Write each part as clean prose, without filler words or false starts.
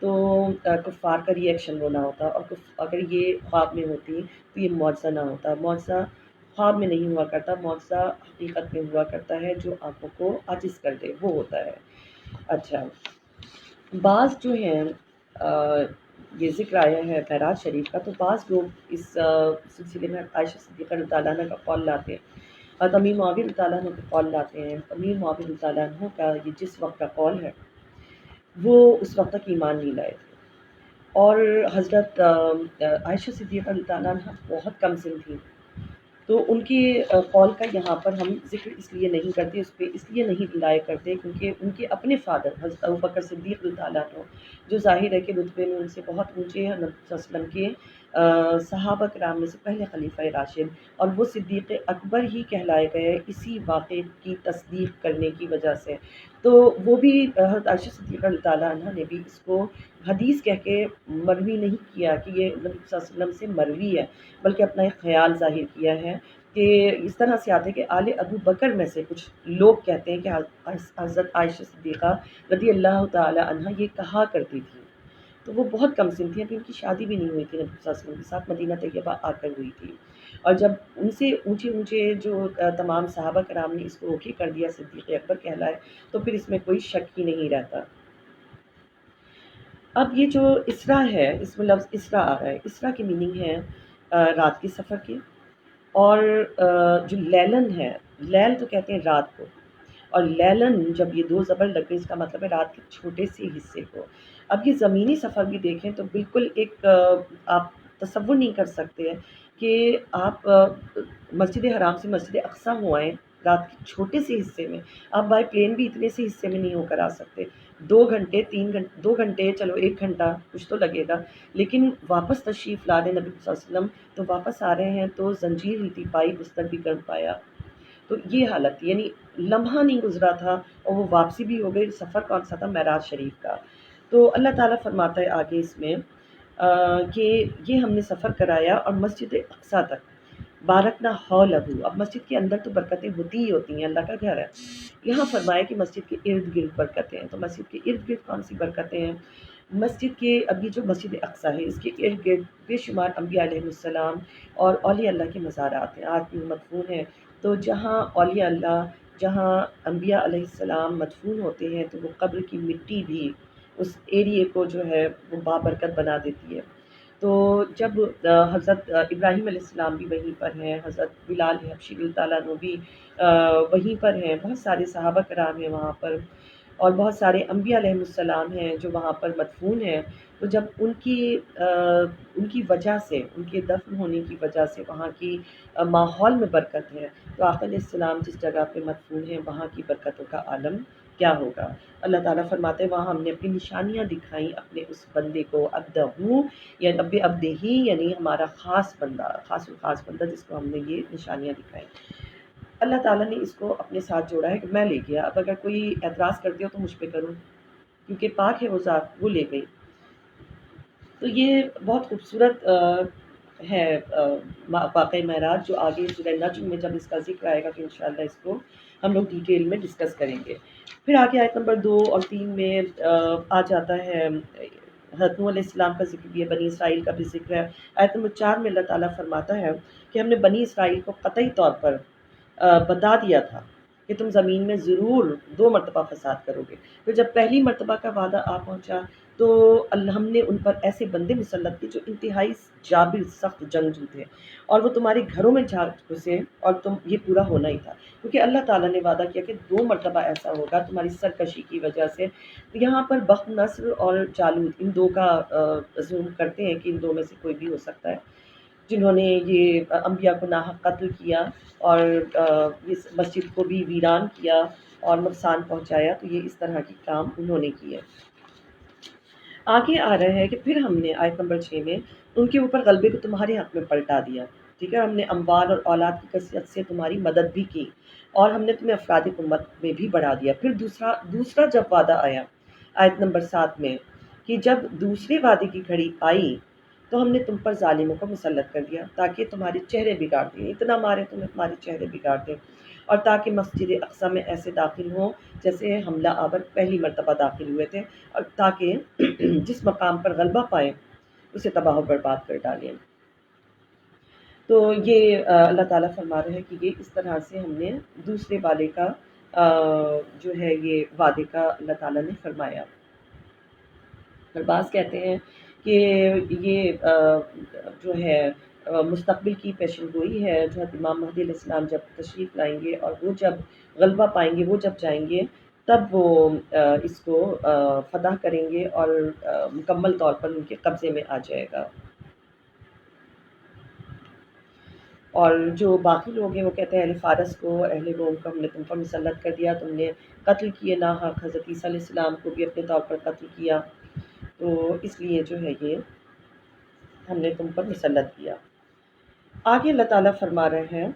تو کفار کا ریئیکشن وہ نہ ہوتا، اور اگر یہ خواب میں ہوتی تو یہ معجزہ نہ ہوتا۔ معجزہ خواب میں نہیں ہوا کرتا، معجزہ حقیقت میں ہوا کرتا ہے جو آنکھوں کو عاجز کر دے، وہ ہوتا ہے۔ اچھا، بعض جو ہیں یہ ذکر آیا ہے معراج شریف کا، تو بعض لوگ اس سلسلے میں عائشہ صدیقہ رضی اللہ عنہ کا قول لاتے ہیں، اور امیر معاویہ رضی اللہ عنہ کا قول لاتے ہیں۔ امیر معاویہ رضی اللہ عنہ کا یہ جس وقت کا قول ہے وہ اس وقت تک ایمان نہیں لائے تھے، اور حضرت عائشہ صدیقہ رضی اللہ عنہ بہت کم سن تھیں، تو ان کے قول کا یہاں پر ہم ذکر اس لیے نہیں کرتے، اس پہ اس لیے نہیں رلائے کرتے کیونکہ ان کے اپنے فادر حضرت ابوبکر صدیق رضی اللہ عنہ، جو ظاہر ہے کہ رتبے میں ان سے بہت اونچے ہیں، نبی صلی اللہ علیہ وسلم کے صحابہ کرام میں سے پہلے خلیفہ راشد، اور وہ صدیق اکبر ہی کہلائے گئے اسی واقعے کی تصدیق کرنے کی وجہ سے۔ تو وہ بھی حضرت عائشہ صدیقہ رضی اللہ عنہ نے بھی اس کو حدیث کہہ کے مروی نہیں کیا کہ یہ نبی صلی اللہ علیہ وسلم سے مروی ہے، بلکہ اپنا ایک خیال ظاہر کیا ہے کہ اس طرح سے آتے کہ آل ابو بکر میں سے کچھ لوگ کہتے ہیں کہ حضرت عائشہ صدیقہ رضی اللہ تعالی عنہ یہ کہا کرتی تھی۔ تو وہ بہت کم سن تھیں، ابھی ان کی شادی بھی نہیں ہوئی تھی نبی صلی اللہ علیہ وسلم کے ساتھ، مدینہ طیبہ آ کر ہوئی تھی، اور جب ان سے اونچے اونچے جو تمام صحابہ کرام نے اس کو اوکے کر دیا صدیق اکبر کہلائے، تو پھر اس میں کوئی شک ہی نہیں رہتا۔ اب یہ جو اسرا ہے، اس میں لفظ اسرا آ رہا ہے، اسرا کی میننگ ہے رات کے سفر کی، اور جو لیلن ہے، لیل تو کہتے ہیں رات کو، اور لیلن جب یہ دو زبر لگ گئی اس کا مطلب ہے رات کے چھوٹے سے حصے کو۔ اب یہ زمینی سفر بھی دیکھیں تو بالکل ایک آپ تصور نہیں کر سکتے کہ آپ مسجد حرام سے مسجد اقصیٰ ہو آئیں رات کے چھوٹے سے حصے میں، آپ بائی پلین بھی اتنے سے حصے میں نہیں ہو کر آ سکتے۔ 2 گھنٹے 3 گھنٹے 2 گھنٹے چلو 1 گھنٹہ کچھ تو لگے گا، لیکن واپس تشریف لا دیں نبی صلی اللہ علیہ وسلم، تو واپس آ رہے ہیں تو زنجیر ہلتی پائی بستر بھی گرم پایا، تو یہ حالت یعنی لمحہ نہیں گزرا تھا اور وہ واپسی بھی ہو گئی۔ سفر کون سا تھا؟ معراج شریف کا۔ تو اللہ تعالیٰ فرماتا ہے آگے اس میں کہ یہ ہم نے سفر کرایا اور مسجد اقصیٰ تک، بارکنا حولہ، اب مسجد کے اندر تو برکتیں ہوتی ہی ہوتی ہیں، اللہ کا گھر ہے، یہاں فرمایا کہ مسجد کے ارد گرد برکتیں ہیں، تو مسجد کے ارد گرد کون سی برکتیں ہیں؟ مسجد کے ابھی جو مسجد اقصیٰ ہے اس کے ارد گرد بے شمار انبیاء علیہ السلام اور اولیاء اللہ کے مزارات ہیں، آج بھی مدفون ہیں، تو جہاں اولیاء اللہ، جہاں انبیاء علیہ السلام مدفون ہوتے ہیں تو وہ قبر کی مٹی بھی اس ایریے کو جو ہے وہ بابرکت بنا دیتی ہے۔ تو جب حضرت ابراہیم علیہ السلام بھی وہیں پر ہیں، حضرت بلال حبشی رضی اللہ عنہ بھی وہیں پر ہیں، بہت سارے صحابہ کرام ہیں وہاں پر، اور بہت سارے انبیاء علیہ السلام ہیں جو وہاں پر مدفون ہیں، تو جب ان کی وجہ سے، ان کے دفن ہونے کی وجہ سے وہاں کی ماحول میں برکت ہے، تو آقا علیہ السلام جس جگہ پہ مدفون ہیں وہاں کی برکتوں کا عالم کیا ہوگا۔ اللہ تعالیٰ فرماتے ہیں وہاں ہم نے اپنی نشانیاں دکھائیں اپنے اس بندے کو، عبدہ یا اب عبدہ ہی، یعنی ہمارا خاص بندہ، خاص الخاص بندہ جس کو ہم نے یہ نشانیاں دکھائیں۔ اللہ تعالیٰ نے اس کو اپنے ساتھ جوڑا ہے کہ میں لے گیا، اب اگر کوئی اعتراض کرتے ہو تو مجھ پہ کروں، کیونکہ پاک ہے وہ ذات، وہ لے گئی۔ تو یہ بہت خوبصورت ہے واقعہ معراج، جو آگے سورہ نجم میں جب اس کا ذکر آئے گا تو انشاءاللہ اس کو ہم لوگ ڈیٹیل میں ڈسکس کریں گے۔ پھر آگے آیت نمبر 2 اور 3 میں آ جاتا ہے حضرت نوح علیہ السلام کا ذکر بھی ہے، بنی اسرائیل کا بھی ذکر ہے۔ آیت نمبر 4 میں اللہ تعالیٰ فرماتا ہے کہ ہم نے بنی اسرائیل کو قطعی طور پر بتا دیا تھا کہ تم زمین میں ضرور 2 مرتبہ فساد کرو گے۔ پھر جب پہلی مرتبہ کا وعدہ آ پہنچا تو ہم نے ان پر ایسے بندے مسلط کیے جو انتہائی جابر، سخت جنگجو تھے، اور وہ تمہارے گھروں میں جا گھسے، اور یہ پورا ہونا ہی تھا، کیونکہ اللہ تعالیٰ نے وعدہ کیا کہ 2 مرتبہ ایسا ہوگا تمہاری سرکشی کی وجہ سے۔ یہاں پر بخت نصر اور جالوت، ان 2 کا زوم کرتے ہیں کہ ان 2 میں سے کوئی بھی ہو سکتا ہے، جنہوں نے یہ انبیاء کو ناحق قتل کیا اور اس مسجد کو بھی ویران کیا اور نقصان پہنچایا، تو یہ اس طرح کی کام انہوں نے کیے۔ آگے آ رہا ہے کہ پھر ہم نے آیت نمبر 6 میں ان کے اوپر غلبے کو تمہارے حق میں پلٹا دیا، ٹھیک ہے، ہم نے اموال اور اولاد کی کثرت سے تمہاری مدد بھی کی، اور ہم نے تمہیں افراد امت میں بھی بڑھا دیا۔ پھر دوسرا جب وعدہ آیا آیت نمبر 7 میں، کہ جب دوسرے وعدے کی گھڑی آئی تو ہم نے تم پر ظالموں کو مسلط کر دیا تاکہ تمہارے چہرے بگاڑ دیں، اتنا مارے تمہیں تمہارے چہرے بگاڑ دیں، اور تاکہ مسجد اقصی میں ایسے داخل ہوں جیسے حملہ آور پہلی مرتبہ داخل ہوئے تھے، اور تاکہ جس مقام پر غلبہ پائیں اسے تباہ و برباد کر ڈالیں۔ تو یہ اللہ تعالیٰ فرما رہے ہیں کہ یہ اس طرح سے ہم نے دوسرے والے کا جو ہے یہ وعدے کا اللہ تعالیٰ نے فرمایا۔ اور بعض کہتے ہیں کہ یہ جو ہے مستقبل کی پیشن گوئی ہے، جو امام مہدی علیہ السلام جب تشریف لائیں گے اور وہ جب غلبہ پائیں گے، وہ جب جائیں گے تب وہ اس کو فتح کریں گے اور مکمل طور پر ان کے قبضے میں آ جائے گا۔ اور جو باقی لوگ ہیں وہ کہتے ہیں اہل فارس کو، اہل روم کو ہم نے تم پر مسلط کر دیا، تم نے قتل کیے ناحق، حضرت عیسیٰ علیہ السلام کو بھی اپنے طور پر قتل کیا، تو اس لیے جو ہے یہ ہم نے تم پر مسلط کیا۔ آگے اللہ تعالیٰ فرما رہے ہیں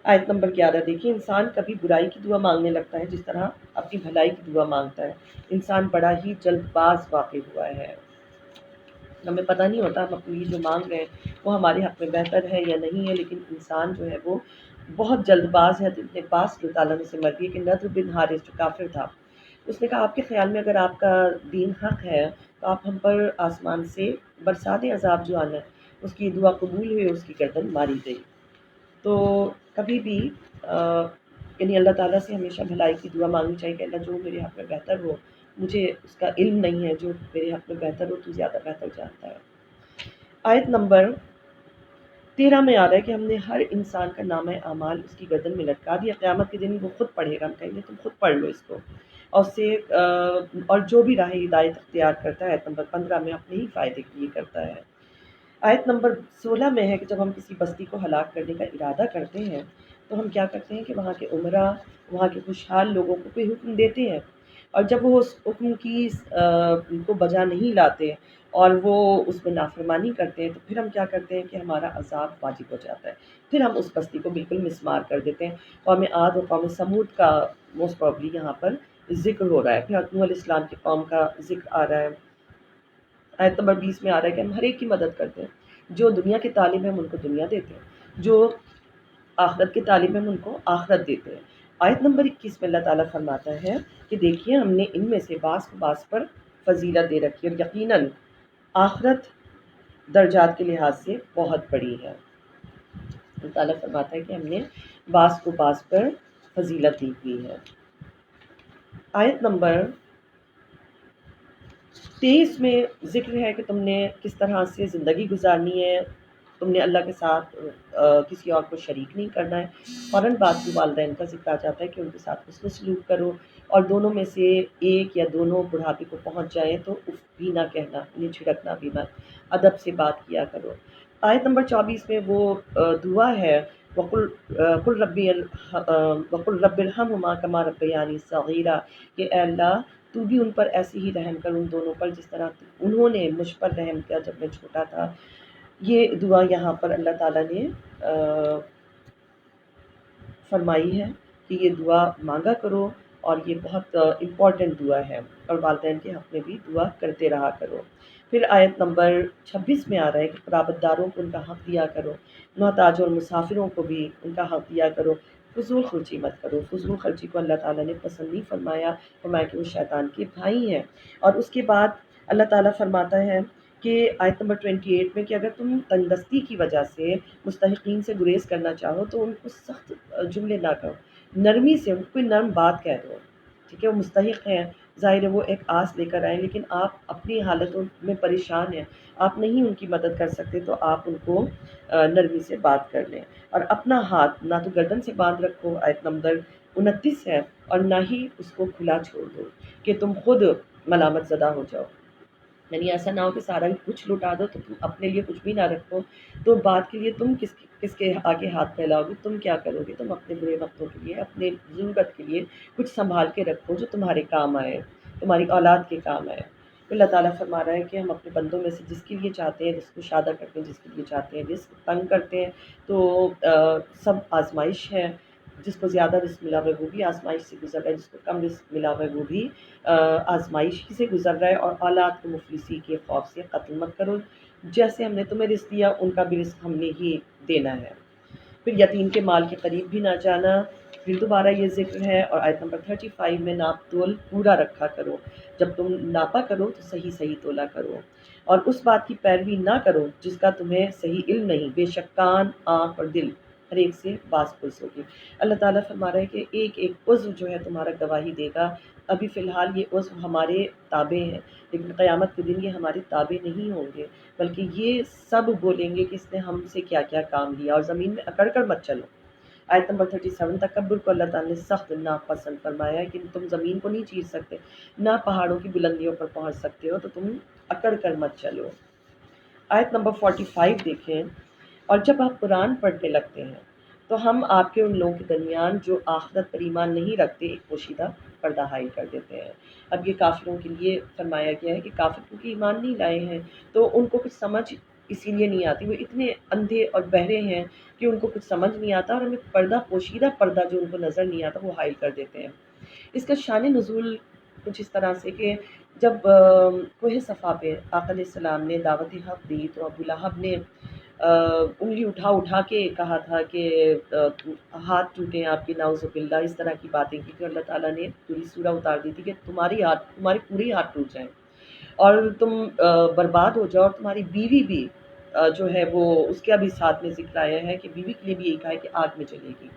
آیت نمبر 11، دیکھیے انسان کبھی برائی کی دعا مانگنے لگتا ہے جس طرح اپنی بھلائی کی دعا مانگتا ہے، انسان بڑا ہی جلد باز واقع ہوا ہے، ہمیں پتہ نہیں ہوتا ہم اپنے لیے جو مانگ رہے ہیں وہ ہمارے حق میں بہتر ہے یا نہیں ہے، لیکن انسان جو ہے وہ بہت جلد باز ہے۔ ابن عباس جو تعالیٰ نے سے مروی ہے کہ نضر بن حارث جو کافر تھا، اس نے کہا آپ کے خیال میں اگر آپ کا دین حق ہے تو آپ ہم پر آسمان سے برسات عذاب جو آنا ہے، اس کی دعا قبول ہوئی، اس کی گردن ماری گئی۔ تو کبھی بھی یعنی اللہ تعالیٰ سے ہمیشہ بھلائی کی دعا مانگنی چاہیے کہ اللہ جو میرے حق میں بہتر ہو، مجھے اس کا علم نہیں ہے، جو میرے حق میں بہتر ہو تو زیادہ بہتر جانتا ہے۔ آیت نمبر 13 میں آ رہا ہے کہ ہم نے ہر انسان کا نامہ اعمال اس کی گردن میں لٹکا دیا، قیامت کے دن وہ خود پڑھے گا، ہم کہیں گے تم خود پڑھ لو اس کو، اور سے اور جو بھی راہ ہدایت اختیار کرتا ہے، آیت نمبر 15 میں اپنے ہی فائدے کے لیے کرتا ہے۔ آیت نمبر 16 میں ہے کہ جب ہم کسی بستی کو ہلاک کرنے کا ارادہ کرتے ہیں تو ہم کیا کرتے ہیں کہ وہاں کے عمرا، وہاں کے خوشحال لوگوں کو کوئی حکم دیتے ہیں، اور جب وہ اس حکم کی کو بجا نہیں لاتے اور وہ اس میں نافرمانی کرتے ہیں تو پھر ہم کیا کرتے ہیں کہ ہمارا عذاب واجب ہو جاتا ہے، پھر ہم اس بستی کو بالکل مسمار کر دیتے ہیں۔ قوم عاد اور قوم سمود کا موسٹ پرابلی یہاں پر ذکر ہو رہا ہے، پھر نوح علیہ السلام کی قوم کا ذکر آ رہا ہے۔ آیت نمبر 20 میں آ رہا ہے کہ ہم ہر ایک کی مدد کرتے ہیں، جو دنیا کے طالب ہیں ہم ان کو دنیا دیتے ہیں، جو آخرت کے طالب ہیں ہم ان کو آخرت دیتے ہیں۔ آیت نمبر 21 میں اللہ تعالیٰ فرماتا ہے کہ دیکھیے ہم نے ان میں سے بعض کو بعض پر فضیلت دے رکھی ہے، اور یقیناً آخرت درجات کے لحاظ سے بہت بڑی ہے۔ اللہ تعالیٰ فرماتا ہے کہ ہم نے بعض کو بعض پر فضیلت دی ہوئی ہے۔ آیت نمبر 23 میں ذکر ہے کہ تم نے کس طرح سے زندگی گزارنی ہے، تم نے اللہ کے ساتھ کسی اور کو شریک نہیں کرنا ہے۔ فوراً بعد میں والدین کا ذکر آ جاتا ہے کہ ان کے ساتھ حسن سلوک کرو، اور دونوں میں سے ایک یا دونوں بڑھاپے کو پہنچ جائیں تو اف بھی نہ کہنا، انہیں جھڑکنا بھی مت، ادب سے بات کیا کرو۔ آیت نمبر 24 میں وہ دعا ہے وَقُلْ رَبِّ ارْحَمْهُمَا كَمَا رَبَّيَانِي صَغِيرًا، کہ اے اللہ تو بھی ان پر ایسے ہی رحم کر، ان دونوں پر جس طرح انہوں نے مجھ پر رحم کیا جب میں چھوٹا تھا۔ یہ دعا یہاں پر اللہ تعالیٰ نے فرمائی ہے کہ یہ دعا مانگا کرو، اور یہ بہت امپورٹنٹ دعا ہے، اور والدین کے حق میں بھی دعا کرتے رہا کرو۔ پھر آیت نمبر 26 میں آ رہا ہے کہ قرابت داروں کو ان کا حق دیا کرو، محتاجوں اور مسافروں کو بھی ان کا حق دیا کرو، فضول خرچی مت کرو۔ فضول خرچی کو اللہ تعالیٰ نے پسند نہیں فرمایا، فرمایا کہ وہ شیطان کے بھائی ہیں۔ اور اس کے بعد اللہ تعالیٰ فرماتا ہے کہ آیت نمبر 28 میں کہ اگر تم تنگ دستی کی وجہ سے مستحقین سے گریز کرنا چاہو تو ان کو سخت جملے نہ کہو، نرمی سے ان کو کوئی نرم بات کہہ دو، ٹھیک ہے، وہ مستحق ہیں، ظاہر ہے وہ ایک آس لے کر آئیں، لیکن آپ اپنی حالتوں میں پریشان ہیں، آپ نہیں ان کی مدد کر سکتے، تو آپ ان کو نرمی سے بات کر لیں، اور اپنا ہاتھ نہ تو گردن سے باندھ رکھو، آیت نمبر 29 ہے، اور نہ ہی اس کو کھلا چھوڑ دو کہ تم خود ملامت زدہ ہو جاؤ، یعنی ایسا نہ ہو کہ سارا کچھ لٹا دو تو تم اپنے لیے کچھ بھی نہ رکھو، تو بات کے لیے تم کس کے آگے ہاتھ پھیلاؤ گے، تم کیا کرو گے، تم اپنے برے وقتوں کے لیے، اپنے ضرورت کے لیے کچھ سنبھال کے رکھو جو تمہارے کام آئے، تمہاری اولاد کے کام آئے۔ اللہ تعالیٰ فرما رہا ہے کہ ہم اپنے بندوں میں سے جس کے لیے چاہتے ہیں رزق کشادہ کرتے ہیں، جس کے لیے چاہتے ہیں رزق تنگ کرتے ہیں، تو سب آزمائش ہے، جس کو زیادہ رزق ملا ہوا ہے وہ بھی آزمائش سے گزر رہا ہے، جس کو کم رزق ملا ہوا ہے وہ بھی آزمائش سے گزر رہا ہے۔ اور اولاد کو مفلسی کے خوف سے قتل مت کرو، جیسے ہم نے تمہیں رزق دیا ان کا بھی رزق ہم نے ہی دینا ہے۔ پھر یتیم کے مال کے قریب بھی نہ جانا، پھر دوبارہ یہ ذکر ہے۔ اور آیت نمبر 35 میں ناپ تول پورا رکھا کرو، جب تم ناپا کرو تو صحیح صحیح تولا کرو، اور اس بات کی پیروی نہ کرو جس کا تمہیں صحیح علم نہیں، بے شک کان، آنکھ اور دل ہر ایک سے باز پرس ہوگی۔ اللہ تعالیٰ فرما رہا ہے کہ ایک ایک عضو جو ہے تمہارا گواہی دے گا۔ ابھی فی الحال یہ عضو ہمارے تابع ہیں، لیکن قیامت کے دن یہ ہمارے تابع نہیں ہوں گے، بلکہ یہ سب بولیں گے کہ اس نے ہم سے کیا کیا کام لیا۔ اور زمین میں اکڑ کر مت چلو۔ آیت نمبر 37 تکبر کو اللہ تعالیٰ نے سخت ناپسند فرمایا ہے کہ تم زمین کو نہیں چیر سکتے، نہ پہاڑوں کی بلندیوں پر پہنچ سکتے ہو، تو تم اکڑ کر مت چلو۔ آیت نمبر 45 دیکھیں، اور جب آپ قرآن پڑھنے لگتے ہیں تو ہم آپ کے ان لوگوں کے درمیان جو آخرت پر ایمان نہیں رکھتے ایک پوشیدہ پردہ حائل کر دیتے ہیں۔ اب یہ کافروں کے لیے فرمایا گیا ہے کہ کافر کیونکہ ایمان نہیں لائے ہیں تو ان کو کچھ سمجھ اسی لیے نہیں آتی، وہ اتنے اندھے اور بہرے ہیں کہ ان کو کچھ سمجھ نہیں آتا، اور ہمیں پردہ پوشیدہ پردہ جو ان کو نظر نہیں آتا وہ حائل کر دیتے ہیں۔ اس کا شان نزول کچھ اس طرح سے کہ جب کوہ صفا پہ آقا علیہ السلام نے دعوت حق دی تو ابو لہب نے انگلی اٹھا اٹھا کے کہا تھا کہ ہاتھ ٹوٹیں آپ کے، نعوذ باللہ، اس طرح کی باتیں کی کہ اللہ تعالیٰ نے پوری سورہ اتار دی تھی کہ تمہارے پورے ہاتھ ٹوٹ جائیں اور تم برباد ہو جاؤ، اور تمہاری بیوی بھی جو ہے وہ اس کا بھی ساتھ میں ذکر آیا ہے کہ بیوی کے لیے بھی یہی کہا ہے کہ آگ میں جلے گی۔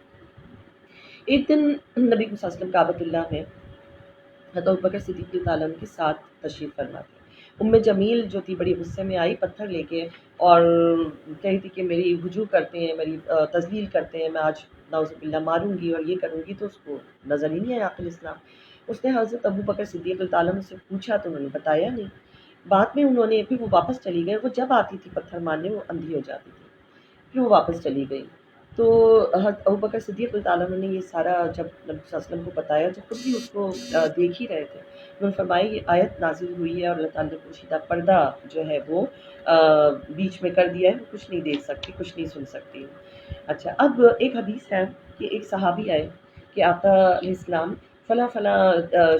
ایک دن نبی صلی اللہ علیہ وسلم کعبۃ اللہ میں حضرت ابوبکر صدیق رضی اللہ عنہ کے ساتھ تشریف فرما تھے۔ ام جمیل جو تھی بڑی غصے میں آئی پتھر لے کے اور کہی تھی کہ میری ہجوم کرتے ہیں، میری تذلیل کرتے ہیں، میں آج نعوذ باللہ ماروں گی اور یہ کروں گی۔ تو اس کو نظر ہی نہیں آیا عقل اسلام۔ اس نے حضرت ابوبکر صدیق رضی اللہ عنہ سے پوچھا تو انہوں نے بتایا نہیں۔ بعد میں انہوں نے پھر وہ واپس چلی گئے، وہ جب آتی تھی پتھر مارنے وہ اندھی ہو جاتی تھی، پھر وہ واپس چلی گئی۔ تو حضرت ابوبکر صدیق رضی اللہ عنہ نے یہ سارا جب نبی صلی اللہ علیہ وسلم کو بتایا، جو خود بھی اس کو دیکھ ہی رہے تھے، انہوں نے فرمایا یہ آیت نازل ہوئی ہے اور اللہ تعالیٰ نے پوشیدہ پردہ جو ہے وہ بیچ میں کر دیا ہے، وہ کچھ نہیں دیکھ سکتی، کچھ نہیں سن سکتی۔ اچھا، اب ایک حدیث ہے کہ ایک صحابی آئے کہ آقا علیہ السلام فلاں فلاں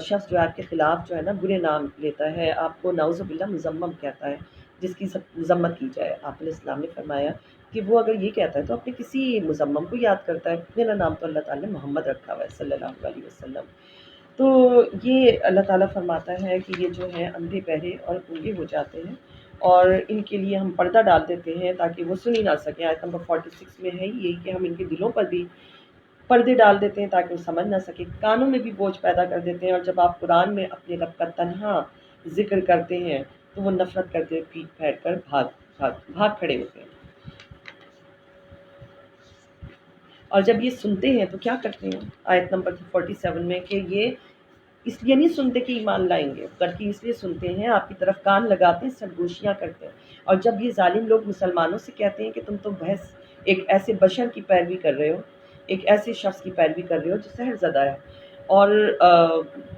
شخص جو ہے آپ کے خلاف جو ہے نا برے نام لیتا ہے، آپ کو نعوذ باللہ مذمم کہتا ہے، جس کی سب مذمت کی جائے۔ آپ علیہ السلام نے فرمایا کہ وہ اگر یہ کہتا ہے تو اپنے کسی مذمم کو یاد کرتا ہے، میرا نام تو اللہ تعالیٰ نے محمد رکھا ہوا ہے صلی اللہ علیہ وسلم۔ تو یہ اللہ تعالیٰ فرماتا ہے کہ یہ جو ہے اندھے بہرے اور گونگے ہو جاتے ہیں، اور ان کے لیے ہم پردہ ڈال دیتے ہیں تاکہ وہ سن ہی نہ سکیں۔ آیت نمبر 46 میں ہے یہ کہ ہم ان کے دلوں پر بھی پردے ڈال دیتے ہیں تاکہ وہ سمجھ نہ سکیں، کانوں میں بھی بوجھ پیدا کر دیتے ہیں، اور جب آپ قرآن میں اپنے رب کا تنہا ذکر کرتے ہیں تو وہ نفرت کرتے ہوئے پیٹ پھیر کر بھاگ کھڑے ہوتے ہیں۔ اور جب یہ سنتے ہیں تو کیا کرتے ہیں؟ آیت نمبر 47 میں کہ یہ اس لیے نہیں سنتے کہ ایمان لائیں گے، بلکہ اس لیے سنتے ہیں آپ کی طرف کان لگاتے ہیں، سرگوشیاں کرتے ہیں۔ اور جب یہ ظالم لوگ مسلمانوں سے کہتے ہیں کہ تم تو بحث ایک ایسے بشر کی پیروی کر رہے ہو، ایک ایسے شخص کی پیروی کر رہے ہو جو سحر زدہ ہے، اور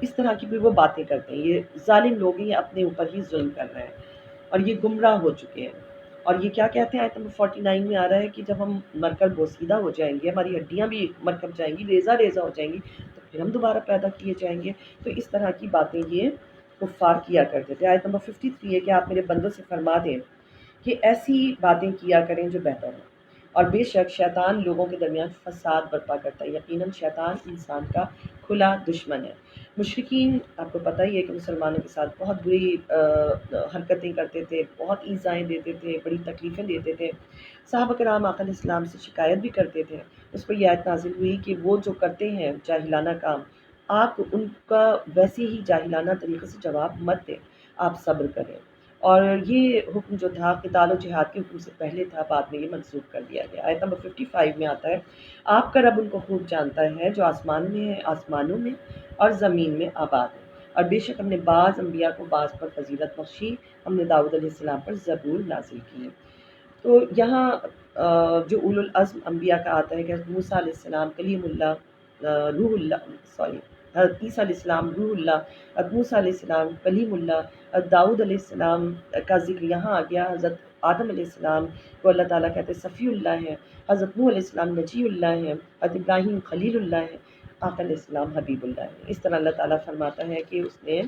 اس طرح کی بھی وہ باتیں کرتے ہیں، یہ ظالم لوگ ہیں، یہ اپنے اوپر ہی ظلم کر رہے ہیں اور یہ گمراہ ہو چکے ہیں۔ اور یہ کیا کہتے ہیں آیت نمبر 49 میں آ رہا ہے کہ جب ہم مر کر بوسیدہ ہو جائیں گے، ہماری ہڈیاں بھی مرکب جائیں گی، ریزہ ریزہ ہو جائیں گی، تو پھر ہم دوبارہ پیدا کیے جائیں گے۔ تو اس طرح کی باتیں یہ کفار کیا کرتے تھے۔ آیت نمبر 53 ہے کہ آپ میرے بندوں سے فرما دیں کہ ایسی باتیں کیا کریں جو بہتر ہوں، اور بے شک شیطان لوگوں کے درمیان فساد برپا کرتا ہے، یقیناً شیطان انسان کا کھلا دشمن ہے۔ مشرکین آپ کو پتہ ہی ہے کہ مسلمانوں کے ساتھ بہت بری حرکتیں کرتے تھے، بہت ایذائیں دیتے تھے، بڑی تکلیفیں دیتے تھے۔ صحابہ کرام آقا علیہ السلام سے شکایت بھی کرتے تھے۔ اس پر یہ آیت نازل ہوئی کہ وہ جو کرتے ہیں جاہلانہ کام، آپ ان کا ویسے ہی جاہلانہ طریقے سے جواب مت دیں، آپ صبر کریں۔ اور یہ حکم جو تھا قتال و جہاد کے حکم سے پہلے تھا، بعد میں یہ منسوخ کر دیا گیا۔ آیت نمبر 55 میں آتا ہے آپ کا رب ان کو خوب جانتا ہے جو آسمان میں ہے، آسمانوں میں اور زمین میں آباد ہے، اور بے شک ہم نے بعض انبیاء کو بعض پر فضیلت بخشی، ہم نے داؤد علیہ السلام پر زبور نازل کی۔ تو یہاں جو اولو العزم انبیاء کا آتا ہے کہ موسیٰ علیہ السلام کلیم اللہ، روح اللہ، حضرت عیسیٰ علیہ السلام روح اللہ، حضرت موسیٰ علیہ السلام کلیم اللہ، حضرت داؤد علیہ السلام کا ذکر یہاں آ گیا، حضرت آدم علیہ السلام کو اللہ تعالیٰ کہتے ہیں صفی اللہ ہے، حضرت نوح علیہ السلام نجی اللہ ہے، حضرت ابراہیم خلیل اللہ ہے، آقا علیہ السلام حبیب اللہ ہے۔ اس طرح اللہ تعالیٰ فرماتا ہے کہ اس نے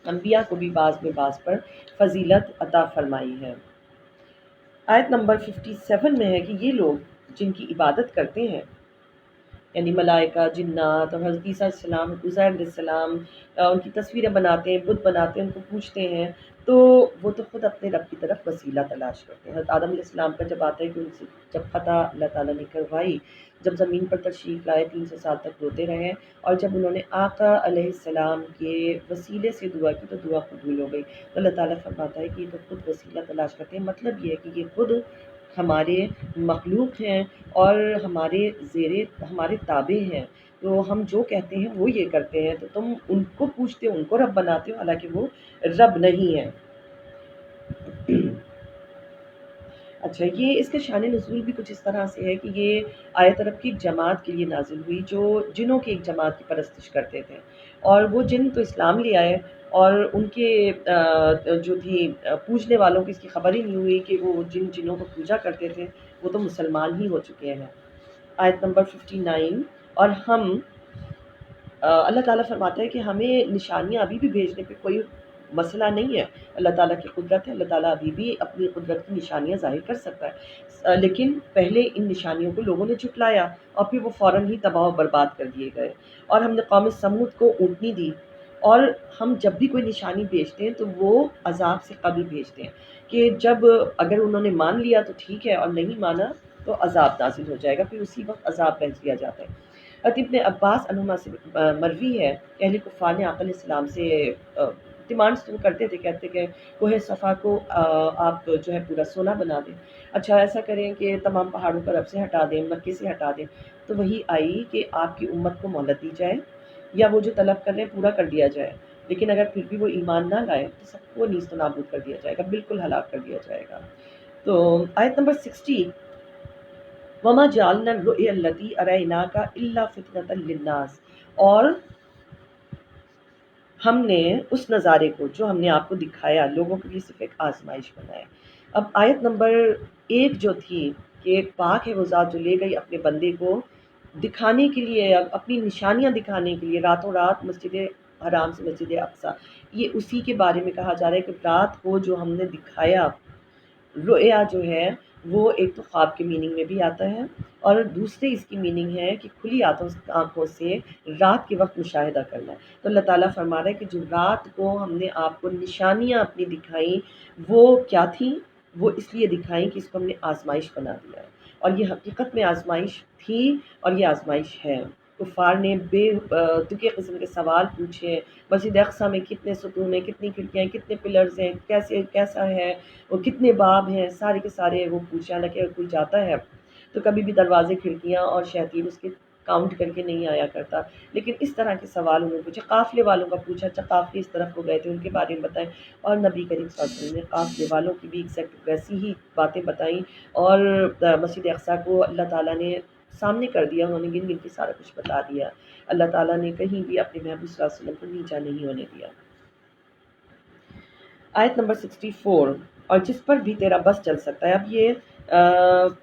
انبیاء کو بھی بعض میں بعض پر فضیلت عطا فرمائی ہے۔ آیت نمبر 57 میں ہے کہ یہ لوگ جن کی عبادت کرتے ہیں یعنی ملائکہ، جنات اور حضرت عیسیٰ علیہ السلام، عزیر علیہ السلام، ان کی تصویریں بناتے ہیں، بت بناتے ہیں، ان کو پوجتے ہیں، تو وہ تو خود اپنے رب کی طرف وسیلہ تلاش کرتے ہیں۔ حضرت آدم علیہ السلام کا جب آتا ہے کہ ان سے جب خطا اللہ تعالیٰ نے کروائی، جب زمین پر تشریف لائے 300 سال تک روتے رہے، اور جب انہوں نے آقا علیہ السلام کے وسیلے سے دعا کی تو دعا قبول ہو گئی، تو اللہ تعالیٰ فرماتا ہے کہ یہ تو خود وسیلہ تلاش کرتے ہیں۔ مطلب یہ ہے کہ یہ خود ہمارے مخلوق ہیں اور ہمارے تابع ہیں، تو ہم جو کہتے ہیں وہ یہ کرتے ہیں، تو تم ان کو پوچھتے ہو، ان کو رب بناتے ہو، حالانکہ وہ رب نہیں ہے۔ اچھا، یہ اس کا شان نزول بھی کچھ اس طرح سے ہے کہ یہ آیت رب کی ایک جماعت کے لیے نازل ہوئی جو جنوں کی ایک جماعت کی پرستش کرتے تھے، اور وہ جن تو اسلام لے آئے، اور ان کے جو تھی پوجنے والوں کی اس کی خبر ہی نہیں ہوئی کہ وہ جنوں کو پوجا کرتے تھے وہ تو مسلمان ہی ہو چکے ہیں۔ آیت نمبر 59، اور ہم اللہ تعالیٰ فرماتا ہے کہ ہمیں نشانیاں ابھی بھی بھیجنے پہ کوئی مسئلہ نہیں ہے، اللہ تعالیٰ کی قدرت ہے، اللہ تعالیٰ ابھی بھی اپنی قدرت کی نشانیاں ظاہر کر سکتا ہے، لیکن پہلے ان نشانیوں کو لوگوں نے جھٹلایا اور پھر وہ فوراً ہی تباہ و برباد کر دیے گئے۔ اور ہم نے قوم سمود کو اونٹنی دی، اور ہم جب بھی کوئی نشانی بھیجتے ہیں تو وہ عذاب سے قبل بھیجتے ہیں کہ جب اگر انہوں نے مان لیا تو ٹھیک ہے، اور نہیں مانا تو عذاب نازل ہو جائے گا، پھر اسی وقت عذاب بھیج دیا جاتا ہے۔ ابن عباس عنہما سے مروی ہے، اہل کفار نے آقا علیہ السلام سے ڈیمانڈس تو کرتے تھے، کہتے کہ کوہ صفا کو آپ جو ہے پورا سونا بنا دیں، اچھا ایسا کریں کہ تمام پہاڑوں کو عرب سے ہٹا دیں، مکے سے ہٹا دیں، تو وہی آئی کہ آپ کی امت کو مہلت دی جائے یا وہ جو طلب کر رہے ہیں پورا کر دیا جائے، لیکن اگر پھر بھی وہ ایمان نہ لائے تو سب کو نیست و نابود کر دیا جائے گا، بالکل ہلاک کر دیا جائے گا۔ تو آیت نمبر 60، وَمَا جَعَلْنَا الرُّؤْيَا الَّتِي أَرَيْنَاكَ إِلَّا فِتْنَةً لِلنَّاسِ، اور ہم نے اس نظارے کو جو ہم نے آپ کو دکھایا لوگوں کے لیے صرف ایک آزمائش بنایا۔ اب آیت نمبر 1 جو تھی کہ پاک ہے وہ ذات جو لے گئی اپنے بندے کو دکھانے کے لیے، اپنی نشانیاں دکھانے کے لیے راتوں رات مسجد حرام سے مسجد اقصیٰ، یہ اسی کے بارے میں کہا جا رہا ہے کہ رات کو جو ہم نے دکھایا، رؤیا جو ہے وہ ایک تو خواب کے میننگ میں بھی آتا ہے، اور دوسرے اس کی میننگ ہے کہ کھلی آنکھوں سے رات کے وقت مشاہدہ کرنا ہے۔ تو اللہ تعالیٰ فرما رہا ہے کہ جو رات کو ہم نے آپ کو نشانیاں اپنی دکھائیں وہ کیا تھیں، وہ اس لیے دکھائیں کہ اس کو ہم نے آزمائش بنا دیا ہے، اور یہ حقیقت میں آزمائش تھی اور یہ آزمائش ہے۔ کفار نے بے تکے قسم کے سوال پوچھے، مسجد اقصیٰ میں کتنے ستون ہیں، کتنی کھڑکیاں ہیں، کتنے پلرز ہیں، کیسا ہے، اور کتنے باب ہیں، سارے کے سارے وہ پوچھا، حالانکہ اگر کوئی جاتا ہے تو کبھی بھی دروازے، کھڑکیاں اور شیاطین اس کے کاؤنٹ کر کے نہیں آیا کرتا، لیکن اس طرح کے سوال انہوں نے پوچھے۔ قافلے والوں کا پوچھا، اچھا قافلے اس طرف کو گئے تھے ان کے بارے میں بتائیں، اور نبی کریم صلی اللہ علیہ وسلم نے قافلے والوں کی بھی ایگزیکٹ ویسی ہی باتیں بتائیں، اور مسجد اقصیٰ کو اللہ تعالیٰ نے سامنے کر دیا، انہوں نے گن گن کے سارا کچھ بتا دیا۔ اللہ تعالیٰ نے کہیں بھی اپنے محبوب صلی اللہ علیہ وسلم کو نیچا نہیں ہونے دیا۔ آیت نمبر 64، اور جس پر بھی تیرا بس چل سکتا ہے۔ اب یہ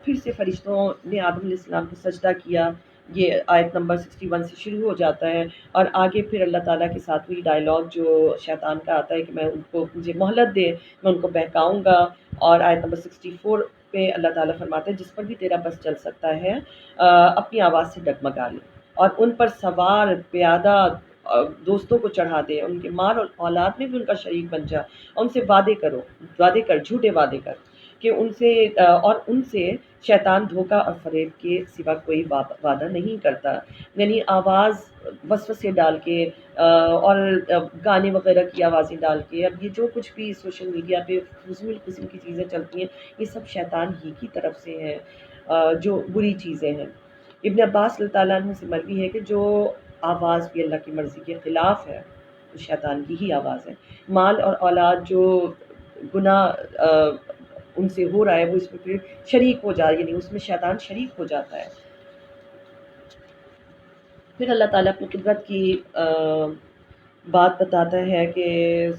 پھر سے فرشتوں نے آدم علیہ السلام کو سجدہ کیا، یہ آیت نمبر 61 سے شروع ہو جاتا ہے، اور آگے پھر اللہ تعالیٰ کے ساتھ وہی ڈائلاگ جو شیطان کا آتا ہے کہ میں ان کو، مجھے مہلت دے، میں ان کو بہکاؤں گا۔ اور آیت نمبر 64 پہ اللہ تعالیٰ فرماتا ہے جس پر بھی تیرا بس چل سکتا ہے اپنی آواز سے ڈگمگا لے، اور ان پر سوار پیادہ دوستوں کو چڑھا دے، ان کے مال اور اولاد میں بھی ان کا شریک بن جا، اور ان سے وعدے کر جھوٹے وعدے کر کہ ان سے اور ان سے شیطان دھوکہ اور فریب کے سوا کوئی وعدہ نہیں کرتا۔ یعنی آواز وسوسے ڈال کے اور گانے وغیرہ کی آوازیں ڈال کے، اب یہ جو کچھ بھی سوشل میڈیا پہ فضول قسم کی چیزیں چلتی ہیں یہ سب شیطان ہی کی طرف سے ہیں، جو بری چیزیں ہیں۔ ابن عباس اللہ تعالیٰ عنہ سے مروی ہے کہ جو آواز بھی اللہ کی مرضی کے خلاف ہے وہ شیطان کی ہی آواز ہے۔ مال اور اولاد جو گناہ ان سے ہو رہا ہے وہ اس میں پھر شریک ہو جائے، یعنی اس میں شیطان شریک ہو جاتا ہے۔ پھر اللہ تعالیٰ اپنی قدرت کی بات بتاتا ہے کہ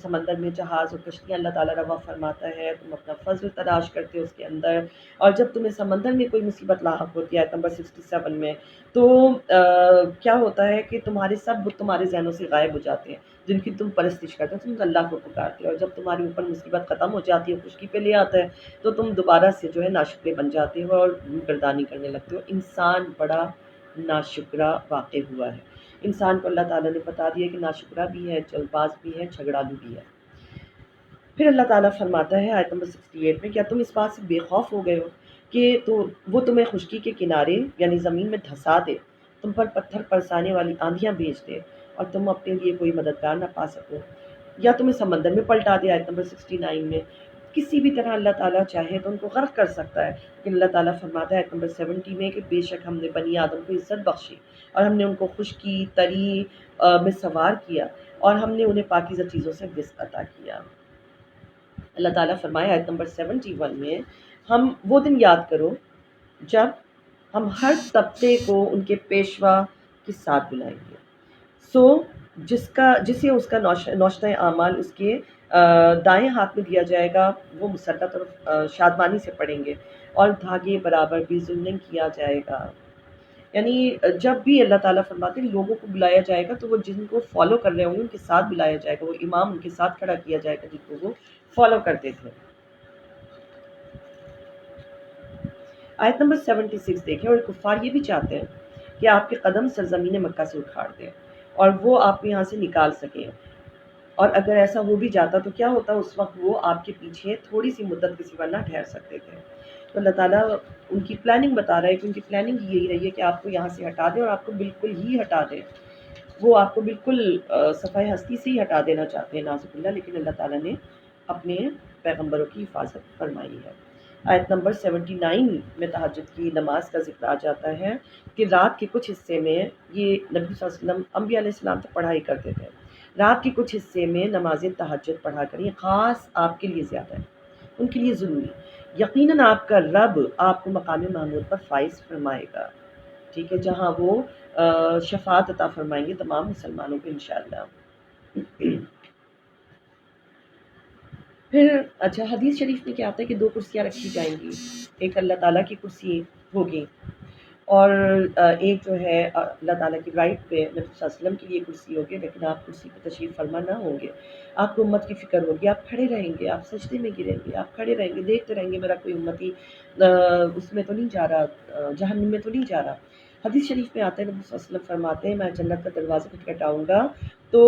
سمندر میں جہاز اور کشتیاں اللہ تعالیٰ روا فرماتا ہے، تم اپنا فضل تلاش کرتے ہو اس کے اندر، اور جب تمہیں سمندر میں کوئی مصیبت لاحق ہوتی ہے نمبر 67 میں، تو کیا ہوتا ہے کہ تمہارے سب بت تمہارے ذہنوں سے غائب ہو جاتے ہیں جن کی تم پرستش کرتے ہو، تم اللہ کو پکارتے ہو، اور جب تمہارے اوپر مصیبت ختم ہو جاتی ہے، خشکی پہ لے آتا ہے، تو تم دوبارہ سے جو ہے ناشکرے بن جاتے ہو اور گردانی کرنے لگتے ہو۔ انسان بڑا ناشکرا واقع ہوا ہے۔ انسان کو اللہ تعالیٰ نے بتا دیا کہ ناشکرا بھی ہے، جلد باز بھی ہے، جھگڑالو بھی ہے۔ پھر اللہ تعالیٰ فرماتا ہے آیت نمبر 68 میں، کیا تم اس بات سے بے خوف ہو گئے ہو کہ وہ تمہیں خشکی کے کنارے یعنی زمین میں دھسا دے، تم پر پتھر برسانے والی آندھیاں بھیج دے اور تم اپنے لیے کوئی مددگار نہ پا سکو، یا تمہیں سمندر میں پلٹا دے۔ آیت نمبر 69 میں کسی بھی طرح اللہ تعالیٰ چاہے تو ان کو غرق کر سکتا ہے، لیکن اللہ تعالیٰ فرماتا ہے آیت نمبر 70 میں کہ بے شک ہم نے بنی آدم کو عزت بخشی اور ہم نے ان کو خشکی تری میں سوار کیا اور ہم نے انہیں پاکیزہ چیزوں سے رزق عطا کیا۔ اللہ تعالیٰ فرمایا آیت نمبر 71 میں، ہم وہ دن یاد کرو جب ہم ہر طبقے کو ان کے پیشوا کے ساتھ بلائیں گے، سو جسے اس کا نوشتہ اعمال اس کے دائیں ہاتھ میں دیا جائے گا، وہ مسرت اور شادمانی سے پڑھیں گے، اور دھاگے برابر بھی ظلم نہیں کیا جائے گا۔ یعنی جب بھی اللہ تعالیٰ فرماتے ہیں لوگوں کو بلایا جائے گا تو وہ جن کو فالو کر رہے ہوں گے ان کے ساتھ بلایا جائے گا، وہ امام ان کے ساتھ کھڑا کیا جائے گا جن کو وہ فالو کرتے تھے۔ آیت نمبر 76 دیکھیں، اور کفار یہ بھی چاہتے ہیں کہ آپ کے قدم سرزمین مکہ سے اکھاڑ دیں اور وہ آپ کو یہاں سے نکال سکیں، اور اگر ایسا ہو بھی جاتا تو کیا ہوتا، اس وقت وہ آپ کے پیچھے تھوڑی سی مدت کے سوا نہ ٹھہر سکتے تھے۔ تو اللہ تعالیٰ ان کی پلاننگ بتا رہا ہے کہ ان کی پلاننگ یہی رہی ہے کہ آپ کو یہاں سے ہٹا دیں اور آپ کو بالکل ہی ہٹا دیں، وہ آپ کو بالکل صفحہ ہستی سے ہی ہٹا دینا چاہتے ہیں ناذ باللہ، لیکن اللہ تعالیٰ نے اپنے پیغمبروں کی حفاظت فرمائی ہے۔ آیت نمبر 79 میں تہجد کی نماز کا ذکر آ جاتا ہے کہ رات کے کچھ حصے میں، یہ نبی صلی اللہ علیہ وسلم انبیاء علیہ السلام تو پڑھائی کرتے تھے، رات کے کچھ حصے میں نماز تہجد پڑھا کریں، خاص آپ کے لیے زیادہ ہے، ان کے لیے ضروری، یقیناً آپ کا رب آپ کو مقام محمود پر فائز فرمائے گا، ٹھیک ہے، جہاں وہ شفاعت عطا فرمائیں گے تمام مسلمانوں کو انشاءاللہ۔ پھر اچھا حدیث شریف میں کیا آتا ہے کہ دو کرسیاں رکھی جائیں گی، ایک اللہ تعالیٰ کی کرسی ہوگی اور ایک جو ہے اللہ تعالیٰ کی رائٹ پہ نبی صلی اللہ علیہ وسلم کے لیے کرسی ہوگی، لیکن آپ کرسی پہ تشریف فرما نہ ہوں گے، آپ کو امت کی فکر ہوگی، آپ کھڑے رہیں گے، آپ سجدے میں گریں گے، آپ کھڑے رہیں گے، دیکھتے رہیں گے میرا کوئی امتی اس میں تو نہیں جا رہا، جہنم میں تو نہیں جا رہا۔ حدیث شریف میں آتا ہے نبی صلی اللہ علیہ وسلم فرماتے ہیں میں جنت کا دروازہ کھٹکھٹاؤں گا تو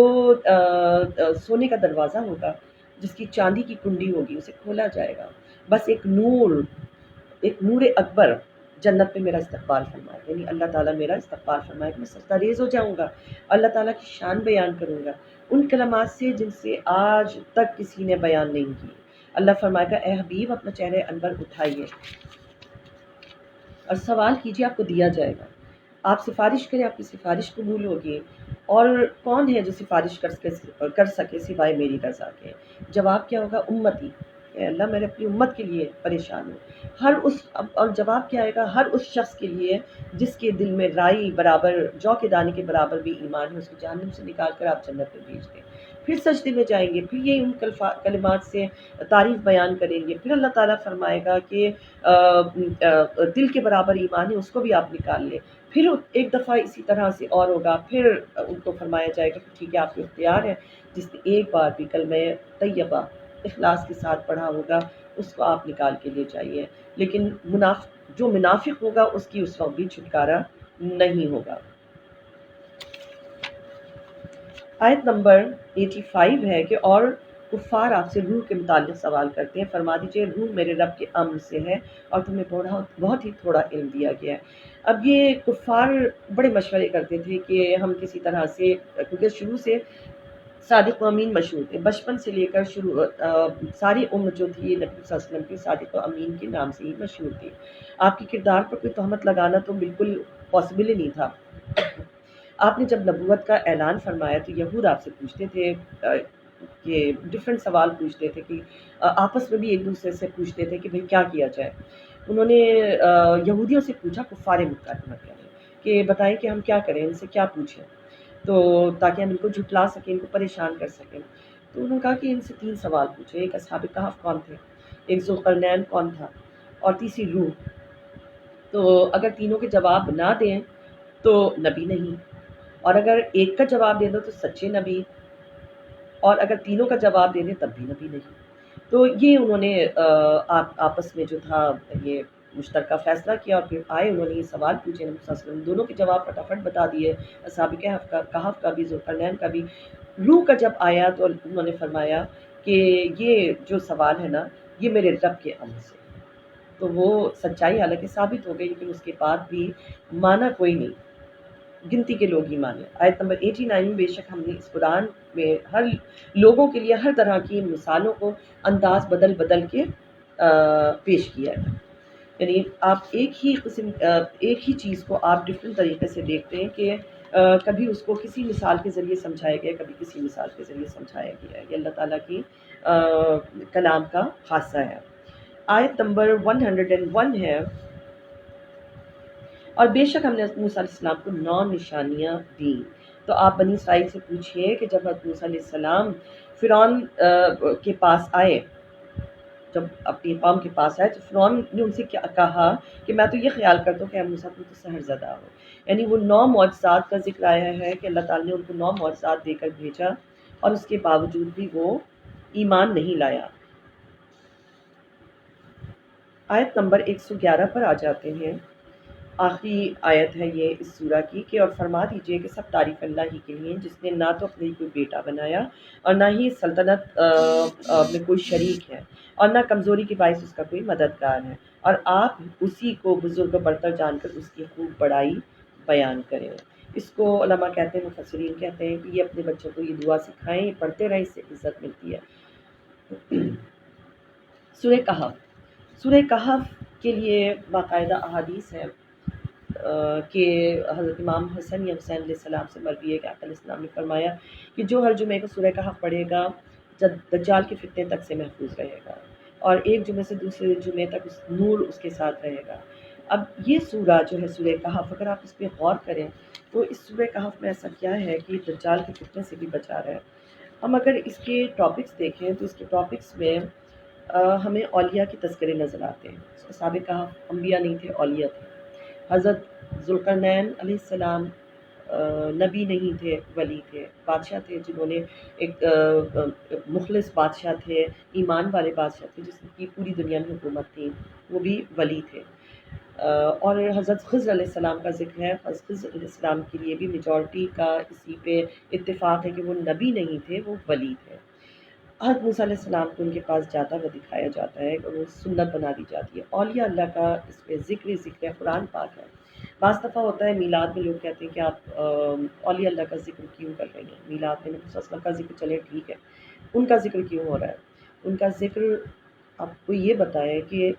سونے کا دروازہ ہوگا جس کی چاندی کی کنڈی ہوگی، اسے کھولا جائے گا، بس ایک نور اکبر جنت میں میرا استقبال فرمائے، یعنی اللہ تعالیٰ میرا استقبال فرمائے، میں سجدہ ریز ہو جاؤں گا، اللہ تعالیٰ کی شان بیان کروں گا ان کلمات سے جن سے آج تک کسی نے بیان نہیں کی۔ اللہ فرمائے گا اے حبیب اپنا چہرہ انور اٹھائیے اور سوال کیجیے، آپ کو دیا جائے گا، آپ سفارش کریں، آپ کی سفارش قبول ہوگی، اور کون ہے جو سفارش کر سکے سوائے میری رضا کے؟ جواب کیا ہوگا؟ امتی، اے اللہ میں اپنی امت کے لیے پریشان ہوں۔ اور جواب کیا آئے گا؟ ہر اس شخص کے لیے جس کے دل میں رائی برابر جو کے دانے کے برابر بھی ایمان ہے، اس کو جہنم سے نکال کر آپ جنت میں بھیج دیں۔ پھر سجدے میں جائیں گے، پھر یہ ان کلمات سے تعریف بیان کریں گے، پھر اللہ تعالیٰ فرمائے گا کہ دل کے برابر ایمان ہے اس کو بھی آپ نکال لیں، پھر ایک دفعہ اسی طرح سے اور ہوگا، پھر ان کو فرمایا جائے گا کہ ٹھیک ہے آپ کے اختیار ہے، جس نے ایک بار بھی کلمہ طیبہ اخلاص کے ساتھ پڑھا ہوگا اس کو آپ نکال کے لے جائیے، لیکن جو منافق ہوگا اس کی اس وقت بھی چھٹکارا نہیں ہوگا۔ آیت نمبر 85 ہے کہ اور کفار آپ سے روح کے متعلق سوال کرتے ہیں، فرما دیجئے روح میرے رب کے امر سے ہے اور تمہیں بہت ہی تھوڑا علم دیا گیا ہے۔ اب یہ کفار بڑے مشورے کرتے تھے کہ ہم کسی طرح سے، کیونکہ شروع سے صادق و امین مشہور تھے، بچپن سے لے کر ساری عمر جو تھی نبی صلی اللہ علیہ وسلم کی صادق و امین کے نام سے ہی مشہور تھی، آپ کی کردار پر کوئی تہمت لگانا تو بالکل پاسبل ہی نہیں تھا۔ آپ نے جب نبوت کا اعلان فرمایا تو یہود آپ سے پوچھتے تھے کہ ڈفرینٹ سوال پوچھتے تھے، کہ آپس میں بھی ایک دوسرے سے پوچھتے تھے کہ بھئی کیا کیا جائے۔ انہوں نے یہودیوں سے پوچھا کفار مکہ کریں، کہ بتائیں کہ ہم کیا کریں، ان سے کیا پوچھیں تو تاکہ ہم ان کو جھٹلا سکیں، ان کو پریشان کر سکیں۔ تو انہوں نے کہا کہ ان سے 3 سوال پوچھیں، ایک اصحاب کہف کون تھے، ایک ذوالقرنین کون تھا، اور تیسری روح۔ تو اگر تینوں کے جواب نہ دیں تو نبی نہیں، اور اگر ایک کا جواب دے دو تو سچے نبی، اور اگر تینوں کا جواب دے دیں تب بھی نبی نہیں۔ تو یہ انہوں نے آپس میں جو تھا یہ مشترکہ فیصلہ کیا، اور پھر آئے انہوں نے یہ سوال پوچھے، نبی صلی اللہ علیہ وسلم دونوں کے جواب فٹافٹ بتا دیے، اصحاب کہف کا بھی، ذوالقرنین کا بھی۔ روح کا جب آیا تو انہوں نے فرمایا کہ یہ جو سوال ہے نا یہ میرے رب کے امر سے، تو وہ سچائی حالانکہ ثابت ہو گئی، لیکن اس کے بعد بھی مانا کوئی نہیں، گنتی کے لوگ ہی مانے۔ آیت نمبر 89 میں بے شک ہم نے اس قرآن میں ہر لوگوں کے لیے ہر طرح کی مثالوں کو انداز بدل بدل کے پیش کیا ہے، یعنی آپ ایک ہی چیز کو آپ ڈفرینٹ طریقے سے دیکھتے ہیں کہ کبھی اس کو کسی مثال کے ذریعے سمجھایا گیا، کبھی کسی مثال کے ذریعے سمجھایا گیا ہے۔ یہ اللہ تعالیٰ کی کلام کا خاصہ ہے۔ آیت نمبر 101 ہے، اور بے شک ہم نے موسیٰ علیہ السلام کو 9 نشانیاں دیں۔ تو آپ بنی اسرائیل سے پوچھئے کہ جب حضرت موسیٰ علیہ السلام فرعون کے پاس آئے، جب اپنی قوم کے پاس آئے تو فرعون نے ان سے کیا کہا کہ میں تو یہ خیال کرتا ہوں کہ اے موسیٰ تم تو سحر زدہ ہو، یعنی وہ 9 معجزات کا ذکر آیا ہے کہ اللہ تعالیٰ نے ان کو 9 معجزات دے کر بھیجا، اور اس کے باوجود بھی وہ ایمان نہیں لایا۔ آیت نمبر 111 پر آ جاتے ہیں، آخری آیت ہے یہ اس سورہ کی، کہ اور فرما دیجئے کہ سب تعریف اللہ ہی کے لیے جس نے نہ تو اپنے کوئی بیٹا بنایا اور نہ ہی سلطنت میں کوئی شریک ہے، اور نہ کمزوری کے باعث اس کا کوئی مددگار ہے، اور آپ اسی کو بزرگ و برتر جان کر اس کی خوب بڑائی بیان کریں۔ اس کو علماء کہتے ہیں، مفسرین کہتے ہیں کہ یہ اپنے بچوں کو یہ دعا سکھائیں، یہ پڑھتے رہیں، اس سے عزت ملتی ہے۔ سورہ کہف، سورہ کہف کے لیے باقاعدہ احادیث ہے کہ حضرت امام حسن یا حسین علیہ السلام سے مروی ہے کہ آقا علیہ السلام نے فرمایا کہ جو ہر جمعے کو سورہ کہف پڑھے گا دجال کے فتنے تک سے محفوظ رہے گا، اور ایک جمعے سے دوسرے جمعے تک نور اس کے ساتھ رہے گا۔ اب یہ سورہ جو ہے سورہ کہف، اگر آپ اس پہ غور کریں تو اس سورہ کہف میں ایسا کیا ہے کہ دجال کے فتنے سے بھی بچا رہا ہے۔ ہم اگر اس کے ٹاپکس دیکھیں تو اس کے ٹاپکس میں ہمیں اولیاء کے تذکرے نظر آتے ہیں۔ اصحاب کہف انبیاء نہیں تھے، اولیاء تھے۔ حضرت ذوالقرنین علیہ السلام نبی نہیں تھے، ولی تھے، بادشاہ تھے، جنہوں نے ایک مخلص بادشاہ تھے، ایمان والے بادشاہ تھے جس کی پوری دنیا میں حکومت تھی، وہ بھی ولی تھے۔ اور حضرت خضر علیہ السلام کا ذکر ہے، حضرت خضر علیہ السلام کے لیے بھی میجورٹی کا اسی پہ اتفاق ہے کہ وہ نبی نہیں تھے، وہ ولی تھے۔ حضرت موسیٰ علیہ السلام کو ان کے پاس جاتا ہوا دکھایا جاتا ہے اور وہ سنت بنا دی جاتی ہے۔ اولیاء اللہ کا اس پہ ذکر ہی ذکر ہے، قرآن پاک ہے۔ بعض دفعہ ہوتا ہے میلاد میں لوگ کہتے ہیں کہ آپ اولیاء اللہ کا ذکر کیوں کر رہے ہیں، میلاد میں نبی صلی اللہ علیہ وسلم کا ذکر چلے ٹھیک ہے، ان کا ذکر کیوں ہو رہا ہے؟ ان کا ذکر آپ کو یہ بتائے کہ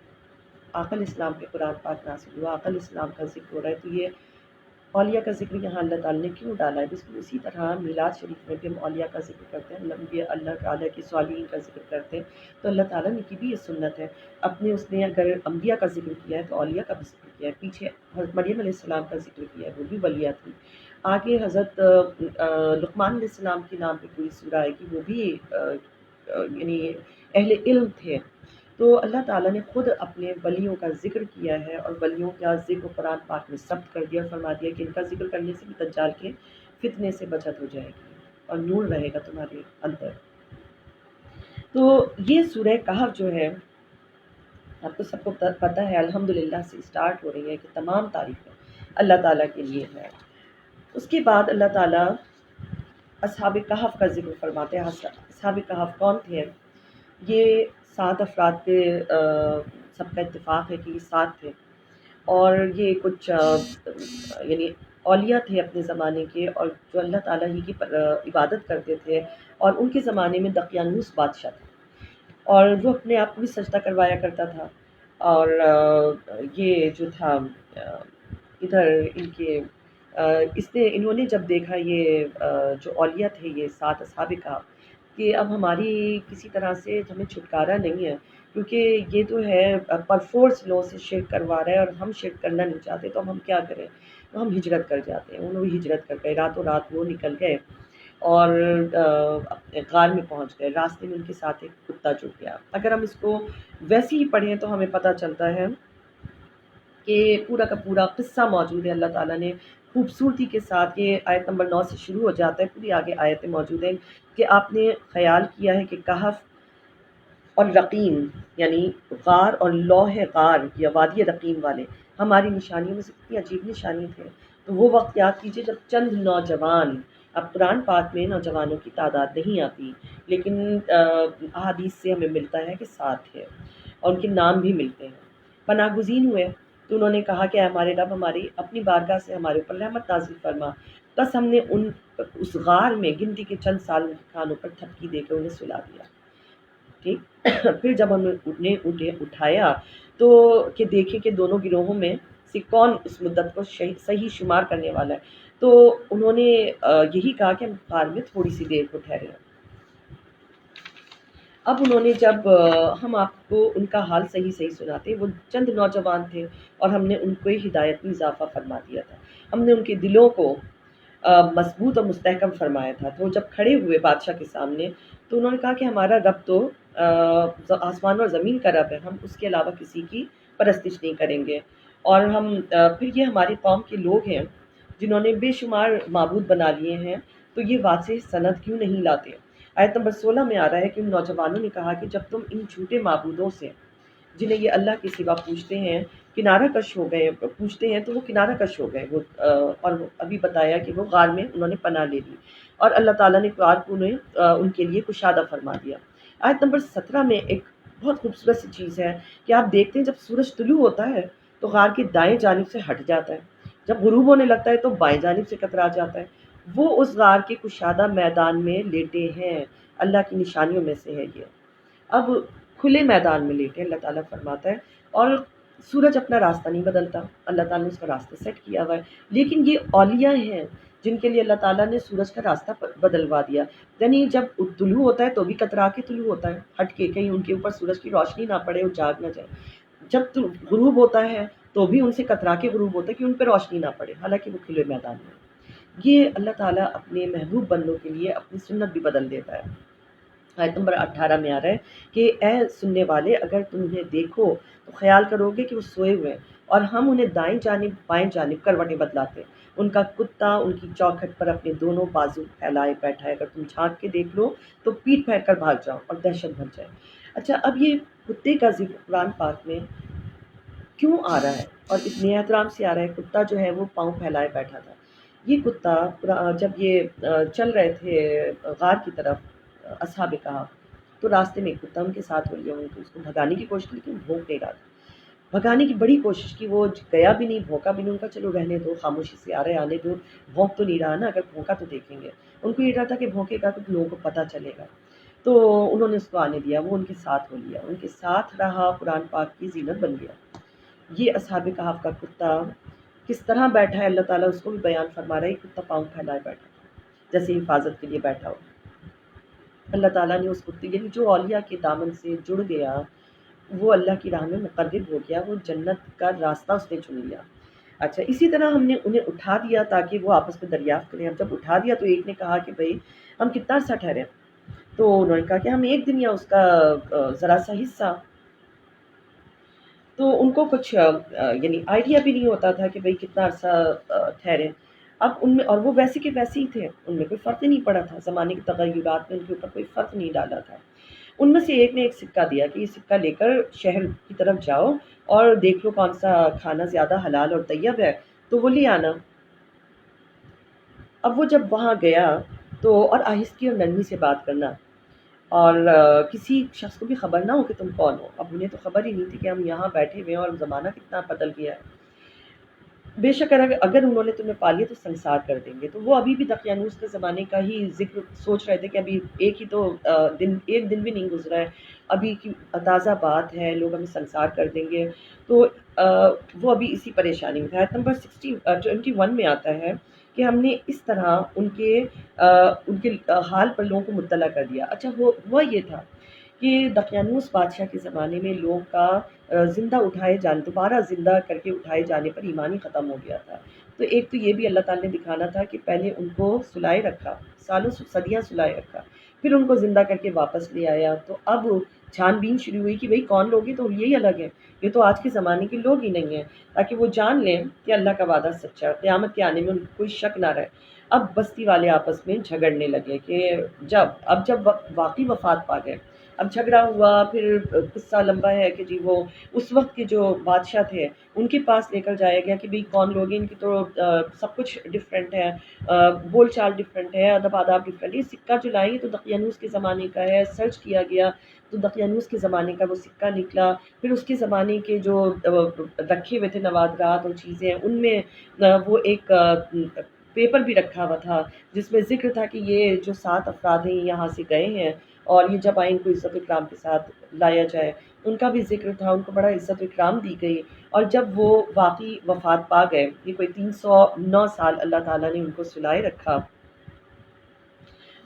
آقا علیہ السلام پہ قرآن پاک نازل ہوا، آقا علیہ السلام کا ذکر ہو رہا ہے، تو یہ اولیاء کا ذکر یہاں اللہ تعالیٰ نے کیوں ڈالا ہے؟ بالکل اسی طرح میلاد شریف میں بھی ہم اولیاء کا ذکر کرتے ہیں، انبیاء اللہ تعالیٰ کے صالحین کا ذکر کرتے ہیں، تو اللہ تعالیٰ نے کی بھی یہ سنت ہے اپنے، اس نے اگر انبیاء کا ذکر کیا ہے تو اولیاء کا بھی ذکر کیا ہے۔ پیچھے حضرت مریم علیہ السلام کا ذکر کیا ہے، وہ بھی ولیہ تھی۔ آگے حضرت لقمان علیہ السلام کے نام پہ پوری سورہ آئے گی، وہ بھی یعنی اہل علم تھے۔ تو اللہ تعالیٰ نے خود اپنے ولیوں کا ذکر کیا ہے، اور ولیوں کا ذکر قرآن پاک میں ثبت کر دیا، اور فرما دیا کہ ان کا ذکر کرنے سے بھی دجال کے فتنے سے بچت ہو جائے گی اور نور رہے گا تمہارے اندر۔ تو یہ سورہ کہف جو ہے آپ کو سب کو پتہ ہے الحمدللہ سے اسٹارٹ ہو رہی ہے کہ تمام تعریفیں اللہ تعالیٰ کے لیے ہے۔ اس کے بعد اللہ تعالیٰ اصحاب کہف کا ذکر فرماتے ہیں۔ اصحاب کہف کون تھے؟ یہ 7 افراد پہ سب کا اتفاق ہے کہ یہ 7 تھے، اور یہ کچھ یعنی اولیاء تھے اپنے زمانے کے، اور جو اللہ تعالیٰ ہی کی عبادت کرتے تھے، اور ان کے زمانے میں دقیانوس بادشاہ تھا، اور وہ اپنے آپ کو بھی سجدہ کروایا کرتا تھا، اور یہ جو تھا ادھر ان کے انہوں نے جب دیکھا یہ جو اولیاء تھے یہ 7 اصحاب کہف، کہ اب ہماری کسی طرح سے ہمیں چھٹکارا نہیں ہے، کیونکہ یہ تو ہے پر فورس لو سے شرک کروا رہا ہے، اور ہم شرک کرنا نہیں چاہتے، تو اب ہم کیا کریں؟ ہم ہجرت کر جاتے ہیں. انہوں بھی ہجرت کر گئے، راتوں رات وہ نکل گئے اور غار میں پہنچ گئے. راستے میں ان کے ساتھ ایک کتا جڑ گیا. اگر ہم اس کو ویسے ہی پڑھیں تو ہمیں پتہ چلتا ہے کہ پورا کا پورا قصہ موجود ہے. اللہ تعالیٰ نے خوبصورتی کے ساتھ، یہ آیت نمبر 9 سے شروع ہو جاتا ہے، پوری آگے آیتیں موجود ہیں کہ آپ نے خیال کیا ہے کہ کہف اور رقیم یعنی غار اور لوح غار یا وادی رقیم والے ہماری نشانیوں میں سے کتنی عجیب نشانی تھے. تو وہ وقت یاد کیجئے جب چند نوجوان، اب قرآن پاک میں نوجوانوں کی تعداد نہیں آتی لیکن احادیث سے ہمیں ملتا ہے کہ 7 ہے اور ان کے نام بھی ملتے ہیں. پناہ گزین ہوئے تو انہوں نے کہا کہ اے ہمارے رب، ہماری اپنی بارگاہ سے ہمارے اوپر رحمت نازل فرما. بس ہم نے اس غار میں گنتی کے چند سال ان کے کانوں پر تھپکی دے کے انہیں سلا دیا. ٹھیک پھر جب ہم نے انہیں اٹھایا تو کہ دیکھیں کہ دونوں گروہوں میں سے کون اس مدت کو صحیح شمار کرنے والا ہے، تو انہوں نے یہی کہا کہ ہم غار میں تھوڑی سی دیر کو ٹھہرے ہیں. اب انہوں نے جب ہم آپ کو ان کا حال صحیح سناتے، وہ چند نوجوان تھے اور ہم نے ان کو ہدایت میں اضافہ فرما دیا تھا. ہم نے ان کے دلوں کو مضبوط اور مستحکم فرمایا تھا. تو جب کھڑے ہوئے بادشاہ کے سامنے تو انہوں نے کہا کہ ہمارا رب تو آسمان اور زمین کا رب ہے، ہم اس کے علاوہ کسی کی پرستش نہیں کریں گے. اور ہم پھر یہ ہماری قوم کے لوگ ہیں جنہوں نے بے شمار معبود بنا لیے ہیں، تو یہ واضح سند کیوں نہیں لاتے. آیت نمبر 16 میں آ رہا ہے کہ ان نوجوانوں نے کہا کہ جب تم ان جھوٹے معبودوں سے جنہیں یہ اللہ کے سوا پوچھتے ہیں کنارہ کش ہو گئے، پوچھتے ہیں تو وہ کنارہ کش ہو گئے. وہ اور ابھی بتایا کہ وہ غار میں انہوں نے پناہ لے لی اور اللہ تعالیٰ نے غار کو ان کے لیے کشادہ فرما دیا. آیت نمبر 17 میں ایک بہت خوبصورت سی چیز ہے کہ آپ دیکھتے ہیں جب سورج طلوع ہوتا ہے تو غار کی دائیں جانب سے ہٹ جاتا ہے، جب غروب ہونے لگتا ہے تو بائیں جانب سے کترا جاتا ہے. وہ اس غار کے کشادہ میدان میں لیٹے ہیں. اللہ کی نشانیوں میں سے ہے یہ. اب کھلے میدان میں لیٹے اللہ تعالیٰ فرماتا ہے، اور سورج اپنا راستہ نہیں بدلتا، اللہ تعالیٰ نے اس کا راستہ سیٹ کیا ہوا ہے. لیکن یہ اولیاء ہیں جن کے لیے اللہ تعالیٰ نے سورج کا راستہ بدلوا دیا. یعنی جب طلوع ہوتا ہے تو بھی کترا کے طلوع ہوتا ہے، ہٹ کے، کہیں ان کے اوپر سورج کی روشنی نہ پڑے اور جاگ نہ جائے. جب غروب ہوتا ہے تو بھی ان سے کترا کے غروب ہوتا ہے کہ ان پہ روشنی نہ پڑے، حالانکہ وہ کھلے میدان میں. یہ اللہ تعالیٰ اپنے محبوب بندوں کے لیے اپنی سنت بھی بدل دیتا ہے. آیت نمبر 18 میں آ رہا ہے کہ اے سننے والے، اگر تم انہیں دیکھو تو خیال کرو گے کہ وہ سوئے ہوئے ہیں اور ہم انہیں دائیں جانب بائیں جانب کروٹیں بدلاتے ہیں. ان کا کتا ان کی چوکھٹ پر اپنے دونوں بازو پھیلائے بیٹھا ہے، اگر تم جھانک کے دیکھ لو تو پیٹ پھیر کر بھاگ جاؤ اور دہشت بھر جائے. اچھا، اب یہ کتے کا ذکر قرآن پاک میں کیوں آ رہا ہے اور اتنے احترام سے آ رہا ہے؟ کتا جو ہے وہ پاؤں پھیلائے بیٹھا تھا. یہ کتا جب یہ چل رہے تھے غار کی طرف اصحاب کہف، تو راستے میں ایک کتا ان کے ساتھ ہو لیا. ان کو اس کو بھگانے کی کوشش کی لیکن بھونک نہیں رہا تھا. بھگانے کی بڑی کوشش کی، وہ گیا بھی نہیں، بھونکا بھی نہیں. ان کا چلو رہنے دو، خاموشی سے آ رہے آنے دو، بھونک تو نہیں رہا نا، اگر بھونکا تو دیکھیں گے. ان کو یہ ڈر تھا کہ بھونکے گا تو لوگوں کو پتہ چلے گا. تو انہوں نے اس کو آنے دیا، وہ ان کے ساتھ ہو لیا، ان کے ساتھ رہا، قرآن پاک کی زینت بن گیا. یہ اصحاب کہف کا کتا کس طرح بیٹھا ہے، اللہ تعالیٰ اس کو بھی بیان فرما رہا ہے. کتا پاؤں پھیلائے بیٹھا جیسے حفاظت کے لیے بیٹھا ہو. اللہ تعالیٰ نے اس کتے، یعنی جو اولیاء کے دامن سے جڑ گیا، وہ اللہ کی راہ میں مقرب ہو گیا، وہ جنت کا راستہ اس نے چن لیا. اچھا، اسی طرح ہم نے انہیں اٹھا دیا تاکہ وہ آپس میں دریافت کریں. اب جب اٹھا دیا تو ایک نے کہا کہ بھئی ہم کتنا عرصہ ٹھہرے؟ تو انہوں نے کہا کہ ہم 1 دن یا اس کا ذرا سا حصہ. تو ان کو کچھ یعنی آئیڈیا بھی نہیں ہوتا تھا کہ بھئی کتنا عرصہ ٹھہرے. اب ان میں، اور وہ ویسے کے ویسے ہی تھے، ان میں کوئی فرق ہی نہیں پڑا تھا، زمانے کے تغیرات میں ان کے اوپر کوئی فرق نہیں ڈالا تھا. ان میں سے ایک نے ایک سکہ دیا کہ یہ سکہ لے کر شہر کی طرف جاؤ اور دیکھ لو کون سا کھانا زیادہ حلال اور طیب ہے تو وہ لے آنا. اب وہ جب وہاں گیا تو، اور آہستگی اور نرمی سے بات کرنا، اور کسی شخص کو بھی خبر نہ ہو کہ تم کون ہو. اب انہیں تو خبر ہی نہیں تھی کہ ہم یہاں بیٹھے ہوئے ہیں اور زمانہ کتنا بدل گیا ہے. بے شک اگر انہوں نے تمہیں پالی تو سنسار کر دیں گے. تو وہ ابھی بھی دقیانوس کے زمانے کا ہی ذکر سوچ رہے تھے کہ ابھی ایک دن بھی نہیں گزرا ہے، ابھی کی تازہ بات ہے، لوگ ہمیں سنسار کر دیں گے. تو وہ ابھی اسی پریشانی میں تھا. آیت نمبر 21 میں آتا ہے کہ ہم نے اس طرح ان کے حال پر لوگوں کو مطلع کر دیا. اچھا، ہوا یہ تھا کہ دقیانوس بادشاہ کے زمانے میں لوگوں کا دوبارہ زندہ کر کے اٹھائے جانے پر ایمان ہی ختم ہو گیا تھا. تو تو ایک تو یہ بھی اللہ تعالیٰ نے دکھانا تھا کہ پہلے ان کو سلائے رکھا، سالوں صدیاں سلائے رکھا، پھر ان کو زندہ کر کے واپس لے آیا، تو اب چھان بین شروع ہوئی کہ بھئی کون لوگ ہیں، تو یہی الگ ہے، یہ تو آج کے زمانے کے لوگ ہی نہیں ہیں، تاکہ وہ جان لیں کہ اللہ کا وعدہ سچا ہے، قیامت کے آنے میں ان کو کوئی شک نہ رہے۔ اب بستی والے آپس میں جھگڑنے لگے کہ جب واقعی وفات پا گئے، اب جھگڑا ہوا، پھر قصہ لمبا ہے کہ جی وہ اس وقت کے جو بادشاہ تھے ان کے پاس لے کر جایا گیا کہ بھئی کون لوگ ہیں، ان کی تو سب کچھ ڈفرینٹ ہے، بول چال ڈفرینٹ ہے، ادب آداب ڈفرینٹ ہے، یہ سکہ جو لائیں تو دقیانوس کے زمانے کا ہے، سرچ کیا گیا تو دقیانوس کے زمانے کا وہ سکہ نکلا، پھر اس کے زمانے کے جو رکھے ہوئے تھے نوادرات اور چیزیں ان میں وہ ایک پیپر بھی رکھا ہوا تھا جس میں ذکر تھا کہ یہ جو 7 افراد ہیں یہاں سے گئے ہیں اور یہ جب آئیں ان کو عزت و اکرام کے ساتھ لایا جائے، ان کا بھی ذکر تھا، ان کو بڑا عزت و اکرام دی گئی، اور جب وہ واقعی وفات پا گئے، یہ کوئی 309 سال اللہ تعالیٰ نے ان کو سلائے رکھا،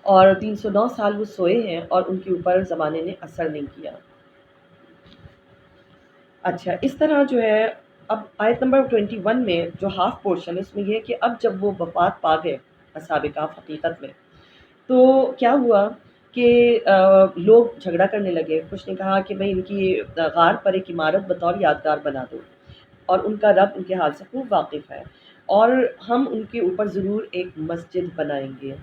اور 309 سال وہ سوئے ہیں اور ان کے اوپر زمانے نے اثر نہیں کیا۔ اچھا، اس طرح جو ہے اب آیت نمبر 21 میں جو ہاف پورشن ہے اس میں یہ ہے کہ اب جب وہ وفات پا گئے اصحاب کہف حقیقت میں، تو کیا ہوا کہ لوگ جھگڑا کرنے لگے، کچھ نے کہا کہ بھئی ان کی غار پر ایک عمارت بطور یادگار بنا دو، اور ان کا رب ان کے حال سے خوب واقف ہے، اور ہم ان کے اوپر ضرور ایک مسجد بنائیں گے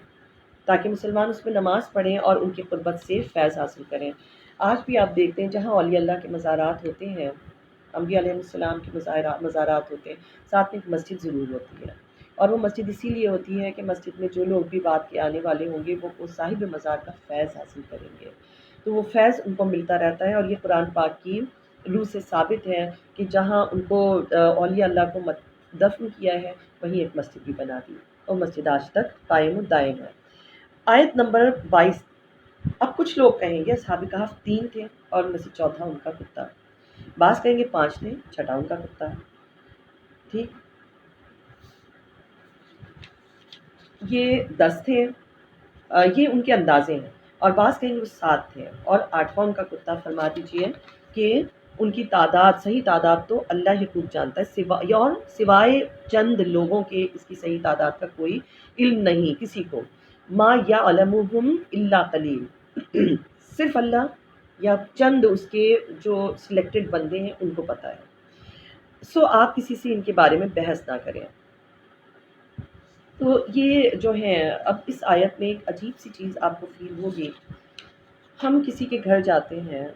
تاکہ مسلمان اس میں نماز پڑھیں اور ان کی قربت سے فیض حاصل کریں۔ آج بھی آپ دیکھتے ہیں جہاں اولیاء اللہ کے مزارات ہوتے ہیں، انبیاء علیہ السلام کے مزارات ہوتے ہیں، ساتھ میں ایک مسجد ضرور ہوتی ہے، اور وہ مسجد اسی لیے ہوتی ہے کہ مسجد میں جو لوگ بھی بعد کے آنے والے ہوں گے وہ صاحب مزار کا فیض حاصل کریں گے، تو وہ فیض ان کو ملتا رہتا ہے، اور یہ قرآن پاک کی روح سے ثابت ہے کہ جہاں ان کو اولیاء اللہ کو دفن کیا ہے وہیں ایک مسجد بھی بنا دی، اور مسجد آج تک قائم و دائم ہے۔ آیت نمبر 22، اب کچھ لوگ کہیں گے اصحاب کہف 3 تھے اور ان میں سے چوتھا ان کا کتا، بعض کہیں گے 5 تھے، چھٹا ان کا کتا، ٹھیک، یہ 10 تھے، یہ ان کے اندازے ہیں، اور بعض کہیں گے وہ 7 تھے اور 8واں ان کا کتا۔ فرما دیجئے کہ ان کی تعداد، صحیح تعداد تو اللہ ہی خوب جانتا ہے، اور سوائے چند لوگوں کے اس کی صحیح تعداد کا کوئی علم نہیں کسی کو، ما یعلمہم الا قلیل، صرف اللہ یا چند اس کے جو سلیکٹڈ بندے ہیں ان کو پتہ ہے، سو آپ کسی سے ان کے بارے میں بحث نہ کریں۔ تو یہ جو ہے اب اس آیت میں ایک عجیب سی چیز آپ کو فیل ہوگی، ہم کسی کے گھر جاتے ہیں،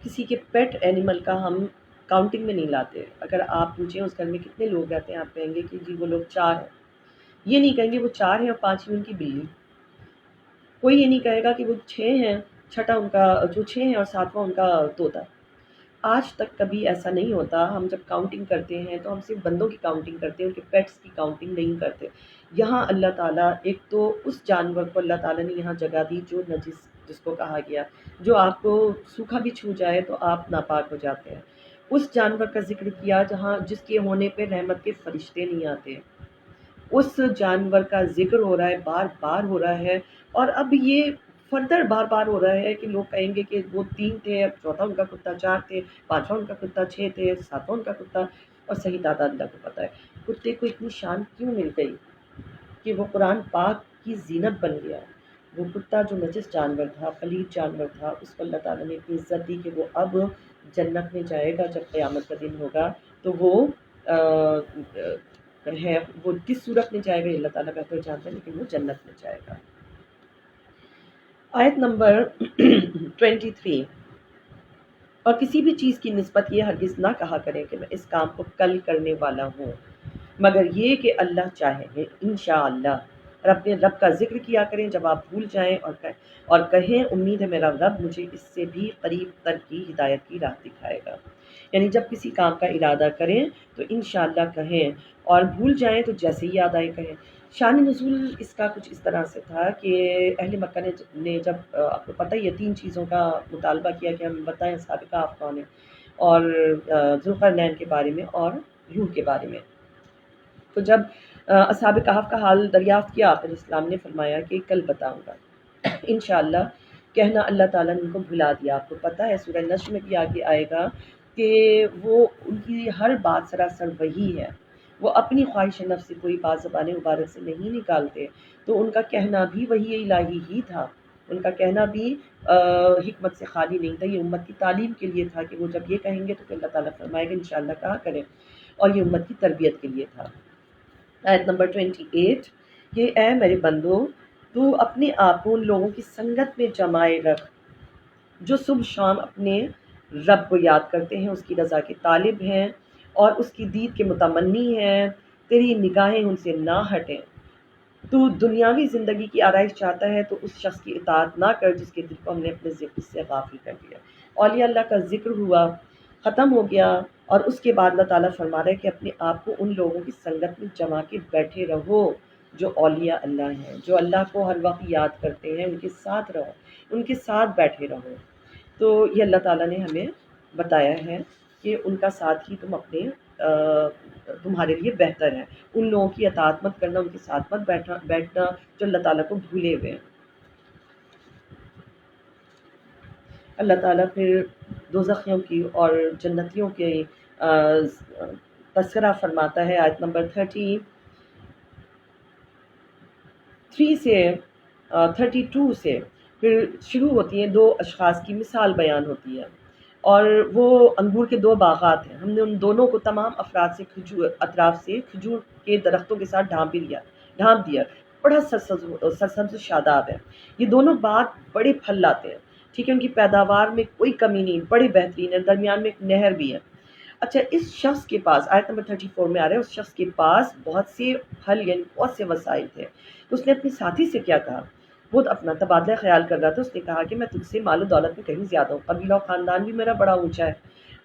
کسی کے پیٹ اینیمل کا ہم کاؤنٹنگ میں نہیں لاتے، اگر آپ پوچھیں اس گھر میں کتنے لوگ رہتے ہیں آپ کہیں گے کہ جی وہ لوگ 4 ہیں، یہ نہیں کہیں گے وہ 4 ہیں اور 5ویں ان کی بلی، کوئی یہ نہیں کہے گا کہ وہ 6 ہیں، چھٹا ان کا جو 6 ہیں اور 7واں ان کا طوطا۔ آج تک کبھی ایسا نہیں ہوتا، ہم جب کاؤنٹنگ کرتے ہیں تو ہم صرف بندوں کی کاؤنٹنگ کرتے ہیں، ان کے پیٹس کی کاؤنٹنگ نہیں کرتے۔ یہاں اللہ تعالیٰ ایک تو اس جانور کو اللہ تعالیٰ نے یہاں جگہ دی جو نجس، جس کو کہا گیا جو آپ کو سوکھا بھی چھو جائے تو آپ ناپاک ہو جاتے ہیں، اس جانور کا ذکر کیا جہاں جس کے ہونے پہ رحمت کے فرشتے نہیں آتے، اس جانور کا ذکر ہو رہا ہے، بار بار ہو رہا ہے، اور اب یہ فردر بار بار ہو رہا ہے کہ لوگ کہیں گے کہ وہ 3 تھے، اب چوتھا ان کا کتا 4 تھے، 5واں ان کا کتا 6 تھے، 7واں ان کا کتا، اور صحیح تعداد اللہ کو پتہ ہے۔ کتے کو اتنی شان کیوں مل گئی کہ وہ قرآن پاک کی زینت بن گیا؟ وہ کتا جو نجس جانور تھا، پلید جانور تھا، اس کو اللہ تعالیٰ نے اتنی عزت دی کہ وہ اب جنت میں جائے گا جب قیامت کا دن ہوگا، تو وہ ہے وہ کس صورت میں جائے گا اللہ تعالیٰ بہتر جانتا ہے، لیکن وہ جنت میں جائے گا۔ آیت نمبر 23، اور کسی بھی چیز کی نسبت یہ ہرگز نہ کہا کریں کہ میں اس کام کو کل کرنے والا ہوں، مگر یہ کہ اللہ چاہے، انشاءاللہ، اور اپنے رب کا ذکر کیا کریں جب آپ بھول جائیں، اور کہیں امید ہے میرا رب مجھے اس سے بھی قریب تر کی ہدایت کی راہ دکھائے گا۔ یعنی جب کسی کام کا ارادہ کریں تو انشاءاللہ کہیں، اور بھول جائیں تو جیسے ہی یاد آئے کہیں۔ شان نزول اس کا کچھ اس طرح سے تھا کہ اہل مکہ نے جب آپ کو پتہ ہی ہے 3 چیزوں کا مطالبہ کیا کہ ہم بتائیں اصحاب کہف کون ہیں، اور ذوالقرنین کے بارے میں اور یوح کے بارے میں، تو جب اصحاب کہف کا حال دریافت کیا آخر اسلام نے فرمایا کہ کل بتاؤں گا، انشاءاللہ کہنا اللہ تعالیٰ نے ان کو بھلا دیا۔ آپ کو پتہ ہے سورہ نجم میں بھی آگے آئے گا کہ وہ ان کی ہر بات سراسر وحی ہے، وہ اپنی خواہش نفس سے کوئی بات زبان مبارک سے نہیں نکالتے، تو ان کا کہنا بھی وحی الہی ہی تھا، ان کا کہنا بھی حکمت سے خالی نہیں تھا، یہ امت کی تعلیم کے لیے تھا کہ وہ جب یہ کہیں گے تو پھر اللہ تعالیٰ فرمائے گا انشاءاللہ کہا کریں، اور یہ امت کی تربیت کے لیے تھا۔ آیت نمبر 28، کہ اے میرے بندو تو اپنے آپ کو ان لوگوں کی سنگت میں جمائے رکھ جو صبح شام اپنے رب کو یاد کرتے ہیں، اس کی رضا کے طالب ہیں اور اس کی دید کے متمنی ہیں، تیری نگاہیں ان سے نہ ہٹیں۔ تو دنیاوی زندگی کی آرائش چاہتا ہے تو اس شخص کی اطاعت نہ کر جس کے دل کو ہم نے اپنے ذکر سے غافل کر دیا۔ اولیاء اللہ کا ذکر ہوا، ختم ہو گیا، اور اس کے بعد اللہ تعالیٰ فرما رہا ہے کہ اپنے آپ کو ان لوگوں کی سنگت میں جما کے بیٹھے رہو جو اولیاء اللہ ہیں، جو اللہ کو ہر وقت یاد کرتے ہیں، ان کے ساتھ رہو، ان کے ساتھ بیٹھے رہو۔ تو یہ اللہ تعالیٰ نے ہمیں بتایا ہے کہ ان کا ساتھ ہی تم اپنے تمہارے لیے بہتر ہے، ان لوگوں کی اطاعت مت کرنا، ان کے ساتھ مت بیٹھنا جو اللہ تعالیٰ کو بھولے ہوئے ہیں۔ اللہ تعالیٰ پھر دوزخیوں کی اور جنتیوں کے تذکرہ فرماتا ہے آیت نمبر 33 سے 32 سے، پھر شروع ہوتی ہیں دو اشخاص کی مثال بیان ہوتی ہے، اور وہ انگور کے دو باغات ہیں، ہم نے ان دونوں کو تمام اطراف سے کھجور کے درختوں کے ساتھ ڈھانپ دیا، بڑا سرسبز و شاداب ہے، یہ دونوں باغ بڑے پھل لاتے ہیں، ٹھیک ہے، ان کی پیداوار میں کوئی کمی نہیں، بڑے بہترین ہے، درمیان میں ایک نہر بھی ہے۔ اچھا، اس شخص کے پاس آیت نمبر 34 میں آ رہا ہے، اس شخص کے پاس بہت سے پھل یعنی بہت سے وسائل تھے، تو اس نے اپنے ساتھی سے کیا کہا، وہ اپنا تبادلہ خیال کر رہا تھا، اس نے کہا کہ میں تجھ سے مال و دولت میں کہیں زیادہ ہوں، قبیلہ و خاندان بھی میرا بڑا اونچا ہے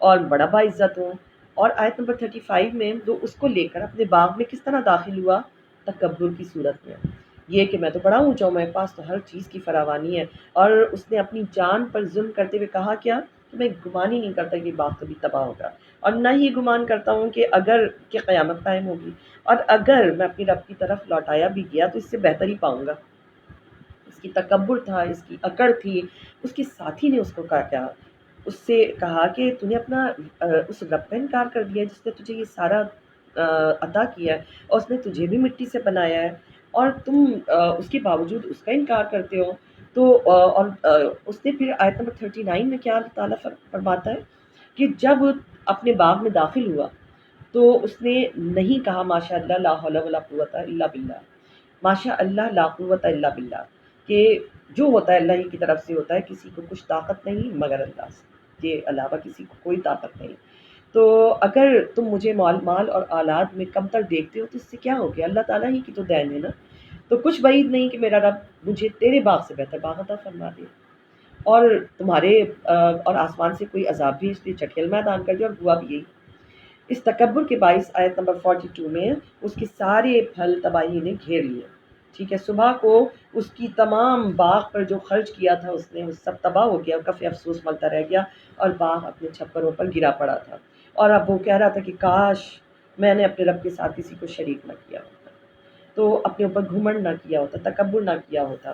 اور بڑا باعزت ہوں۔ اور آیت نمبر 35 میں وہ اس کو لے کر اپنے باغ میں کس طرح داخل ہوا، تکبر کی صورت میں، یہ کہ میں تو بڑا اونچا ہوں، میرے پاس تو ہر چیز کی فراوانی ہے، اور اس نے اپنی جان پر ظلم کرتے ہوئے کہا کیا کہ میں گمان ہی نہیں کرتا کہ باغ کبھی تباہ ہوگا، اور نہ ہی گمان کرتا ہوں کہ اگر کہ قیامت قائم ہوگی، اور اگر میں اپنی رب کی طرف لوٹایا بھی گیا تو اس سے بہتر ہی پاؤں گا۔ اس کی تکبر تھا، اس کی اکڑ تھی۔ اس کے ساتھی نے اس کو کہا، اس سے کہا کہ تو نے اپنا اس رب کا انکار کر دیا جس نے تجھے یہ سارا عطا کیا ہے، اور اس نے تجھے بھی مٹی سے بنایا ہے، اور تم اس کے باوجود اس کا انکار کرتے ہو۔ تو اور اس نے پھر آیت نمبر 39 میں کیا اللہ تعالیٰ فرماتا ہے کہ جب اپنے باغ میں داخل ہوا تو اس نے نہیں کہا ماشاء اللہ لا حول ولا قوت الا باللہ، ماشاء اللہ لا قوت الا باللہ، کہ جو ہوتا ہے اللہ ہی کی طرف سے ہوتا ہے، کسی کو کچھ طاقت نہیں مگر اللہ کے علاوہ کسی کو کوئی طاقت نہیں۔ تو اگر تم مجھے مال اور اولاد میں کمتر دیکھتے ہو تو اس سے کیا ہو گیا، اللہ تعالیٰ ہی کی تو دین ہے نا، تو کچھ بعید نہیں کہ میرا رب مجھے تیرے باغ سے بہتر باغ عطا فرما دے، اور تمہارے اور آسمان سے کوئی عذاب بھی اس لیے چٹیل میدان کر دیا، اور ہوا بھی یہی۔ اس تکبر کے باعث آیت نمبر 42 میں اس کے سارے پھل تباہی نے گھیر لیے، ٹھیک ہے، صبح کو اس کی تمام باغ پر جو خرچ کیا تھا اس نے، وہ سب تباہ ہو گیا، کفِ افسوس ملتا رہ گیا، اور باغ اپنے چھپروں پر گرا پڑا تھا، اور اب وہ کہہ رہا تھا کہ کاش میں نے اپنے رب کے ساتھ کسی کو شریک نہ کیا ہوتا، تو اپنے اوپر گھمنڈ نہ کیا ہوتا، تکبر نہ کیا ہوتا۔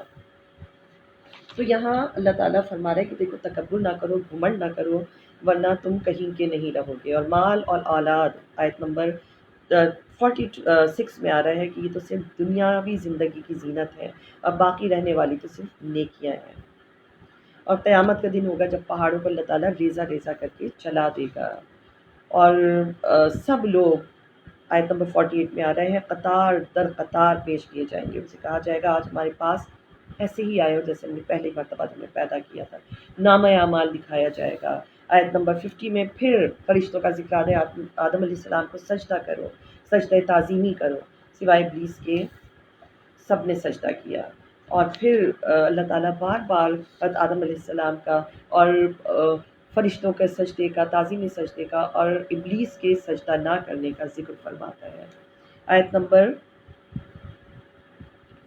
تو یہاں اللہ تعالیٰ فرما رہا ہے کہ دیکھو تکبر نہ کرو، گھمنڈ نہ کرو، ورنہ تم کہیں کے نہیں رہو گے۔ اور مال اور اولاد آیت نمبر 46 میں آ رہا ہے کہ یہ تو صرف دنیاوی زندگی کی زینت ہے، اور باقی رہنے والی تو صرف نیکیاں ہیں، اور قیامت کا دن ہوگا جب پہاڑوں کو اللہ تعالیٰ ریزہ ریزہ کر کے چلا دے گا، اور سب لوگ آیت نمبر 48 میں آ رہے ہیں قطار در قطار پیش کیے جائیں گے، ان سے کہا جائے گا آج ہمارے پاس ایسے ہی آئے ہو جیسے ہم نے پہلی مرتبہ تمہیں پیدا کیا تھا، نامہ اعمال دکھایا جائے گا۔ آیت نمبر 50 میں پھر فرشتوں کا ذکر ہے، آدم علیہ السلام کو سجدہ کرو، سجدہ تعظیمی کرو، سوائے ابلیس کے سب نے سجدہ کیا، اور پھر اللہ تعالیٰ بار بار حضرت آدم علیہ السلام کا اور فرشتوں کے سجدے کا، تعظیمی سجدے کا، اور ابلیس کے سجدہ نہ کرنے کا ذکر فرماتا ہے۔ آیت نمبر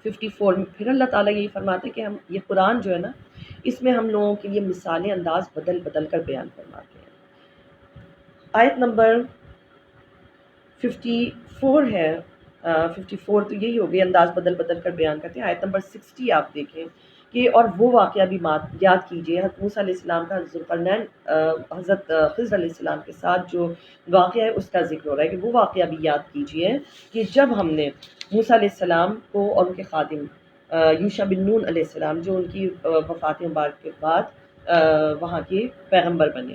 54 میں پھر اللہ تعالیٰ یہی فرماتے ہیں کہ ہم یہ قرآن جو ہے نا، اس میں ہم لوگوں کے لیے مثالیں انداز بدل بدل کر بیان فرماتے ہیں۔ آیت نمبر 54 ہے، 54 تو یہی ہو گئی، انداز بدل بدل کر بیان کرتے ہیں۔ آیت نمبر 60 آپ دیکھیں کہ اور وہ واقعہ بھی یاد کیجیے، حضرت موسیٰ علیہ السلام کا ذوالقرنین حضرت خضر علیہ السلام کے ساتھ جو واقعہ ہے اس کا ذکر ہو رہا ہے، کہ وہ واقعہ بھی یاد کیجیے کہ جب ہم نے موسیٰ علیہ السلام کو اور ان کے خادم یوشع بن نون علیہ السلام، جو ان کی وفات مبارک کے بعد وہاں کے پیغمبر بنے،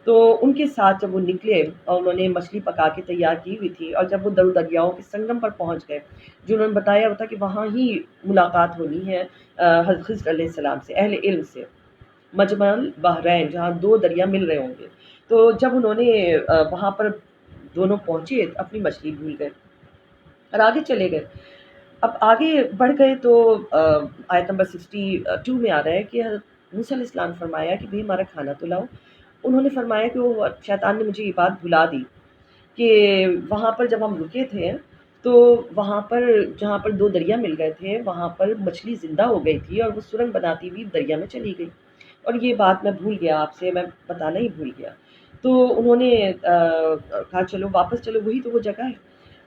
تو ان کے ساتھ جب وہ نکلے اور انہوں نے مچھلی پکا کے تیار کی ہوئی تھی، اور جب وہ دریاؤں کے سنگم پر پہنچ گئے، جو انہوں نے بتایا ہوتا کہ وہاں ہی ملاقات ہونی ہے حضرت خضر علیہ السلام سے، اہل علم سے، مجمع البحرین جہاں دو دریا مل رہے ہوں گے، تو جب انہوں نے وہاں پر دونوں پہنچے اپنی مچھلی بھول گئے اور آگے چلے گئے۔ اب آگے بڑھ گئے تو آیت نمبر 62 میں آ رہا ہے کہ حضرت موسیٰ علیہ السلام نے فرمایا کہ بھئی ہمارا کھانا تو لاؤ۔ انہوں نے فرمایا کہ وہ شیطان نے مجھے یہ بات بھلا دی کہ وہاں پر جب ہم رکے تھے تو وہاں پر جہاں پر دو دریا مل گئے تھے وہاں پر مچھلی زندہ ہو گئی تھی اور وہ سرنگ بناتی ہوئی دریا میں چلی گئی، اور یہ بات میں بھول گیا، آپ سے میں بتانا ہی بھول گیا۔ تو انہوں نے کہا چلو واپس چلو، وہی تو وہ جگہ ہے،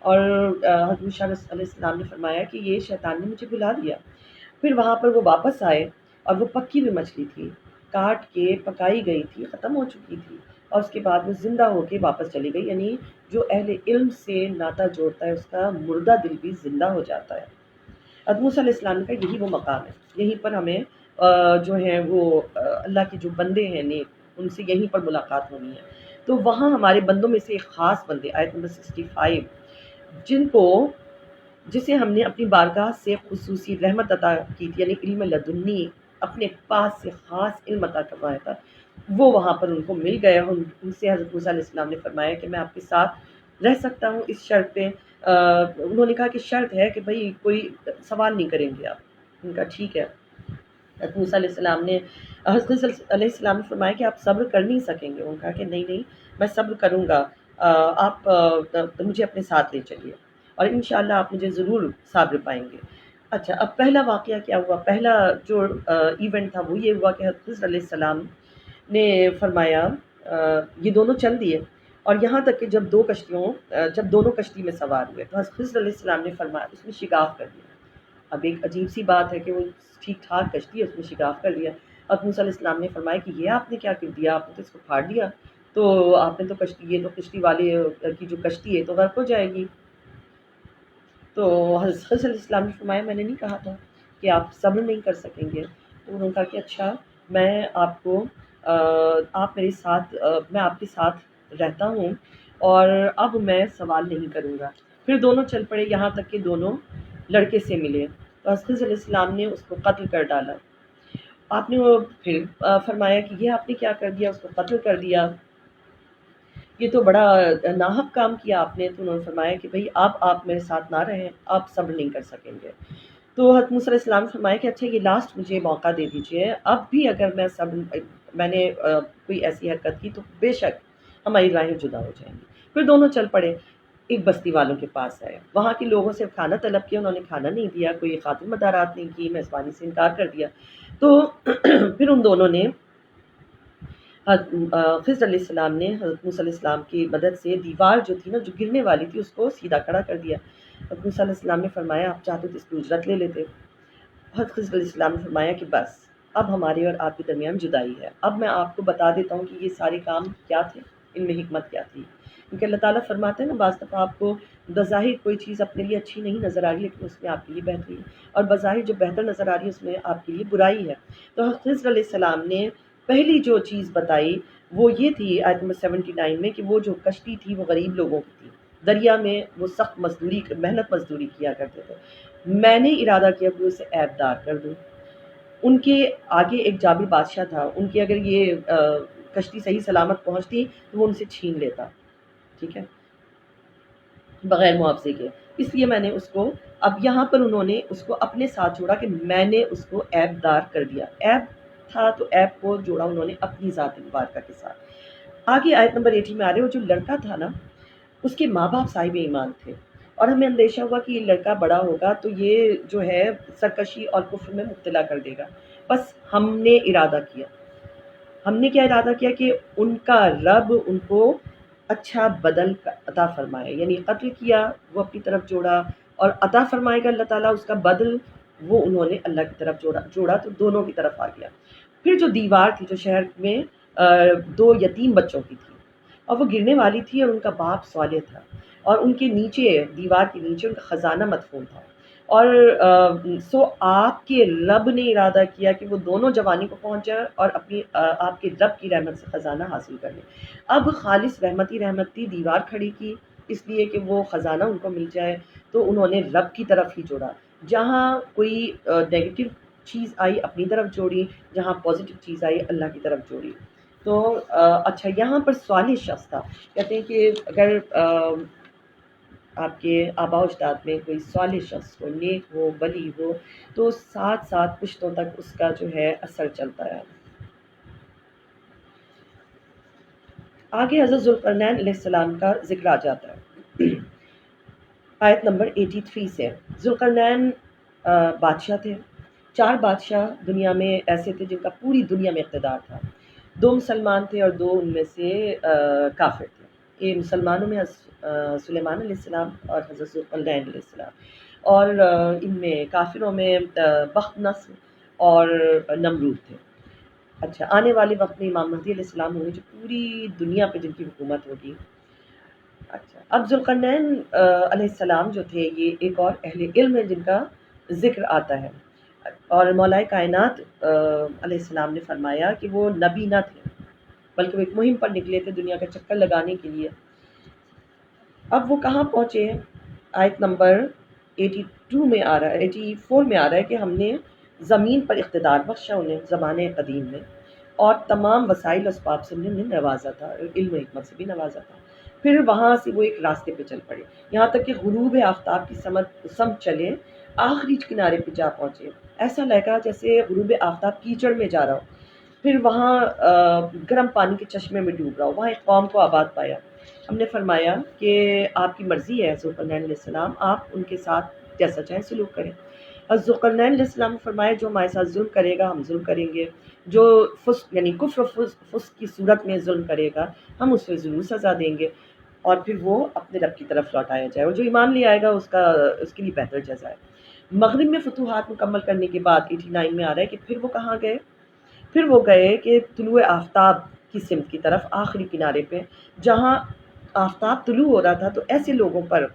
اور حضرت موسیٰ علیہ السلام نے فرمایا کہ یہ شیطان نے مجھے بھلا دیا۔ پھر وہاں پر وہ واپس آئے اور وہ پکی ہوئی مچھلی تھی، کاٹ کے پکائی گئی تھی، ختم ہو چکی تھی، اور اس کے بعد وہ زندہ ہو کے واپس چلی گئی، یعنی جو اہل علم سے ناطہ جوڑتا ہے اس کا مردہ دل بھی زندہ ہو جاتا ہے۔ حضرت موسیٰ علیہ السلام کا یہی وہ مقام ہے، یہیں پر ہمیں جو ہیں وہ اللہ کے جو بندے ہیں نیک، ان سے یہیں پر ملاقات ہونی ہے۔ تو وہاں ہمارے بندوں میں سے ایک خاص بندے، آیت نمبر 65، جسے ہم نے اپنی بارگاہ سے خصوصی رحمت عطا کی تھی، یعنی علم لدنی، اپنے پاس سے خاص علم عطا کروایا تھا، وہ وہاں پر ان کو مل گئے۔ ان سے حضرت موسیٰ علیہ السلام نے فرمایا کہ میں آپ کے ساتھ رہ سکتا ہوں اس شرط پہ۔ انہوں نے کہا کہ شرط ہے کہ بھئی کوئی سوال نہیں کریں گے آپ۔ ان کا ٹھیک ہے۔ حضرت موسیٰ علیہ السلام نے حضرت علیہ السلام نے فرمایا کہ آپ صبر کر نہیں سکیں گے؟ انہوں نے کہا کہ نہیں میں صبر کروں گا، آپ مجھے اپنے ساتھ لے چلیے اور انشاءاللہ آپ مجھے ضرور صابر پائیں گے۔ اچھا، اب پہلا واقعہ کیا ہوا؟ پہلا جو ایونٹ تھا وہ یہ ہوا کہ حضرت خضر علیہ السلام نے فرمایا یہ دونوں چل دیے، اور یہاں تک کہ جب دونوں کشتی میں سوار ہوئے تو حضرت خضر علیہ السلام نے فرمایا، اس میں شگاف کر دیا۔ اب ایک عجیب سی بات ہے کہ وہ ٹھیک ٹھاک کشتی ہے، اس میں شگاف کر دیا۔ حضرت موسیٰ علیہ السلام نے فرمایا کہ یہ آپ نے کیا کر دیا؟ آپ نے تو اس کو پھاڑ دیا، تو آپ نے تو یہ تو کشتی والے کی جو کشتی ہے تو غرق ہو جائے گی۔ تو حضرت خضر علیہ السلام نے فرمایا میں نے نہیں کہا تھا کہ آپ صبر نہیں کر سکیں گے؟ تو انہوں نے کہا کہ اچھا، میں آپ میرے ساتھ میں آپ کے ساتھ رہتا ہوں اور اب میں سوال نہیں کروں گا۔ پھر دونوں چل پڑے یہاں تک کہ دونوں لڑکے سے ملے، تو حضرت خضر علیہ السلام نے اس کو قتل کر ڈالا۔ آپ نے وہ پھر فرمایا کہ یہ آپ نے کیا کر دیا؟ اس کو قتل کر دیا، یہ تو بڑا ناحق کام کیا آپ نے۔ تو انہوں نے فرمایا کہ بھئی آپ میرے ساتھ نہ رہیں، آپ صبر نہیں کر سکیں گے۔ تو حضرت موسیٰ علیہ السلام نے فرمایا کہ اچھا یہ لاسٹ مجھے موقع دے دیجیے، اب بھی اگر میں نے کوئی ایسی حرکت کی تو بے شک ہماری راہیں جدا ہو جائیں گی۔ پھر دونوں چل پڑے، ایک بستی والوں کے پاس آئے، وہاں کے لوگوں سے کھانا طلب کیا، انہوں نے کھانا نہیں دیا، کوئی خاطر مدارات نہیں کی، میزبانی سے انکار کر دیا۔ تو پھر ان دونوں نے خضر علیہ السلام نے حضرت موسیٰ علیہ السلام کی مدد سے دیوار جو تھی نا، جو گرنے والی تھی، اس کو سیدھا کھڑا کر دیا۔ حضرت موسیٰ علیہ السلام نے فرمایا آپ چاہتے تو اس کی اجرت لے لیتے۔ حضرت خضر علیہ السلام نے فرمایا کہ بس اب ہمارے اور آپ کے درمیان جدائی ہے، اب میں آپ کو بتا دیتا ہوں کہ یہ سارے کام کیا تھے، ان میں حکمت کیا تھی۔ کیونکہ اللہ تعالیٰ فرماتے ہیں نا بعض دفعہ آپ کو بظاہر کوئی چیز اپنے لیے اچھی نہیں نظر آ رہی لیکن اس میں آپ کے لیے بہتری ہے، اور بظاہر جو بہتر نظر آ رہی ہے اس میں آپ کے لیے برائی ہے۔ تو حضرت خضر علیہ السلام نے پہلی جو چیز بتائی وہ یہ تھی آیت نمبر 79 میں کہ وہ جو کشتی تھی وہ غریب لوگوں کی تھی، دریا میں وہ سخت محنت مزدوری کیا کرتے تھے، میں نے ارادہ کیا کہ اسے عیب دار کر دوں۔ ان کے آگے ایک جابر بادشاہ تھا، ان کی اگر یہ کشتی صحیح سلامت پہنچتی تو وہ ان سے چھین لیتا، ٹھیک ہے، بغیر معاوضے کے۔ اس لیے میں نے اس کو اب یہاں پر انہوں نے اس کو اپنے ساتھ جوڑا کہ میں نے اس کو عیب دار کر دیا، عیب تھا تو عیب کو جوڑا انہوں نے اپنی ذات مبارکہ کے ساتھ۔ آگے آیت نمبر 80 میں آ رہے، وہ جو لڑکا تھا نا اس کے ماں باپ صاحب ایمان تھے، اور ہمیں اندیشہ ہوا کہ یہ لڑکا بڑا ہوگا تو یہ جو ہے سرکشی اور کفر میں مبتلا کر دے گا۔ بس ہم نے کیا ارادہ کیا کہ ان کا رب ان کو اچھا بدل عطا فرمائے، یعنی قتل کیا وہ اپنی طرف جوڑا، اور عطا فرمائے گا اللہ تعالیٰ اس کا بدل وہ انہوں نے اللہ کی طرف جوڑا تو دونوں کی طرف آ گیا۔ پھر جو دیوار تھی جو شہر میں دو یتیم بچوں کی تھی اور وہ گرنے والی تھی، اور ان کا باپ صالح تھا، اور ان کے نیچے دیوار کے نیچے ان کا خزانہ مدفون تھا، اور سو آپ کے رب نے ارادہ کیا کہ وہ دونوں جوانی کو پہنچ جائے اور اپنی آپ کے رب کی رحمت سے خزانہ حاصل کر لیں۔ اب خالص رحمت تھی، دیوار کھڑی کی اس لیے کہ وہ خزانہ ان کو مل جائے، تو انہوں نے رب کی طرف ہی جوڑا۔ جہاں کوئی نیگیٹو چیز آئی اپنی طرف جوڑی، جہاں پازیٹیو چیز آئی اللہ کی طرف جوڑی۔ تو اچھا، یہاں پر صالح شخص تھا، کہتے ہیں کہ اگر آپ کے آباء و اجداد میں کوئی صالح شخص ہو، نیک ہو، ولی ہو، تو ساتھ ساتھ پشتوں تک اس کا جو ہے اثر چلتا ہے۔ آگے حضرت ذوالقرنین علیہ السلام کا ذکر آ جاتا ہے آیت نمبر 83 سے۔ ذوالقرنین بادشاہ تھے، 4 بادشاہ دنیا میں ایسے تھے جن کا پوری دنیا میں اقتدار تھا، 2 مسلمان تھے اور 2 ان میں سے کافر تھے۔ یہ مسلمانوں میں سلیمان علیہ السلام اور حضرت ذوالقرنین علیہ السلام، اور ان میں کافروں میں بخت نصر اور نمرود تھے۔ اچھا، آنے والے وقت میں امام مہدی علیہ السلام ہوں گے جو پوری دنیا پہ جن کی حکومت ہوگی۔ اچھا، اب ذوالقرنین علیہ السلام جو تھے یہ ایک اور اہل علم ہے جن کا ذکر آتا ہے، اور مولا کائنات علیہ السلام نے فرمایا کہ وہ نبی نہ تھے بلکہ وہ ایک مہم پر نکلے تھے دنیا کا چکر لگانے کے لیے۔ اب وہ کہاں پہنچے؟ آیت نمبر 82 میں آ رہا ہے، 84 میں آ رہا ہے کہ ہم نے زمین پر اقتدار بخشا انہیں زمانے قدیم میں، اور تمام وسائل اسباب سے انہیں نوازا تھا، علم و حکمت سے بھی نوازا تھا۔ پھر وہاں سے وہ ایک راستے پہ چل پڑے، یہاں تک کہ غروب آفتاب کی سمت چلے، آخری کنارے پہ جا پہنچے، ایسا لگا جیسے غروب آفتاب کیچڑ میں جا رہا ہو، پھر وہاں گرم پانی کے چشمے میں ڈوب رہا ہو، وہاں ایک قوم کو آباد پایا۔ ہم نے فرمایا کہ آپ کی مرضی ہے ذوالقرنین علیہ السلام، آپ ان کے ساتھ جیسا چاہیں سلوک کریں۔ حضرت ذوالقرنین علیہ السلام نے فرمایا جو ہمارے ساتھ ظلم کرے گا ہم ظلم کریں گے، جو فسق یعنی کفر و فسق کی صورت میں ظلم کرے گا ہم اس پہ ضرور سزا دیں گے، اور پھر وہ اپنے رب کی طرف لوٹایا جائے، اور جو ایمان لے آئے گا اس کے لیے بہتر جزا ہے۔ مغرب میں فتوحات مکمل کرنے کے بعد 89 میں آ رہا ہے کہ پھر وہ کہاں گئے؟ پھر وہ گئے کہ طلوع آفتاب کی سمت کی طرف، آخری کنارے پہ جہاں آفتاب طلوع ہو رہا تھا، تو ایسے لوگوں پر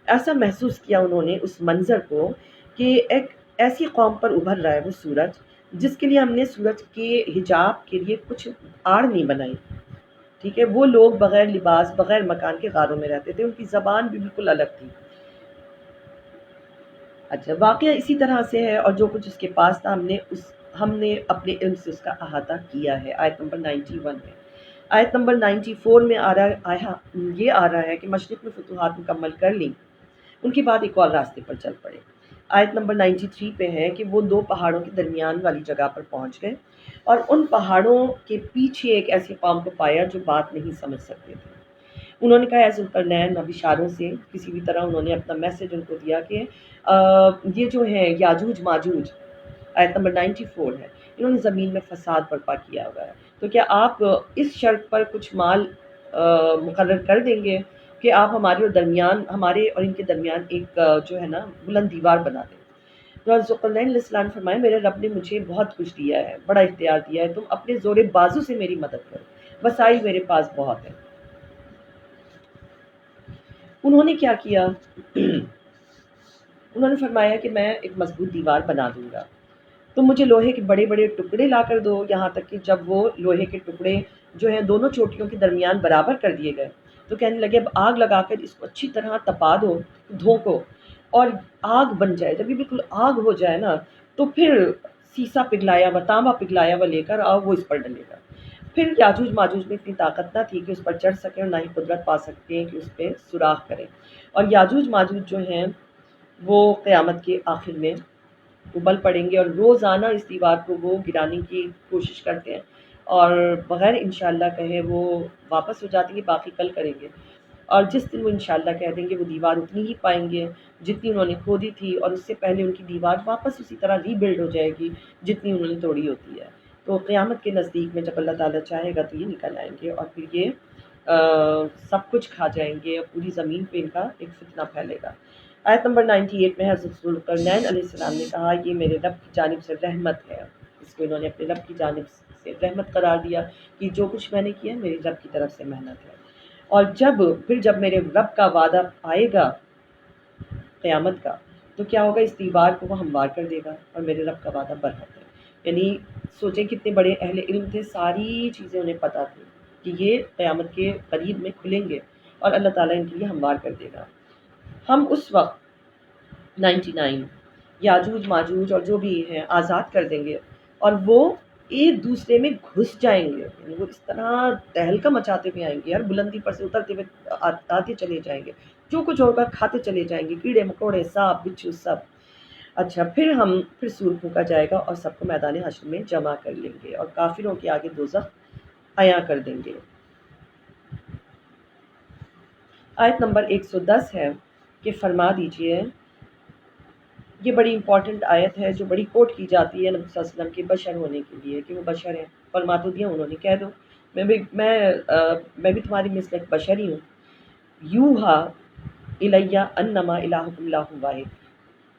ایسا محسوس کیا انہوں نے اس منظر کو کہ ایک ایسی قوم پر ابھر رہا ہے وہ سورج، جس کے لیے ہم نے سورج کے حجاب کے لیے کچھ آڑ نہیں بنائی، ٹھیک ہے؟ وہ لوگ بغیر لباس بغیر مکان کے غاروں میں رہتے تھے، ان کی زبان بھی بالکل الگ تھی۔ اچھا، واقعہ اسی طرح سے ہے، اور جو کچھ اس کے پاس تھا ہم نے اپنے علم سے اس کا احاطہ کیا ہے، آیت نمبر 91 میں۔ آیت نمبر 94 میں یہ آ رہا ہے کہ مشرق میں فتوحات مکمل کر لیں، ان کے بعد ایک اور راستے پر چل پڑے۔ آیت نمبر 93 پہ ہے کہ وہ 2 پہاڑوں کے درمیان والی جگہ پر پہنچ گئے، اور ان پہاڑوں کے پیچھے ایک ایسی قوم کو پایا جو بات نہیں سمجھ سکتے تھے۔ انہوں نے کہا اے ذوالقرنین، اب اشاروں سے کسی بھی طرح انہوں نے اپنا میسج ان کو دیا کہ یہ جو ہے یاجوج ماجوج، آیت نمبر 94 ہے، انہوں نے زمین میں فساد برپا کیا ہوا ہے، تو کیا آپ اس شرط پر کچھ مال مقرر کر دیں گے کہ آپ ہمارے اور ان کے درمیان ایک جو ہے نا بلند دیوار بنا دیں؟ تو ذوالقرنین علیہ السلام نے فرمایا میرے رب نے مجھے بہت کچھ دیا ہے، بڑا اختیار دیا ہے، تم اپنے زور بازو سے میری مدد کرو، وسائل میرے پاس بہت ہیں۔ انہوں نے کیا کیا؟ انہوں نے فرمایا کہ میں ایک مضبوط دیوار بنا دوں گا، تم مجھے لوہے کے بڑے بڑے ٹکڑے لا کر دو، یہاں تک کہ جب وہ لوہے کے ٹکڑے جو ہیں دونوں چوٹیوں کے درمیان برابر کر دیے گئے تو کہنے لگے اب آگ لگا کر اس کو اچھی طرح تپا دو، دھو اور آگ بن جائے، جب یہ بالکل آگ ہو جائے نا تو پھر سیسا پگھلایا ہوا، تانبا پگھلایا ہوا لے کر آؤ، وہ اس پر ڈلے گا۔ پھر یاجوج ماجوج میں اتنی طاقت نہ تھی کہ اس پر چڑھ سکیں، اور نہ ہی قدرت پا سکتے ہیں کہ اس پہ سوراخ کریں، اور یاجوج ماجوج جو ہیں وہ قیامت کے آخر میں ابل پڑیں گے، اور روزانہ اس دیوار کو وہ گرانے کی کوشش کرتے ہیں، اور بغیر انشاءاللہ کہے وہ واپس ہو جاتی ہے، باقی کل کریں گے، اور جس دن وہ انشاءاللہ کہہ دیں گے وہ دیوار اتنی ہی پائیں گے جتنی انہوں نے کھودی تھی، اور اس سے پہلے ان کی دیوار واپس اسی طرح ری بلڈ ہو جائے گی جتنی انہوں نے توڑی ہوتی ہے۔ تو قیامت کے نزدیک میں جب اللہ تعالیٰ چاہے گا تو یہ نکل آئیں گے، اور پھر یہ سب کچھ کھا جائیں گے، اور پوری زمین پہ ان کا ایک فتنہ پھیلے گا۔ آیت نمبر 98 میں حضرت ذوالقرنین علیہ السلام نے کہا یہ میرے رب کی جانب سے رحمت ہے، اس کو انہوں نے اپنے رب کی جانب سے رحمت قرار دیا کہ جو کچھ میں نے کیا میری رب کی طرف سے محنت ہے۔ اور جب میرے رب کا وعدہ آئے گا قیامت کا تو کیا ہوگا، اس دیوار کو وہ ہموار کر دے گا، اور میرے رب کا وعدہ برحق ہے۔ یعنی سوچیں کتنے بڑے اہل علم تھے، ساری چیزیں انہیں پتہ تھی کہ یہ قیامت کے قریب میں کھلیں گے اور اللہ تعالیٰ ان کے لیے ہموار کر دے گا۔ ہم اس وقت 99 یاجوج ماجوج اور جو بھی ہیں آزاد کر دیں گے، اور وہ ایک دوسرے میں گھس جائیں گے، یعنی وہ اس طرح تہلکہ مچاتے ہوئے آئیں گے، ہر بلندی پر سے اترتے ہوئے آتے چلے جائیں گے، جو کچھ ہوگا کھاتے چلے جائیں گے، کیڑے مکوڑے سانپ بچھو سب۔ اچھا، پھر سور پھونکا جائے گا اور سب کو میدان حشر میں جمع کر لیں گے اور کافروں کے آگے دوزخ عیاں کر دیں گے۔ آیت نمبر 110 ہے کہ فرما دیجئے، یہ بڑی امپورٹنٹ آیت ہے جو بڑی کوٹ کی جاتی ہے نبی صلی اللہ علیہ وسلم کے بشر ہونے کے لیے کہ وہ بشر ہیں۔ فرما تو دیا انہوں نے، کہہ دو میں بھی تمہاری مثل ایک بشر ہی ہوں۔ یوہا الیہ انما الہکم الہ واحد،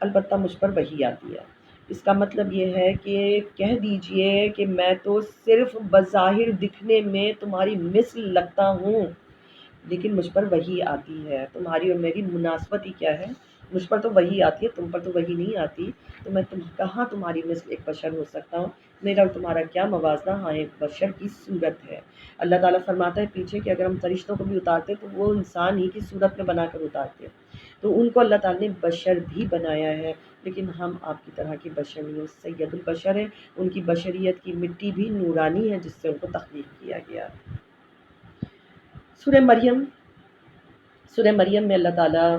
البتہ مجھ پر وحی آتی ہے۔ اس کا مطلب یہ ہے کہ کہہ دیجئے کہ میں تو صرف بظاہر دکھنے میں تمہاری مثل لگتا ہوں، لیکن مجھ پر وحی آتی ہے۔ تمہاری اور میری مناسبت ہی کیا ہے، مجھ پر تو وحی آتی ہے، تم پر تو وحی نہیں آتی، تو میں کہاں تمہاری مثل ایک بشر ہو سکتا ہوں؟ میرا اور تمہارا کیا موازنہ، ہاں ایک بشر کی صورت ہے۔ اللہ تعالیٰ فرماتا ہے پیچھے کہ اگر ہم فرشتوں کو بھی اتارتے تو وہ انسان ہی کی صورت میں بنا کر اتارتے، تو ان کو اللہ تعالیٰ نے بشر بھی بنایا ہے، لیکن ہم آپ کی طرح کے بشر نہیں ہیں، سید البشر ہیں، ان کی بشریت کی مٹی بھی نورانی ہے جس سے ان کو تخلیق کیا گیا۔ سورہ مریم میں اللہ تعالیٰ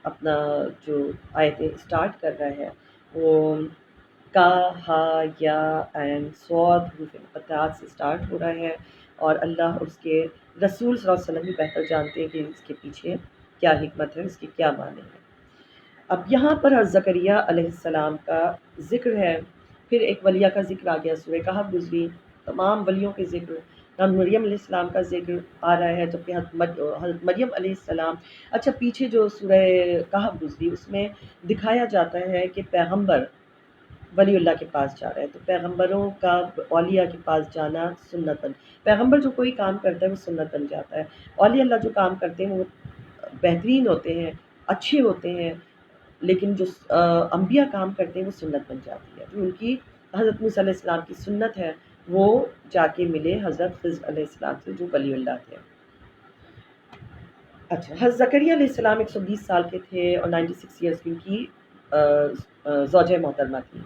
اپنا جو آیتیں اسٹارٹ کر رہا ہے وہ کا، ہا، یا، عین، صاد، حروف مقطعات سے اسٹارٹ ہو رہا ہے، اور اللہ اور اس کے رسول صلی اللہ علیہ وسلم بھی بہتر جانتے ہیں کہ اس کے پیچھے کیا حکمت ہے، اس کے کیا معنی ہے۔ اب یہاں پر حضرت زکریا علیہ السلام کا ذکر ہے، پھر ایک ولیہ کا ذکر آ گیا، سورہ کہف گزری، تمام ولیوں کے ذکر، مریم علیہ السلام کا ذکر آ رہا ہے، جبکہ حضرت مریم علیہ السلام، اچھا پیچھے جو سورہ کہف گزری اس میں دکھایا جاتا ہے کہ پیغمبر ولی اللہ کے پاس جا رہا ہے، تو پیغمبروں کا اولیاء کے پاس جانا سنت بن، پیغمبر جو کوئی کام کرتا ہے وہ سنت بن جاتا ہے، اولیاء اللہ جو کام کرتے ہیں وہ بہترین ہوتے ہیں، اچھے ہوتے ہیں، لیکن جو انبیاء کام کرتے ہیں وہ سنت بن جاتی ہے۔ جو ان کی حضرت موسیٰ علیہ السلام کی سنت ہے وہ جا کے ملے حضرت خضر علیہ السلام سے جو ولی اللہ تھے۔ اچھا، حضرت زکریا علیہ السلام 120 سال کے تھے اور 96 ایئرس کی ان کی زوجہ محترمہ تھی۔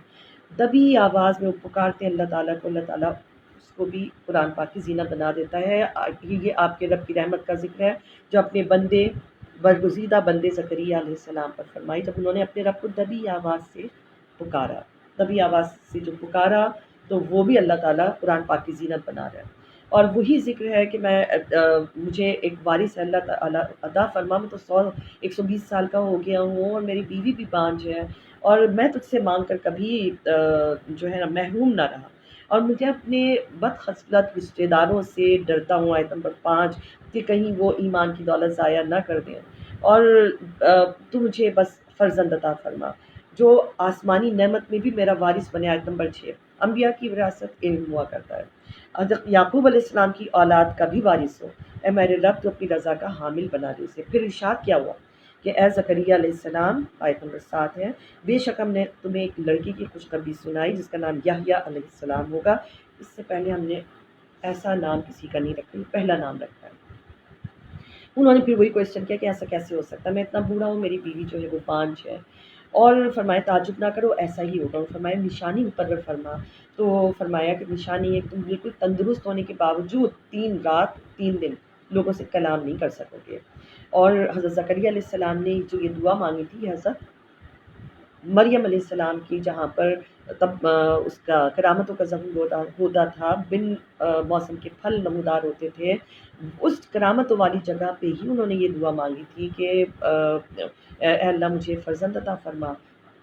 دبی آواز میں وہ پکارتے ہیں اللہ تعالیٰ کو، اللہ تعالیٰ اس کو بھی قرآن پاک کی زینت بنا دیتا ہے۔ یہ آپ کے رب کی رحمت کا ذکر ہے جو اپنے بندے برگزیدہ بندے زکریا علیہ السلام پر فرمائی، جب انہوں نے اپنے رب کو دبی آواز سے پکارا، دبی آواز سے جو پکارا تو وہ بھی اللہ تعالیٰ قرآن پاک کی زینت بنا رہا ہے۔ اور وہی ذکر ہے کہ مجھے ایک وارث اللہ تعالیٰ عطا فرما، میں تو 120 سال کا ہو گیا ہوں اور میری بیوی بھی بانجھ ہے، اور میں تجھ سے مانگ کر کبھی جو ہے نا محروم نہ رہا، اور مجھے اپنے بد خصلت رشتہ داروں سے ڈرتا ہوں، آیت نمبر 5، کہ کہیں وہ ایمان کی دولت ضائع نہ کر دیں، اور تو مجھے بس فرزند عطا فرما جو آسمانی نعمت میں بھی میرا وارث بنے، آیت نمبر 6۔ انبیاء کی وراثت علم ہوا کرتا ہے، حضرت یعقوب علیہ السلام کی اولاد کا بھی وارث ہو، اے میرے رب تو اپنی رضا کا حامل بنا دے اسے۔ پھر ارشاد کیا ہوا کہ اے زکریا علیہ السلام، آیت نمبر 7 ہے، بے شک ہم نے تمہیں ایک لڑکی کی خوشخبری سنائی جس کا نام یحییٰ علیہ السلام ہوگا۔ اس سے پہلے ہم نے ایسا نام کسی کا نہیں رکھا، پہلا نام رکھا ہے۔ انہوں نے پھر وہی کویشچن کیا کہ ایسا کیسے ہو سکتا ہے، میں اتنا بوڑھا ہوں، میری بیوی جو ہے وہ بانجھ ہے، اور فرمایا تعجب نہ کرو ایسا ہی ہوگا، اور فرمایا نشانی مقرر فرما، تو فرمایا کہ نشانی ہے کہ تم بالکل تندرست ہونے کے باوجود 3 رات 3 دن لوگوں سے کلام نہیں کر سکو گے۔ اور حضرت زکریا علیہ السلام نے جو یہ دعا مانگی تھی، حضرت مریم علیہ السلام کی، جہاں پر تب اس کا کرامتوں کا ظہور ہوتا تھا، بن موسم کے پھل نمودار ہوتے تھے، اس کرامتوں والی جگہ پہ ہی انہوں نے یہ دعا مانگی تھی کہ اے اللہ مجھے فرزند عطا فرما۔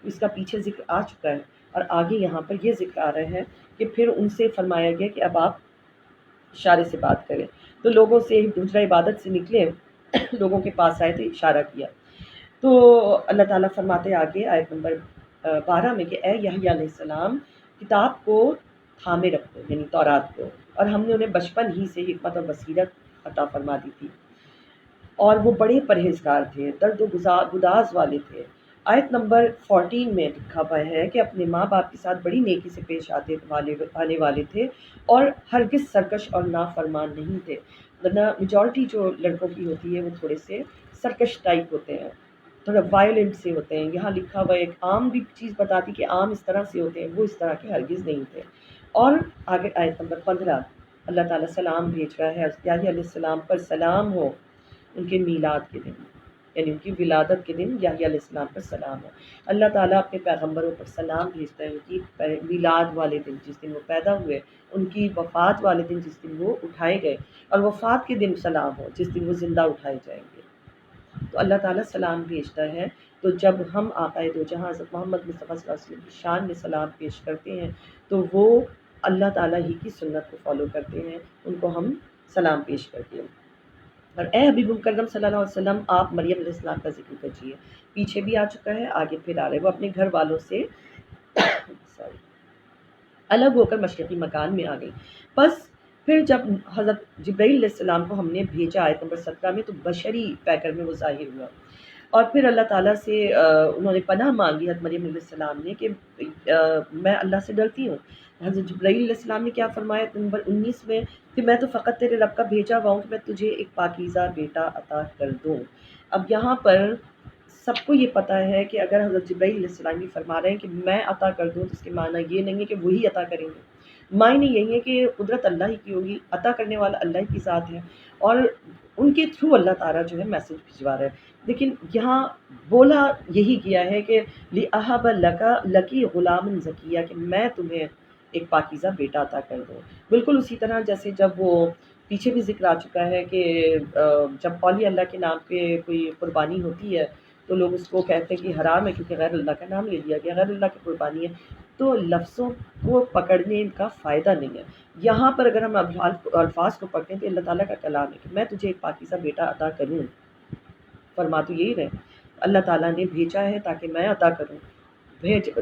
اس کا پیچھے ذکر آ چکا ہے، اور آگے یہاں پر یہ ذکر آ رہا ہے کہ پھر ان سے فرمایا گیا کہ اب آپ اشارے سے بات کریں، تو لوگوں سے حجرہ عبادت سے نکلے، لوگوں کے پاس آئے تو اشارہ کیا، تو اللہ تعالیٰ فرماتے آگے آیت نمبر 12 میں کہ اے یحییٰ علیہ السلام کتاب کو تھامے رکھو، یعنی تورات کو، اور ہم نے انہیں بچپن ہی سے حکمت اور بصیرت عطا فرما دی تھی، اور وہ بڑے پرہیزگار تھے، درد و گداز والے تھے۔ آیت نمبر 14 میں لکھا ہوا ہے کہ اپنے ماں باپ کے ساتھ بڑی نیکی سے پیش آنے والے تھے اور ہرگز سرکش اور نافرمان نہیں تھے، ورنہ میجورٹی جو لڑکوں کی ہوتی ہے وہ تھوڑے سے سرکش ٹائپ ہوتے ہیں، تھوڑا وائلنٹ سے ہوتے ہیں۔ یہاں لکھا ہوا ایک عام بھی چیز بتاتی کہ عام اس طرح سے ہوتے ہیں، وہ اس طرح کے ہرگز نہیں تھے۔ اور آگے آیت نمبر 15 اللہ تعالیٰ سلام بھیج رہا ہے یحییٰ علیہ السلام پر، سلام ہو ان کے میلاد کے دن، یعنی ان کی ولادت کے دن یحییٰ علیہ السلام پر سلام ہو۔ اللہ تعالیٰ اپنے پیغمبروں پر سلام بھیجتا ہے ان کی میلاد والے دن، جس دن وہ پیدا ہوئے، ان کی وفات والے دن جس دن وہ اٹھائے گئے، اور وفات کے دن سلام ہو جس دن وہ زندہ اٹھائے جائیں گے۔ تو اللہ تعالیٰ سلام بھیجتا ہے، تو جب ہم آقائے دو جہاں حضرت محمد مصطفیٰ صلی اللہ علیہ وسلم کی شان میں سلام پیش کرتے ہیں تو وہ اللہ تعالیٰ ہی کی سنت کو فالو کرتے ہیں، ان کو ہم سلام پیش کرتے ہیں۔ اور اے حبیب مکرم صلی اللہ علیہ وسلم آپ مریم علیہ السلام کا ذکر کیجیے، پیچھے بھی آ چکا ہے، آگے پھر آ رہا ہے۔ وہ اپنے گھر والوں سے sorry، الگ ہو کر مشرقی مکان میں آ گئی۔ بس پھر جب حضرت جبرائیل علیہ السلام کو ہم نے بھیجا آیت نمبر 17 میں، تو بشری پیکر میں وہ ظاہر ہوا، اور پھر اللہ تعالیٰ سے انہوں نے پناہ مانگی حضرت مریم علیہ السلام نے کہ میں اللہ سے ڈرتی ہوں۔ حضرت جبرائیل علیہ السلام نے کیا فرمایا نمبر 19 میں کہ میں تو فقط تیرے رب کا بھیجا ہوا ہوں کہ میں تجھے ایک پاکیزہ بیٹا عطا کر دوں۔ اب یہاں پر سب کو یہ پتہ ہے کہ اگر حضرت جبرائیل علیہ السلام یہ فرما رہے ہیں کہ میں عطا کر دوں، تو اس کے معنی یہ نہیں ہے کہ وہی عطا کریں گے، معنی یہی ہے کہ قدرت اللہ ہی کی ہوگی، عطا کرنے والا اللہ ہی کی ذات ہے، اور ان کے تھرو اللہ تعالیٰ جو ہے میسج بھجوا رہا ہے۔ لیکن یہاں بولا یہی کیا ہے کہ لِأَهَبَ لَكِ غُلَامًا زَكِيًّا، کہ میں تمہیں ایک پاکیزہ بیٹا عطا کر دوں۔ بالکل اسی طرح جیسے جب وہ پیچھے بھی ذکر آ چکا ہے کہ جب اولیاء اللہ کے نام پہ کوئی قربانی ہوتی ہے تو لوگ اس کو کہتے ہیں کہ حرام ہے کیونکہ غیر اللہ کا نام لے لیا گیا، غیر اللہ کی قربانی ہے، تو لفظوں کو پکڑنے کا فائدہ نہیں ہے۔ یہاں پر اگر ہم الفاظ کو پکڑیں تو اللہ تعالیٰ کا کلام ہے کہ میں تجھے ایک پاکیزہ بیٹا عطا کروں، فرما تو یہی رہے اللہ تعالیٰ نے بھیجا ہے تاکہ میں عطا کروں،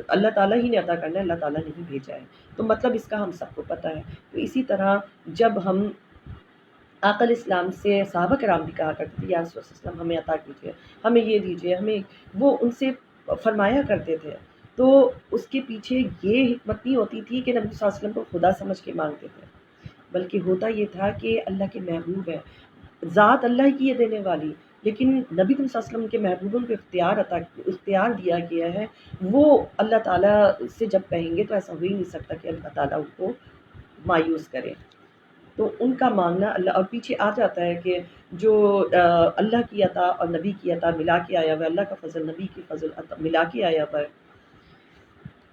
اللہ تعالیٰ ہی نے عطا کرنا ہے، اللہ تعالیٰ نے ہی بھیجا ہے، تو مطلب اس کا ہم سب کو پتہ ہے۔ تو اسی طرح جب ہم آقا علیہ السلام سے صحابہ کرام بھی کہا کرتے تھے یا رسول اللہ علیہ وسلم ہمیں عطا کیجیے، ہمیں یہ دیجیے، ہمیں، وہ ان سے فرمایا کرتے تھے، تو اس کے پیچھے یہ حکمت نہیں ہوتی تھی کہ نبی صلی اللہ علیہ وسلم کو خدا سمجھ کے مانگتے تھے، بلکہ ہوتا یہ تھا کہ اللہ کے محبوب ہیں، ذات اللہ کی ہے دینے والی، لیکن نبی صلی اللہ علیہ وسلم کے محبوبوں کو اختیار دیا گیا ہے، وہ اللہ تعالیٰ سے جب کہیں گے تو ایسا ہو ہی نہیں سکتا کہ اللہ تعالیٰ ان کو مایوس کرے، تو ان کا مانگنا اللہ، اور پیچھے آ جاتا ہے کہ جو اللہ کی عطا اور نبی کی عطا ملا کے آیا ہوا ہے، اللہ کا فضل نبی کی فضل ملا کے آیا ہوا ہے۔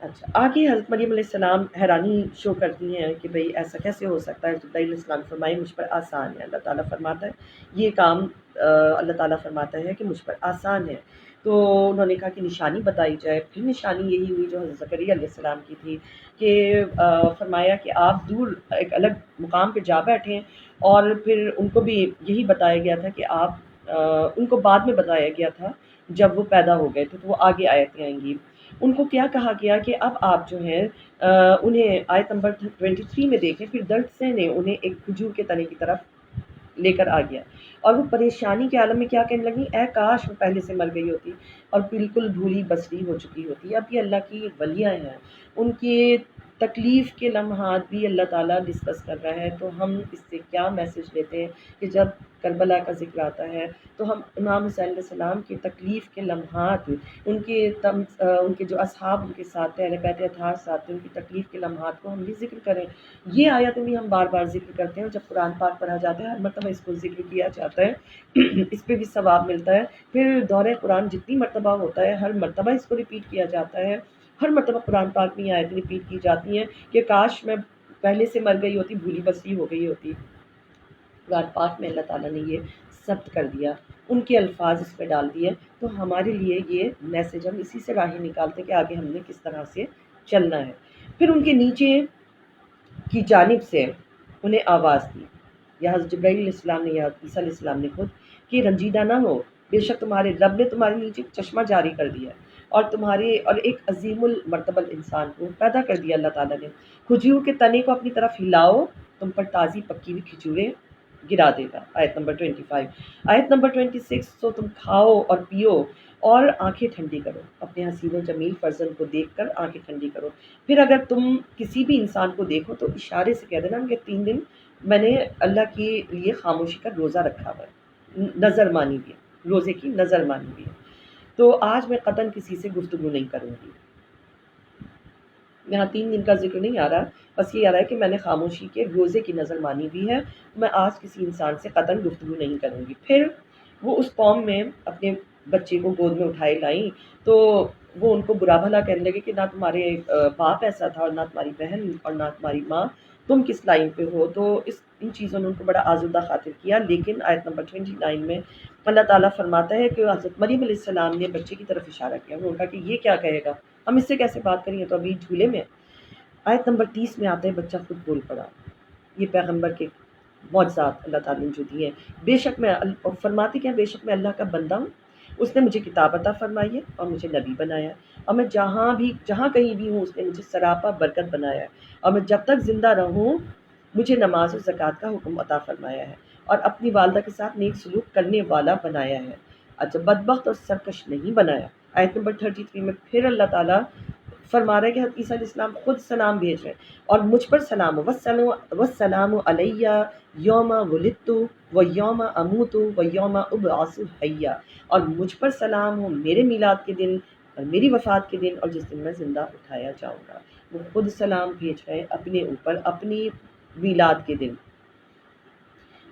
اچھا، آگے حضرت مریم علیہ السلام حیرانی شو کرتی ہیں کہ بھئی ایسا کیسے ہو سکتا ہے۔ جبرائیل علیہ السلام فرمائے مجھ پر آسان ہے، اللہ تعالیٰ فرماتا ہے یہ کام اللہ تعالیٰ فرماتا ہے کہ مجھ پر آسان ہے، تو انہوں نے کہا کہ نشانی بتائی جائے، پھر نشانی یہی ہوئی جو حضرت زکریا علیہ السلام کی تھی کہ فرمایا کہ آپ دور ایک الگ مقام پہ جا بیٹھیں، اور پھر ان کو بھی یہی بتایا گیا تھا کہ آپ ان کو بعد میں بتایا گیا تھا جب وہ پیدا ہو گئے تھے، تو وہ آگے آیتیں آئیں گی۔ ان کو کیا کہا گیا کہ اب آپ جو ہیں انہیں آیت نمبر 23 میں دیکھیں، پھر درد سے نے انہیں ایک کھجور کے تنے کی طرف لے کر آ گیا، اور وہ پریشانی کے عالم میں کیا کہنے لگی، اے کاش وہ پہلے سے مر گئی ہوتی اور بالکل بھولی بسری ہو چکی ہوتی۔ اب یہ اللہ کی ولیاں ہیں، ان کی تکلیف کے لمحات بھی اللہ تعالیٰ ڈسکس کر رہا ہے، تو ہم اس سے کیا میسج لیتے ہیں کہ جب کربلا کا ذکر آتا ہے تو ہم امام حسین علیہ السلام کی تکلیف کے لمحات، ان کے جو اصحاب ان کے ساتھ تھے، اہل بیت اطہار ساتھ تھے، ان کی تکلیف کے لمحات کو ہم بھی ذکر کریں۔ یہ آیتیں بھی ہم بار بار ذکر کرتے ہیں، جب قرآن پاک پڑھا جاتا ہے ہر مرتبہ اس کو ذکر کیا جاتا ہے، اس پہ بھی ثواب ملتا ہے۔ پھر دورہ قرآن جتنی مرتبہ ہوتا ہے ہر مرتبہ اس کو ریپیٹ کیا جاتا ہے، ہر مرتبہ قرآن پاک میں یہ آیتیں ریپیٹ کی جاتی ہیں کہ کاش میں پہلے سے مر گئی ہوتی، بھولی بسری ہو گئی ہوتی۔ قرآن پاک میں اللہ تعالیٰ نے یہ ثبت کر دیا، ان کے الفاظ اس پہ ڈال دیے، تو ہمارے لیے یہ میسج ہم اسی سے راہیں نکالتے کہ آگے ہم نے کس طرح سے چلنا ہے۔ پھر ان کے نیچے کی جانب سے انہیں آواز دی، یا حضرت جبرائیل علیہ السلام نے یا عیسیٰ علیہ السلام نے خود، کہ رنجیدہ نہ ہو، بے شک تمہارے رب نے تمہارے نیچے چشمہ جاری کر دیا ہے، اور ایک عظیم المرتبہ انسان کو پیدا کر دیا اللہ تعالیٰ نے۔ کھجور کے تنے کو اپنی طرف ہلاؤ، تم پر تازی پکی ہوئی کھجوریں گرا دے گا۔ آیت نمبر 25۔ آیت نمبر 26، تو تم کھاؤ اور پیو اور آنکھیں ٹھنڈی کرو، اپنے حسین و جمیل فرزند کو دیکھ کر آنکھیں ٹھنڈی کرو۔ پھر اگر تم کسی بھی انسان کو دیکھو تو اشارے سے کہہ دینا کہ 3 دن میں نے اللہ کے لیے خاموشی کا روزہ رکھا ہوا ہے، نظر مانی بھی ہے، روزے کی نظر مانی بھی ہے۔ تو آج میں قطعاً کسی سے گفتگو نہیں کروں گی۔ یہاں 3 دن کا ذکر نہیں آ رہا، بس یہ آ رہا ہے کہ میں نے خاموشی کے روزے کی نظر مانی بھی ہے، میں آج کسی انسان سے قطعاً گفتگو نہیں کروں گی۔ پھر وہ اس قوم میں اپنے بچے کو گود میں اٹھائے لائیں تو وہ ان کو برا بھلا کہنے لگے کہ نہ تمہارے باپ ایسا تھا اور نہ تمہاری بہن اور نہ تمہاری ماں، تم کس لائن پہ ہو؟ تو ان چیزوں نے ان کو بڑا آزردہ خاطر کیا۔ لیکن آیت نمبر 29 میں اللہ تعالیٰ فرماتا ہے کہ حضرت مریم علیہ السلام نے بچے کی طرف اشارہ کیا، انہوں نے کہا کہ یہ کیا کہے گا، ہم اس سے کیسے بات کریں، تو ابھی جھولے میں۔ آیت نمبر 30 میں آتا ہے بچہ خود بول پڑا۔ یہ پیغمبر کے معجزات اللہ تعالیٰ نے جو دیے ہیں۔ بے شک میں فرماتی کہ بے شک میں اللہ کا بندہ ہوں، اس نے مجھے کتاب عطا فرمائی ہے اور مجھے نبی بنایا ہے، اور میں جہاں کہیں بھی ہوں اس نے مجھے سراپا برکت بنایا ہے، اور میں جب تک زندہ رہوں مجھے نماز و زکوٰۃ کا حکم عطا فرمایا ہے، اور اپنی والدہ کے ساتھ نیک سلوک کرنے والا بنایا ہے، اچھا بدبخت اور سرکش نہیں بنایا۔ آیت نمبر 33 میں پھر اللہ تعالیٰ فرما رہا ہے کہ حضرت عیسیٰ علیہ السلام خود سلام بھیج رہے ہیں، اور مجھ پر سلام ہو، والسلام علیہ یوم ولدت و یوم اموت و یوم ابعث حیا، اور مجھ پر سلام ہو میرے میلاد کے دن اور میری وفات کے دن اور جس دن میں زندہ اٹھایا جاؤں گا۔ وہ خود سلام بھیج رہے ہیں اپنے اوپر اپنی میلاد کے دن،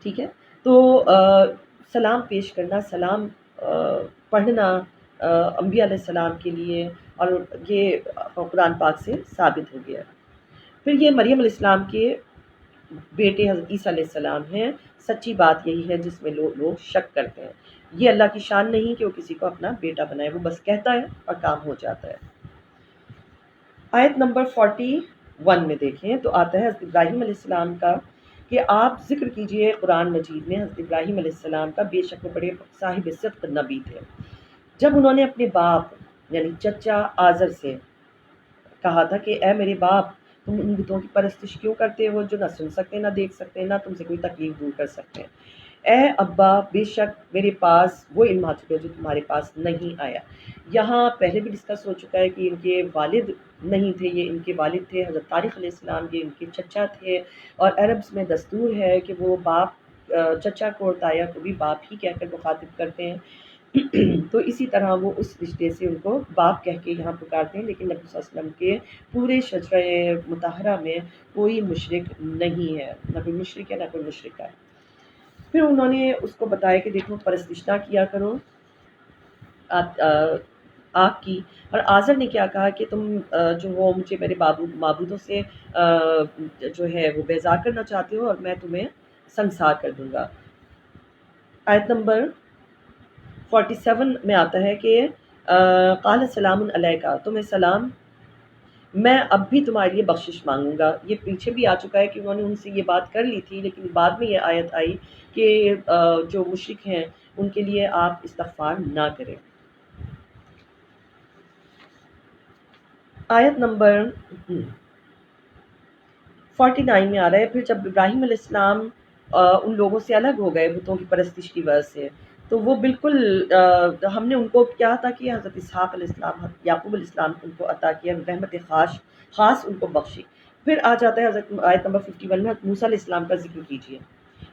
ٹھیک ہے۔ تو سلام پیش کرنا، سلام پڑھنا انبیاء علیہ السلام کے لیے، اور یہ قرآن پاک سے ثابت ہو گیا۔ پھر یہ مریم علیہ السلام کے بیٹے حضرت عیسیٰ علیہ السلام ہیں، سچی بات یہی ہے جس میں لوگ شک کرتے ہیں۔ یہ اللہ کی شان نہیں کہ وہ کسی کو اپنا بیٹا بنائے، وہ بس کہتا ہے اور کام ہو جاتا ہے۔ آیت نمبر 41 میں دیکھیں تو آتا ہے حضرت ابراہیم علیہ السلام کا، کہ آپ ذکر کیجئے قرآن مجید میں حضرت ابراہیم علیہ السلام کا، بے شک وہ بڑے صاحب صدق نبی تھے۔ جب انہوں نے اپنے باپ یعنی چچا آزر سے کہا تھا کہ اے میرے باپ، تم ان بتوں کی پرستش کیوں کرتے ہو جو نہ سن سکتے نہ دیکھ سکتے نہ تم سے کوئی تکلیف دور کر سکتے ہیں؟ اے ابا، بے شک میرے پاس وہ علم آ چکا ہے جو تمہارے پاس نہیں آیا۔ یہاں پہلے بھی ڈسکس ہو چکا ہے کہ ان کے والد نہیں تھے، یہ ان کے والد تھے حضرت طارق علیہ السلام، یہ ان کے چچا تھے، اور عربس میں دستور ہے کہ وہ باپ چچا کو اور تایا کو بھی باپ ہی کہہ کر مخاطب کرتے ہیں۔ تو اسی طرح وہ اس رشتے سے ان کو باپ کہہ کے یہاں پکارتے ہیں، لیکن نبی صلی اللہ علیہ وسلم کے پورے شجرہ مطہرہ میں کوئی مشرک نہیں ہے، نہ کوئی مشرک ہے نہ کوئی مشرکہ ہے۔ پھر انہوں نے اس کو بتایا کہ دیکھو پرستش نہ کیا کرو آپ کی، اور آزر نے کیا کہا کہ تم جو ہو مجھے میرے معبودوں سے جو ہے وہ بیزار کرنا چاہتے ہو اور میں تمہیں سنسار کر دوں گا۔ آیت نمبر 47 میں آتا ہے کہ قال سلام علیکہ، تمہیں سلام، میں اب بھی تمہارے لیے بخشش مانگوں گا۔ یہ پیچھے بھی آ چکا ہے کہ انہوں نے ان سے یہ بات کر لی تھی، لیکن بعد میں یہ آیت آئی کہ جو مشرک ہیں ان کے لیے آپ استغفار نہ کریں۔ آیت نمبر 49 میں آ رہا ہے، پھر جب ابراہیم علیہ السلام ان لوگوں سے الگ ہو گئے بتوں کی پرستش کی وجہ سے، تو وہ بالکل ہم نے ان کو کیا عطا کیا، حضرت اسحاق علیہ السلام، یعقوب علیہ السلام ان کو عطا کیا، رحمت خاص ان کو بخشی۔ پھر آ جاتا ہے حضرت آیت نمبر 51 میں، موسیٰ علیہ السلام کا ذکر کیجیے،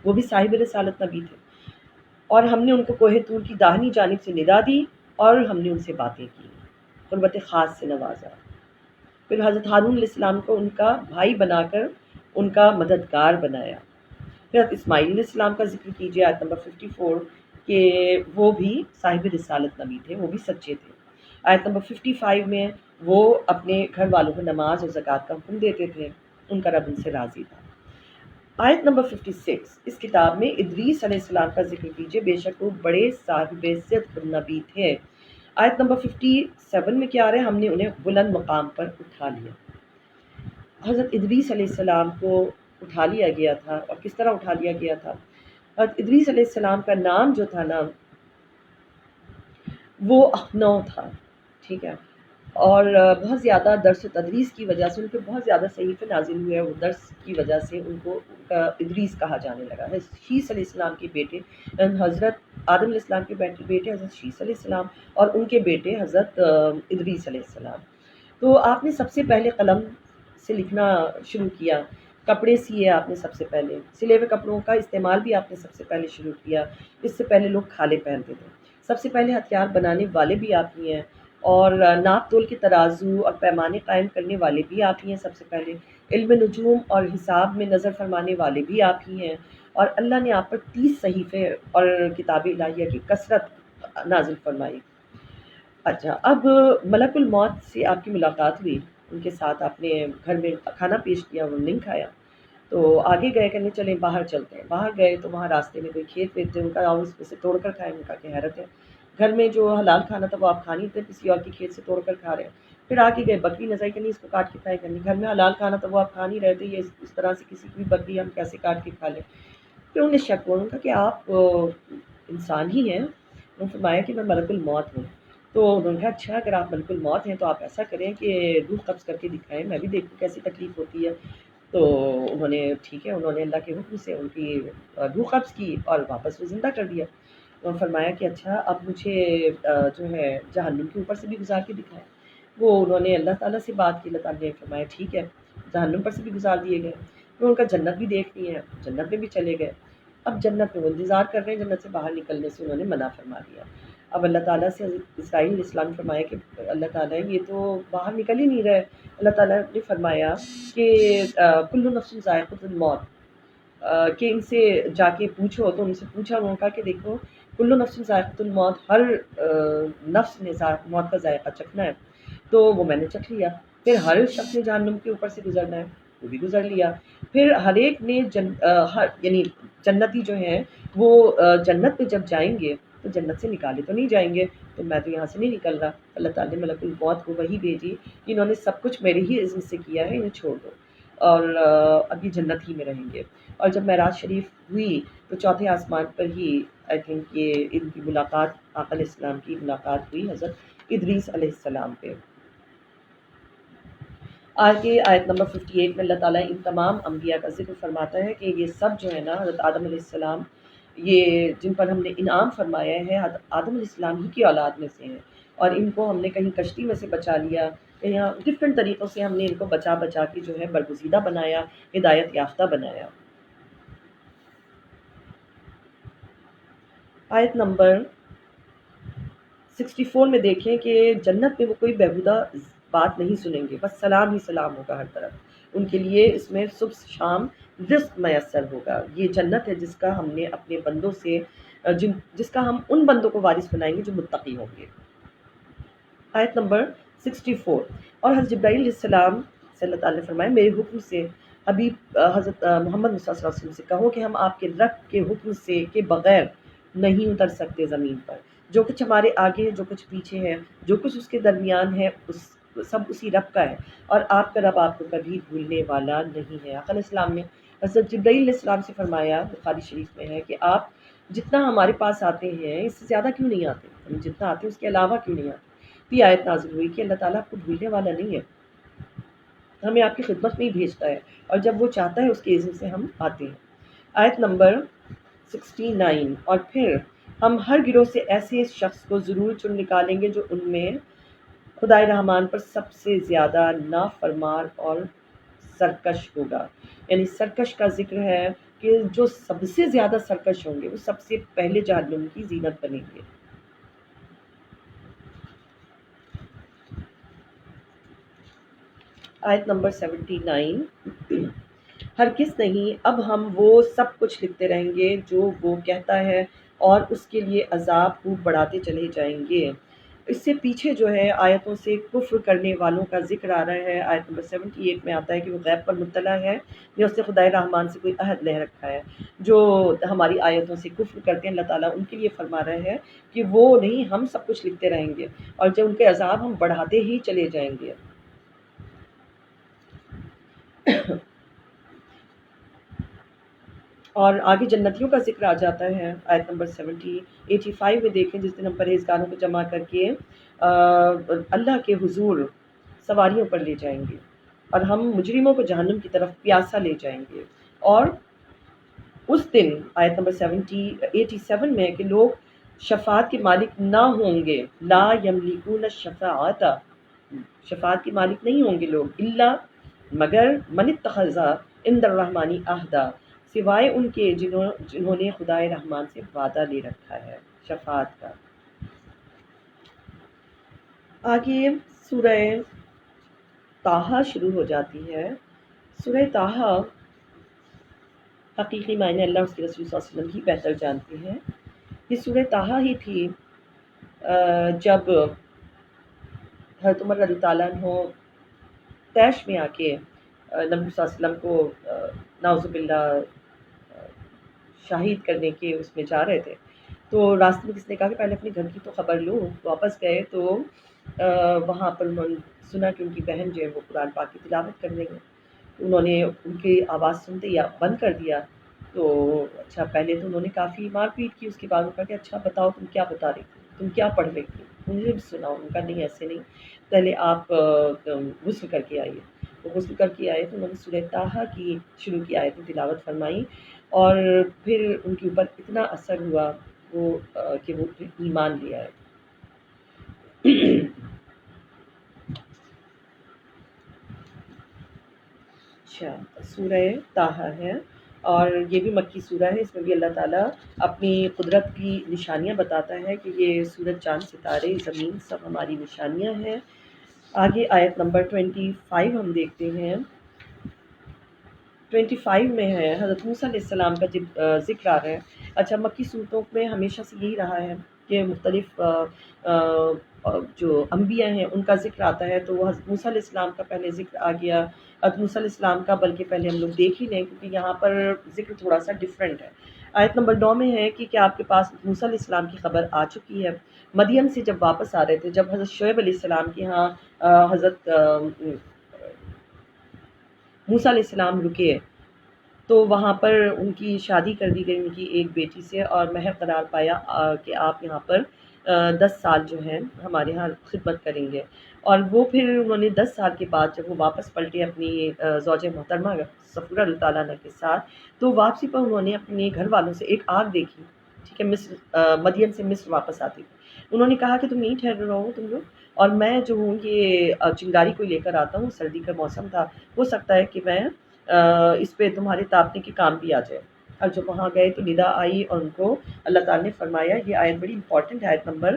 وہ بھی صاحب رسالت نبی تھے، اور ہم نے ان کو کوہ طور کی داہنی جانب سے ندا دی اور ہم نے ان سے باتیں کی، قربت خاص سے نوازا۔ پھر حضرت ہارون علیہ السلام کو ان کا بھائی بنا کر ان کا مددگار بنایا۔ پھر حضرت اسماعیل علیہ السلام کا ذکر کیجیے، آیت نمبر 54، کہ وہ بھی صاحب رسالت نبی تھے، وہ بھی سچے تھے۔ آیت نمبر 55 میں وہ اپنے گھر والوں کو نماز اور زکوٰۃ کا حکم دیتے تھے، ان کا رب ان سے راضی تھا۔ آیت نمبر 56، اس کتاب میں ادریس علیہ السلام کا ذکر کیجیے، بے شک وہ بڑے صاحب صدق نبی تھے۔ آیت نمبر 57 میں کیا آ رہا ہے، ہم نے انہیں بلند مقام پر اٹھا لیا۔ حضرت ادریس علیہ السلام کو اٹھا لیا گیا تھا، اور کس طرح اٹھا لیا گیا تھا؟ حضرت ادریس علیہ السلام کا نام جو تھا نا، وہ اخنو تھا، ٹھیک ہے، اور بہت زیادہ درس و تدریس کی وجہ سے ان پہ بہت زیادہ صحیفے نازل ہوئے، وہ درس کی وجہ سے ان کو ان کا ادریس کہا جانے لگا۔ شیس علیہ السلام کے بیٹے حضرت آدم علیہ السلام کے بیٹے حضرت شیس علیہ السلام، اور ان کے بیٹے حضرت ادریس علیہ السلام۔ تو آپ نے سب سے پہلے قلم سے لکھنا شروع کیا، کپڑے سیے آپ نے سب سے پہلے، سلے ہوئے کپڑوں کا استعمال بھی آپ نے سب سے پہلے شروع کیا۔ اس سے پہلے لوگ کھالے پہنتے تھے، سب سے پہلے ہتھیار بنانے والے بھی آپ ہی ہیں، اور ناپ تول کے ترازو اور پیمانے قائم کرنے والے بھی آپ ہی ہیں سب سے پہلے، علم نجوم اور حساب میں نظر فرمانے والے بھی آپ ہی ہیں، اور اللہ نے آپ پر 30 صحیفے اور کتاب الہیہ کی کثرت نازل فرمائی۔ اچھا، اب ملک الموت سے آپ کی ملاقات ہوئی، ان کے ساتھ آپ نے گھر میں کھانا پیش کیا، وہ نہیں کھایا، تو آگے گئے کہنے چلیں باہر چلتے ہیں۔ باہر گئے تو وہاں راستے میں کوئی کھیت ویت تھے، ان کا آؤ اس میں سے توڑ کر کھائیں، ان کا کہ حیرت ہے، گھر میں جو حلال کھانا تھا وہ آپ کھا نہیں تھے، کسی اور کی کھیت سے توڑ کر کھا رہے ہیں۔ پھر آگے گئے بکری نظر آئی، کہ نہیں اس کو کاٹ کے کھائے کرنی، گھر میں حلال کھانا تھا وہ آپ کھا نہیں رہے تھے، یہ اس طرح سے کسی کی بھی بکری ہم کیسے کاٹ کے کھا لیں۔ پھر انہیں شک ہوا، ان کا کہ آپ انسان ہی ہیں؟ انہوں نے فرمایا کہ میں ملک الموت ہوں۔ تو انہوں نے کہا اچھا، اگر آپ ملک الموت ہیں تو آپ ایسا کریں کہ روح قبض کر کے دکھائیں، میں بھی دیکھوں کیسی تکلیف ہوتی ہے۔ تو انہوں نے ٹھیک ہے، انہوں نے اللہ کے حکم سے ان کی روح قبض کی اور واپس وہ زندہ کر دیا۔ انہوں نے فرمایا کہ اچھا اب مجھے جو ہے جہنم کے اوپر سے بھی گزار کے دکھائیں۔ وہ انہوں نے اللہ تعالیٰ سے بات کی، اللہ تعالیٰ نے فرمایا ٹھیک ہے، جہنم پر سے بھی گزار دیے گئے۔ پھر ان کا جنت بھی دیکھ لی ہے، جنت میں بھی چلے گئے۔ اب جنت میں وہ انتظار کر رہے ہیں، جنت سے باہر نکلنے سے انہوں نے منع فرما دیا۔ اب اللہ تعالیٰ سے حضرت اسرائیل علیہ السلام نے فرمایا کہ اللہ تعالیٰ یہ تو باہر نکل ہی نہیں رہے۔ اللہ تعالیٰ نے فرمایا کہ کل نفس ذائقۃ الموت، کہ ان سے جا کے پوچھو، تو ان سے پوچھا، انہوں نے کہا کہ دیکھو کل نفس ذائقۃ الموت، ہر نفس نے موت کا ذائقہ چکھنا ہے، تو وہ میں نے چکھ لیا۔ پھر ہر شخص نے جہنم کے اوپر سے گزرنا ہے، وہ بھی گزر لیا۔ پھر ہر ایک نے یعنی جنتی جو ہیں وہ جنت میں جب جائیں گے تو جنت سے نکالے تو نہیں جائیں گے، تو میں تو یہاں سے نہیں نکل رہا۔ اللہ تعالیٰ نے ملک الموت کو وہی بھیجی کہ انہوں نے سب کچھ میرے ہی اذن سے کیا ہے، انہیں چھوڑ دو، اور اب یہ جنت ہی میں رہیں گے۔ اور جب معراج شریف ہوئی تو چوتھے آسمان پر ہی آئی تھنک یہ ان کی ملاقات، آقا علیہ السلام کی ملاقات ہوئی حضرت ادریس علیہ السلام پہ۔ آگے آیت نمبر 58 میں اللہ تعالیٰ ان تمام انبیاء کا ذکر فرماتا ہے کہ یہ سب جو ہے نا حضرت آدم علیہ السلام، یہ جن پر ہم نے انعام فرمایا ہے، آدم علیہ السلام ہی کی اولاد میں سے ہیں، اور ان کو ہم نے کہیں کشتی میں سے بچا لیا، یہاں ڈفرینٹ طریقوں سے ہم نے ان کو بچا بچا کے جو ہے برگزیدہ بنایا، ہدایت یافتہ بنایا۔ آیت نمبر 64 میں دیکھیں کہ جنت میں وہ کوئی بیہودہ بات نہیں سنیں گے، بس سلام ہی سلام ہوگا ہر طرف ان کے لیے، اس میں صبح شام رزق میسر ہوگا۔ یہ جنت ہے جس کا ہم نے اپنے بندوں سے جس کا ہم ان بندوں کو وارث بنائیں گے جو متقی ہوں گے۔ آیت نمبر 64، اور حضرت جبرائیل علیہ السلام سے اللہ تعالیٰ نے فرمایا میرے حکم سے حبیب حضرت محمد صلی اللہ علیہ وسلم سے کہو کہ ہم آپ کے رب کے حکم سے کے بغیر نہیں اتر سکتے زمین پر، جو کچھ ہمارے آگے ہے، جو کچھ پیچھے ہے، جو کچھ اس کے درمیان ہے، سب اسی رب کا ہے، اور آپ کا رب آپ کو کبھی بھولنے والا نہیں ہے۔ آقا علیہ السلام نے حضرت جبرائیل علیہ السلام سے فرمایا، بخاری شریف میں ہے کہ آپ جتنا ہمارے پاس آتے ہیں اس سے زیادہ کیوں نہیں آتے، ہم جتنا آتے ہیں اس کے علاوہ کیوں نہیں آتے۔ یہ آیت نازل ہوئی کہ اللہ تعالیٰ آپ کو بھولنے والا نہیں ہے، ہمیں آپ کی خدمت میں ہی بھیجتا ہے، اور جب وہ چاہتا ہے اس کے اذن سے ہم آتے ہیں۔ آیت نمبر 69، اور پھر ہم ہر گروہ سے ایسے شخص کو ضرور چن نکالیں گے جو ان میں خدائے رحمان پر سب سے زیادہ نافرمان اور سرکش ہوگا۔ یعنی سرکش کا ذکر ہے کہ جو سب سے زیادہ سرکش ہوں گے وہ سب سے پہلے جہنم کی زینت بنیں گے۔ آیت نمبر 79، ہرگز نہیں، اب ہم وہ سب کچھ لکھتے رہیں گے جو وہ کہتا ہے، اور اس کے لیے عذاب خوب بڑھاتے چلے جائیں گے۔ اس سے پیچھے جو ہے آیتوں سے کفر کرنے والوں کا ذکر آ رہا ہے۔ آیت نمبر 78 میں آتا ہے کہ وہ غیب پر مطلع ہے یا اس نے خدائے رحمان سے کوئی عہد لے رکھا ہے۔ جو ہماری آیتوں سے کفر کرتے ہیں اللہ تعالیٰ ان کے لیے فرما رہا ہے کہ وہ نہیں، ہم سب کچھ لکھتے رہیں گے، اور جب ان کے عذاب ہم بڑھاتے ہی چلے جائیں گے۔ اور آگے جنتیوں کا ذکر آ جاتا ہے آیت نمبر 85 میں. دیکھیں جس دن ہم پرہیزگاروں کو جمع کر کے اللہ کے حضور سواریوں پر لے جائیں گے اور ہم مجرموں کو جہنم کی طرف پیاسا لے جائیں گے. اور اس دن آیت نمبر 87 میں کہ لوگ شفاعت کے مالک نہ ہوں گے. لا یملکون الشفاعت، شفاعت کے مالک نہیں ہوں گے لوگ، الا مگر من اتخذ عند الرحمن عہدا، سوائے ان کے جنہوں نے خدائے رحمان سے وعدہ لے رکھا ہے شفاعت کا. آگے سورہ طٰہٰ شروع ہو جاتی ہے. سورہ طٰہٰ حقیقی معنی اللہ اس کے رسول صلی اللہ علیہ وسلم ہی بہتر جانتے ہیں. یہ سورہ طٰہٰ ہی تھی جب حضرت عمر رضی اللہ عنہ طیش میں آ کے نبی صلی اللہ علیہ وسلم کو نعوذ باللہ شہید کرنے کے اس میں جا رہے تھے. تو راستے میں کس نے کہا کہ پہلے اپنے گھر کی تو خبر لو. واپس گئے تو وہاں پر انہوں نے سنا کہ ان کی بہن جو ہے وہ قرآن پاک کی تلاوت کر رہی ہیں. انہوں نے ان کی آواز سنتے یا بند کر دیا. تو اچھا پہلے تو انہوں نے کافی مار پیٹ کی، اس کے بعد کہا کہ اچھا بتاؤ تم کیا بتا رہی تھی، تم کیا پڑھ رہی تھی، مجھے بھی سناؤ. ان کا نہیں ایسے نہیں، پہلے آپ غسل کر کے آئیے. وہ غسل کر کے آئے تو انہوں نے سورہ طٰہٰ کی شروع کی آیتیں تلاوت فرمائی اور پھر ان کے اوپر اتنا اثر ہوا وہ کہ وہ ایمان لے آئے. اچھا سورہ طٰہٰ ہے اور یہ بھی مکی سورہ ہے. اس میں بھی اللہ تعالیٰ اپنی قدرت کی نشانیاں بتاتا ہے کہ یہ سورج چاند ستارے زمین سب ہماری نشانیاں ہیں. آگے آیت نمبر 25 ہم دیکھتے ہیں. 25 میں ہے حضرت موسیٰ علیہ السلام کا جب ذکر آ رہا ہے. اچھا مکی صورتوں میں ہمیشہ سے یہی رہا ہے کہ مختلف جو انبیاء ہیں ان کا ذکر آتا ہے. تو وہ حضرت موسیٰ علیہ السلام کا پہلے ذکر آ گیا، حضرت موسیٰ علیہ السلام کا بلکہ پہلے ہم لوگ دیکھ ہی لیں کیونکہ یہاں پر ذکر تھوڑا سا ڈفرینٹ ہے. آیت نمبر 9 میں ہے کہ کیا آپ کے پاس موسیٰ علیہ السلام کی خبر آ چکی ہے. مدین سے جب واپس آ رہے تھے، جب حضرت شعیب علیہ السلام کے ہاں حضرت موسیٰ علیہ السلام رکے تو وہاں پر ان کی شادی کر دی گئی ان کی ایک بیٹی سے اور مہر قرار پایا کہ آپ یہاں پر 10 سال جو ہیں ہمارے ہاں خدمت کریں گے. اور وہ پھر انہوں نے 10 سال کے بعد جب وہ واپس پلٹے اپنی زوجہ محترمہ صفورہ رضی اللہ عنہا کے ساتھ، تو واپسی پر انہوں نے اپنے گھر والوں سے ایک آگ دیکھی. ٹھیک ہے، مصر مدین سے مصر واپس آتی تھی. انہوں نے کہا کہ تم یہیں ٹھہر رہو تم لوگ، اور میں جو ہوں یہ چنگاری کو لے کر آتا ہوں. سردی کا موسم تھا، ہو سکتا ہے کہ میں اس پہ تمہارے تاپنے کے کام بھی آ جائے. اور جب وہاں گئے تو ندا آئی اور ان کو اللہ تعالیٰ نے فرمایا، یہ آیت بڑی امپورٹنٹ ہے، آیت نمبر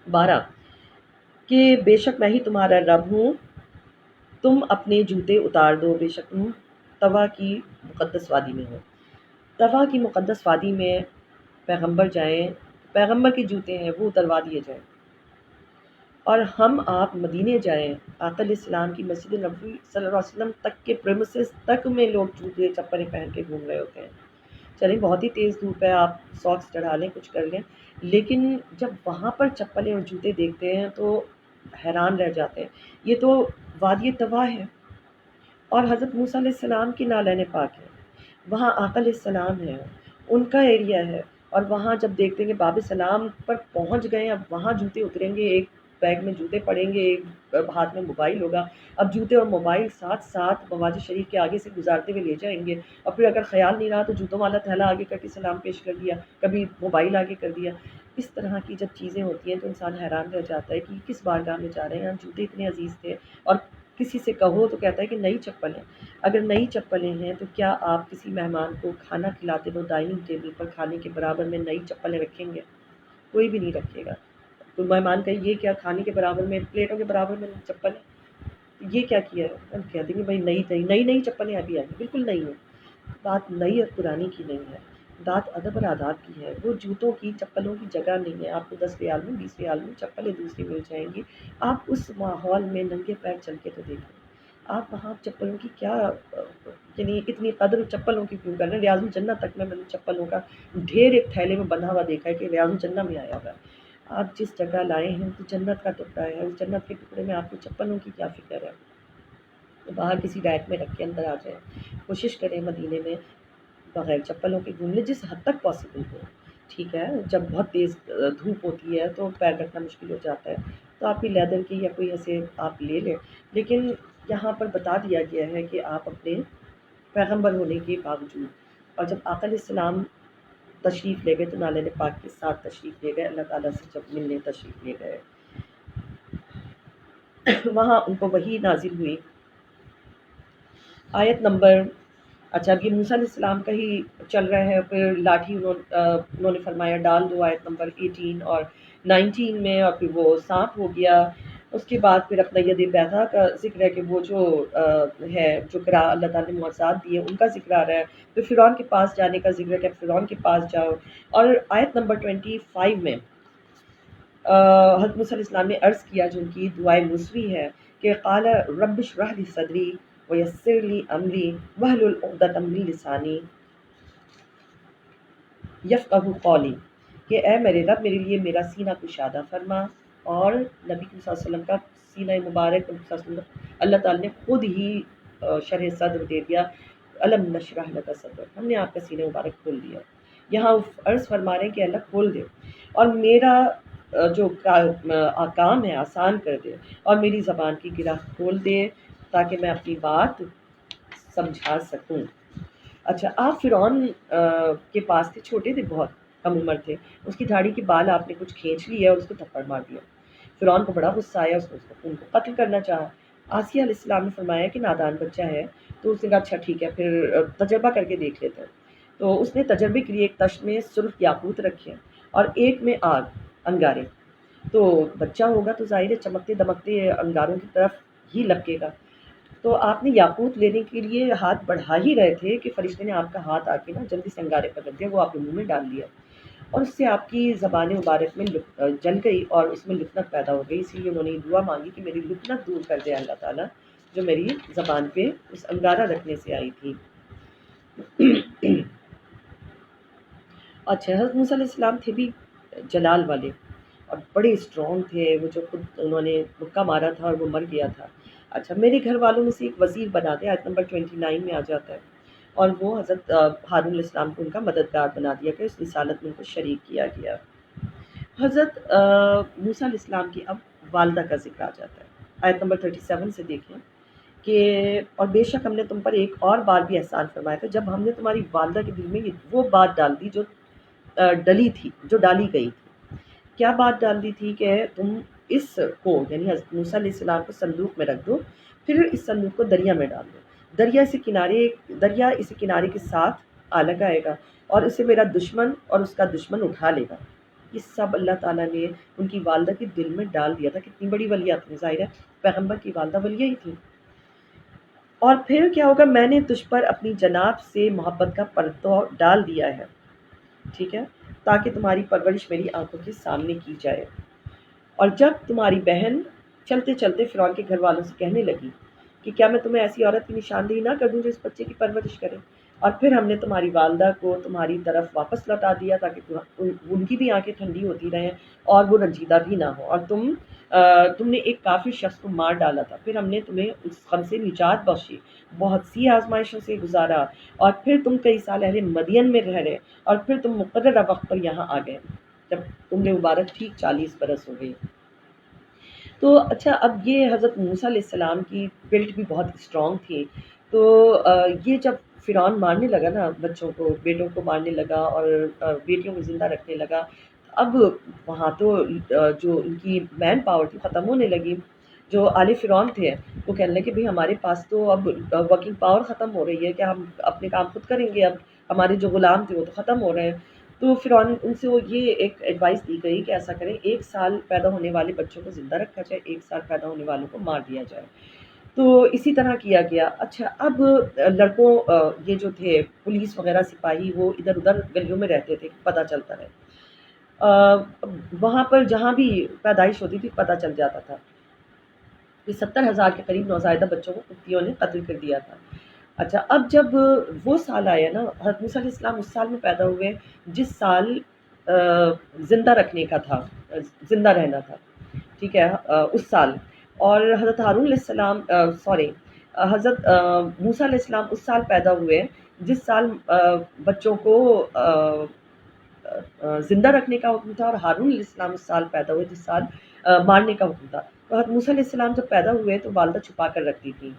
12 کہ بے شک میں ہی تمہارا رب ہوں، تم اپنے جوتے اتار دو، بے شک تم طوا کی مقدس وادی میں ہو. طوا کی مقدس وادی میں پیغمبر جائیں، پیغمبر کے جوتے ہیں وہ اتروا دیے جائیں. اور ہم آپ مدینے جائیں، آقا علیہ السلام کی مسجد نبوی صلی اللہ علیہ وسلم تک کے پریمیسز تک میں لوگ جوتے چپلیں پہن کے گھوم رہے ہوتے ہیں. چلیں بہت ہی تیز دھوپ ہے، آپ ساکس چڑھا لیں کچھ کر لیں، لیکن جب وہاں پر چپلیں اور جوتے دیکھتے ہیں تو حیران رہ جاتے ہیں. یہ تو وادی طوا ہے اور حضرت موسیٰ علیہ السلام کی نالین پاک ہے، وہاں آقا علیہ السلام ہے، ان کا ایریا ہے. اور وہاں جب دیکھتے ہیں کہ باب سلام پر پہنچ گئے، اب وہاں جوتے اتریں گے، ایک بیگ میں جوتے پڑیں گے، ایک ہاتھ میں موبائل ہوگا. اب جوتے اور موبائل ساتھ ساتھ مواج شریف کے آگے سے گزارتے ہوئے لے جائیں گے، اور پھر اگر خیال نہیں رہا تو جوتوں والا تھیلا آگے کر کے سلام پیش کر دیا، کبھی موبائل آگے کر دیا. اس طرح کی جب چیزیں ہوتی ہیں تو انسان حیران رہ جاتا ہے کہ کس بارگاہ میں جا رہے ہیں. جوتے اتنے عزیز تھے، اور کسی سے کہو تو کہتا ہے کہ نئی چپل ہے. اگر نئی چپلیں ہیں تو کیا آپ کسی مہمان کو کھانا کھلاتے ہو ڈائننگ ٹیبل پر کھانے کے برابر میں نئی چپلیں رکھیں گے؟ کوئی بھی نہیں رکھے گا. تو مہمان کا یہ کیا کھانے کے برابر میں پلیٹوں کے برابر میں چپل ہے، یہ کیا کیا ہے؟ ہم کہتے ہیں کہ بھائی نئی چپلیں ابھی آئی، بالکل نئی ہیں. بات نئی اور پرانی کی نہیں ہے، بات ادب اور آداب کی ہے. وہ جوتوں کی چپلوں کی جگہ نہیں ہے. آپ کو 10 ریال میں 20 ریال میں چپلیں دوسری مل جائیں گی. آپ اس ماحول میں ننگے پیر چل کے تو دیکھیں، آپ وہاں چپلوں کی کیا یعنی اتنی قدر چپلوں کی کیوں کر رہے ہیں. ریاض الجنہ تک میں نے چپلوں کا ڈھیر ایک تھیلے میں بندھا ہوا دیکھا ہے کہ ریاض الجنہ میں آیا ہوا ہے. آپ جس جگہ لائے ہیں تو جنت کا ٹکڑا ہے، اس جنت کے ٹکڑے میں آپ کو چپلوں کی کیا فکر ہے؟ باہر کسی ریک میں رکھ کے اندر آ جائیں. کوشش کریں مدینے میں بغیر چپلوں کے گھوم لیں جس حد تک پاسبل ہو، ٹھیک ہے؟ جب بہت تیز دھوپ ہوتی ہے تو پیر رکھنا مشکل ہو جاتا ہے، تو آپ کی لیدر کی یا کوئی ایسے آپ لے لیں، لیکن یہاں پر بتا دیا گیا ہے کہ آپ اپنے پیغمبر ہونے کے باوجود، اور جب آقا علیہ السلام تشریف لے گئے تو نالین پاک کے ساتھ تشریف لے گئے، اللہ تعالیٰ سے جب ملنے تشریف لے گئے وہاں ان کو وحی نازل ہوئی، آیت نمبر، اچھا اب یہ موسیٰ علیہ السلام کا ہی چل رہا ہے، پھر لاٹھی انہوں نے فرمایا ڈال دو، آیت نمبر 18 اور 19 میں، اور پھر وہ سانپ ہو گیا۔ اس کے بعد پھر اپنا ید بیضا کا ذکر ہے کہ وہ جو ہے جو کرا اللہ تعالیٰ نے معجزات دیے ان کا ذکر آ رہا ہے، پھر فرعون کے پاس جانے کا ذکر ہے کہ فرعون کے پاس جاؤ، اور آیت نمبر 25 میں حضرت موسیٰ علیہ السلام نے عرض کیا جو ان کی دعائے نصوی ہے کہ قال رب اشرح لی صدری ویسر لی امری واحلل عقدۃ من لسانی یفقہوا قولی، کہ اے میرے رب میرے لیے میرا سینہ کشادہ فرما، اور نبی صلی اللہ علیہ وسلم کا سینہ مبارک نبی صلی اللہ علیہ وسلم اللہ تعالیٰ نے خود ہی شرح صدر دے دیا، الم نشرح لک صدرک، ہم نے آپ کا سینہ مبارک کھول دیا۔ یہاں عرض فرما رہے ہیں کہ اللہ کھول دے اور میرا جو کام ہے آسان کر دے، اور میری زبان کی گرہ کھول دے تاکہ میں اپنی بات سمجھا سکوں۔ اچھا آپ فرعون کے پاس تھے، چھوٹے تھے، بہت کم عمر تھے، اس کی داڑھی کے بال آپ نے کچھ کھینچ لیے اور اس کو تھپڑ مار دیا۔ فرعون کو بڑا غصہ آیا، اس کو ان کو قتل کرنا چاہا۔ آسیہ علیہ السلام نے فرمایا کہ نادان بچہ ہے، تو اس نے کہا اچھا ٹھیک ہے پھر تجربہ کر کے دیکھ لیتے ہیں۔ تو اس نے تجربے کے لیے ایک تشت میں سرخ یاقوت رکھے اور ایک میں آگ، انگارے، تو بچہ ہوگا تو ظاہر ہے چمکتے دمکتے انگاروں کی طرف ہی لپکے گا۔ تو آپ نے یاقوت لینے کے لیے ہاتھ بڑھا ہی رہے تھے کہ فرشتے نے آپ کا ہاتھ آ کے نا جلدی سے انگارے پر رکھ دیا، وہ آپ کے منہ میں ڈال دیا، اور اس سے آپ کی زبان مبارک میں جل گئی اور اس میں لکنت پیدا ہو گئی، اسی لیے انہوں نے یہ دعا مانگی کہ میری لکنت دور کر دے اللہ تعالیٰ جو میری زبان پہ اس انگارہ رکھنے سے آئی تھی۔ اچھا حضرت موسیٰ علیہ السلام تھے بھی جلال والے اور بڑے اسٹرانگ تھے، وہ جو خود انہوں نے مکہ مارا تھا اور وہ مر گیا تھا۔ اچھا میرے گھر والوں میں سے ایک وزیر بنا دے، آیت نمبر 29 میں آ جاتا ہے، اور وہ حضرت ہارون علیہ السلام کو ان کا مددگار بنا دیا کہ اس رسالت میں ان کو شریک کیا گیا۔ حضرت موسیٰ علیہ السلام کی اب والدہ کا ذکر آ جاتا ہے، آیت نمبر 37 سے دیکھیں کہ اور بے شک ہم نے تم پر ایک اور بار بھی احسان فرمایا تھا جب ہم نے تمہاری والدہ کے دل میں وہ بات ڈال دی جو ڈلی تھی، جو ڈالی گئی تھی۔ کیا بات ڈال دی تھی کہ تم اس کو یعنی حضرت موسیٰ علیہ السلام کو صندوق میں رکھ دو، پھر اس صندوق کو دریا میں ڈال دو، دریا اسے کنارے کے ساتھ آ لگائے گا اور اسے میرا دشمن اور اس کا دشمن اٹھا لے گا۔ یہ سب اللہ تعالیٰ نے ان کی والدہ کے دل میں ڈال دیا تھا۔ کتنی بڑی ولیات تھی، ظاہر ہے پیغمبر کی والدہ ولیہ ہی تھی۔ اور پھر کیا ہوگا، میں نے تجھ پر اپنی جناب سے محبت کا پرتو ڈال دیا ہے، ٹھیک ہے، تاکہ تمہاری پرورش میری آنکھوں کے سامنے کی جائے۔ اور جب تمہاری بہن چلتے چلتے فرعون کے گھر والوں سے کہنے لگی کہ کیا میں تمہیں ایسی عورت کی نشاندہی نہ کر دوں جو اس بچے کی پرورش کرے، اور پھر ہم نے تمہاری والدہ کو تمہاری طرف واپس لوٹا دیا تاکہ ان کی بھی آنکھیں ٹھنڈی ہوتی رہیں اور وہ رنجیدہ بھی نہ ہو، اور تم نے ایک کافر شخص کو مار ڈالا تھا، پھر ہم نے تمہیں اس غم سے نجات بخشی، بہت سی آزمائشوں سے گزارا، اور پھر تم کئی سال اہل مدین میں رہ رہے، اور پھر تم مقررہ وقت پر یہاں آ گئے جب تم نے مبارک ٹھیک 40 برس ہو گئے۔ تو اچھا اب یہ حضرت موسیٰ علیہ السلام کی بلٹ بھی بہت اسٹرانگ تھی، تو یہ جب فرعون مارنے لگا نا بچوں کو، بیٹوں کو مارنے لگا اور بیٹیوں کو زندہ رکھنے لگا، اب وہاں تو جو ان کی مین پاور تھی ختم ہونے لگی۔ جو آل فرعون تھے وہ کہنے لگے بھئی ہمارے پاس تو اب ورکنگ پاور ختم ہو رہی ہے کہ ہم اپنے کام خود کریں گے، اب ہمارے جو غلام تھے وہ تو ختم ہو رہے ہیں۔ تو فرعون ان سے وہ یہ ایک ایڈوائس دی گئی کہ ایسا کریں، 1 سال پیدا ہونے والے بچوں کو زندہ رکھا جائے، 1 سال پیدا ہونے والوں کو مار دیا جائے۔ تو اسی طرح کیا گیا۔ اچھا اب لڑکوں یہ جو تھے پولیس وغیرہ سپاہی وہ ادھر ادھر گلیوں میں رہتے تھے، پتہ چلتا رہے، وہاں پر جہاں بھی پیدائش ہوتی تھی پتہ چل جاتا تھا کہ 70,000 کے قریب نوزائیدہ بچوں کو کتیوں نے قتل کر دیا تھا۔ اچھا اب جب وہ سال آیا نا، حضرت موسیٰ علیہ السلام اس سال میں پیدا ہوئے جس سال زندہ رکھنے کا تھا، زندہ رہنا تھا، ٹھیک ہے، اس سال، اور حضرت ہارون علیہ السلام حضرت موسیٰ علیہ السلام اس سال پیدا ہوئے جس سال بچوں کو زندہ رکھنے کا حکم تھا، اور ہارون علیہ السلام اس سال پیدا ہوئے جس سال مارنے کا حکم تھا. تو حضرت موسیٰ علیہ السلام جب پیدا ہوئے تو والدہ چھپا کر رکھتی تھی.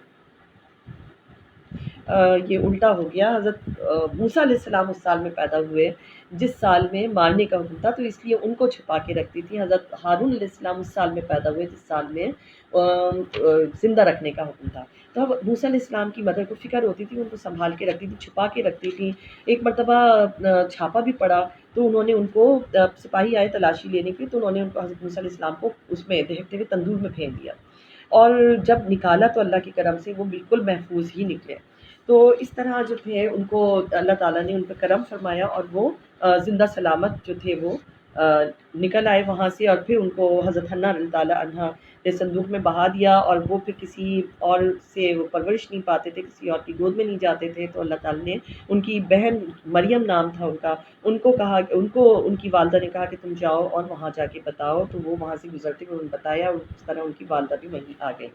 یہ الٹا ہو گیا. حضرت موسیٰ علیہ السلام اس سال میں پیدا ہوئے جس سال میں مارنے کا حکم تھا، تو اس لیے ان کو چھپا کے رکھتی تھی. حضرت ہارون علیہ السلام اس سال میں پیدا ہوئے جس سال میں زندہ رکھنے کا حکم تھا. تو اب موسیٰ علیہ السلام کی مدر کو فکر ہوتی تھی، ان کو سنبھال کے رکھتی تھی، چھپا کے رکھتی تھی. ایک مرتبہ چھاپا بھی پڑا تو انہوں نے ان کو سپاہی آئے تلاشی لینے کے، تو انہوں نے ان کو حضرت موسیٰ علیہ السلام کو اس میں دہتے ہوئے تندور میں پھینک دیا، اور جب نکالا تو اللہ کی کرم سے وہ بالکل محفوظ ہی نکلے. تو اس طرح جو تھے ان کو اللہ تعالیٰ نے ان پہ کرم فرمایا، اور وہ زندہ سلامت جو تھے وہ نکل آئے وہاں سے. اور پھر ان کو حضرت حنہ رضی اللہ عنہا نے صندوق میں بہا دیا، اور وہ پھر کسی اور سے وہ پرورش نہیں پاتے تھے، کسی اور کی گود میں نہیں جاتے تھے. تو اللہ تعالیٰ نے ان کی بہن مریم نام تھا ان کا، ان کو کہا، ان کی والدہ نے کہا کہ تم جاؤ اور وہاں جا کے بتاؤ. تو وہ وہاں سے گزرتے ہوئے انہوں نے بتایا، اور اس طرح ان کی والدہ بھی وہیں آ گئی.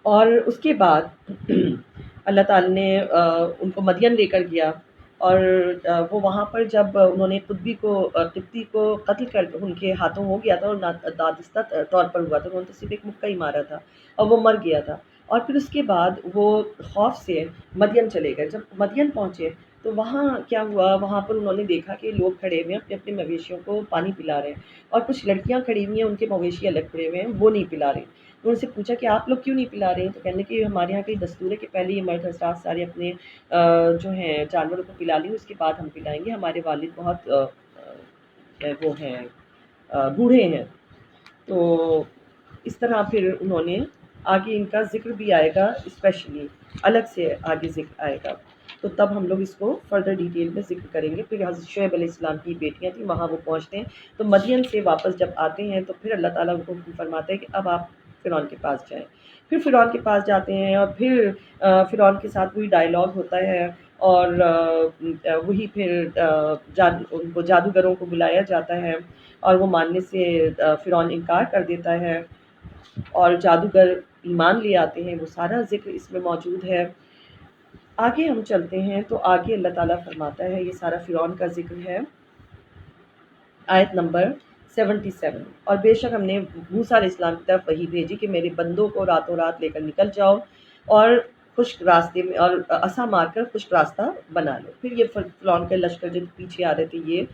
اور اس کے بعد اللہ تعالیٰ نے ان کو مدین لے کر گیا، اور وہ وہاں پر جب انہوں نے قبطی کو قتل کر ان کے ہاتھوں ہو گیا تھا، اور دادستہ طور پر ہوا تھا، انہوں نے تو صرف ایک مکہ ہی مارا تھا اور وہ مر گیا تھا. اور پھر اس کے بعد وہ خوف سے مدین چلے گئے. جب مدین پہنچے تو وہاں کیا ہوا، وہاں پر انہوں نے دیکھا کہ لوگ کھڑے ہوئے ہیں اپنے اپنے مویشیوں کو پانی پلا رہے ہیں، اور کچھ لڑکیاں کھڑی ہوئی ہیں ان کے مویشی الگ کھڑے ہوئے ہیں، وہ نہیں پلا رہے. تو ان سے پوچھا کہ آپ لوگ کیوں نہیں پلا رہے ہیں؟ تو کہنے کہ ہمارے یہاں کا دستور ہے کہ پہلے یہ مرد حضرات سارے اپنے جو ہیں جانوروں کو پلا لیں، اس کے بعد ہم پلائیں گے. ہمارے والد بہت وہ ہیں بوڑھے ہیں. تو اس طرح پھر انہوں نے آگے ان کا ذکر بھی آئے گا، اسپیشلی الگ سے آگے ذکر آئے گا، تو تب ہم لوگ اس کو فردر ڈیٹیل میں ذکر کریں گے. پھر حضرت شعیب علیہ السلام کی بیٹیاں تھیں، وہاں وہ پہنچتے ہیں. تو مدین سے واپس جب آتے ہیں تو پھر اللہ تعالیٰ ان کو حکم فرماتا ہے کہ اب آپ فرعون کے پاس جائیں. پھر فرعون کے پاس جاتے ہیں، اور پھر فرعون کے ساتھ وہی ڈائلاگ ہوتا ہے، اور وہی پھر ان کو جادوگروں کو بلایا جاتا ہے، اور وہ ماننے سے فرعون انکار کر دیتا ہے، اور جادوگر ایمان لے آتے ہیں. وہ سارا ذکر اس میں موجود ہے. آگے ہم چلتے ہیں تو آگے اللہ تعالیٰ فرماتا ہے، یہ سارا فرعون کا ذکر ہے آیت نمبر 77. اور بے شک ہم نے موسیٰ علیہ السلام کی طرف وحی بھیجی کہ میرے بندوں کو راتوں رات لے کر نکل جاؤ، اور خشک راستے میں، اور عصا مار کر خشک راستہ بنا لو. پھر یہ فرعون کے لشکر جو پیچھے آ رہے تھے یہ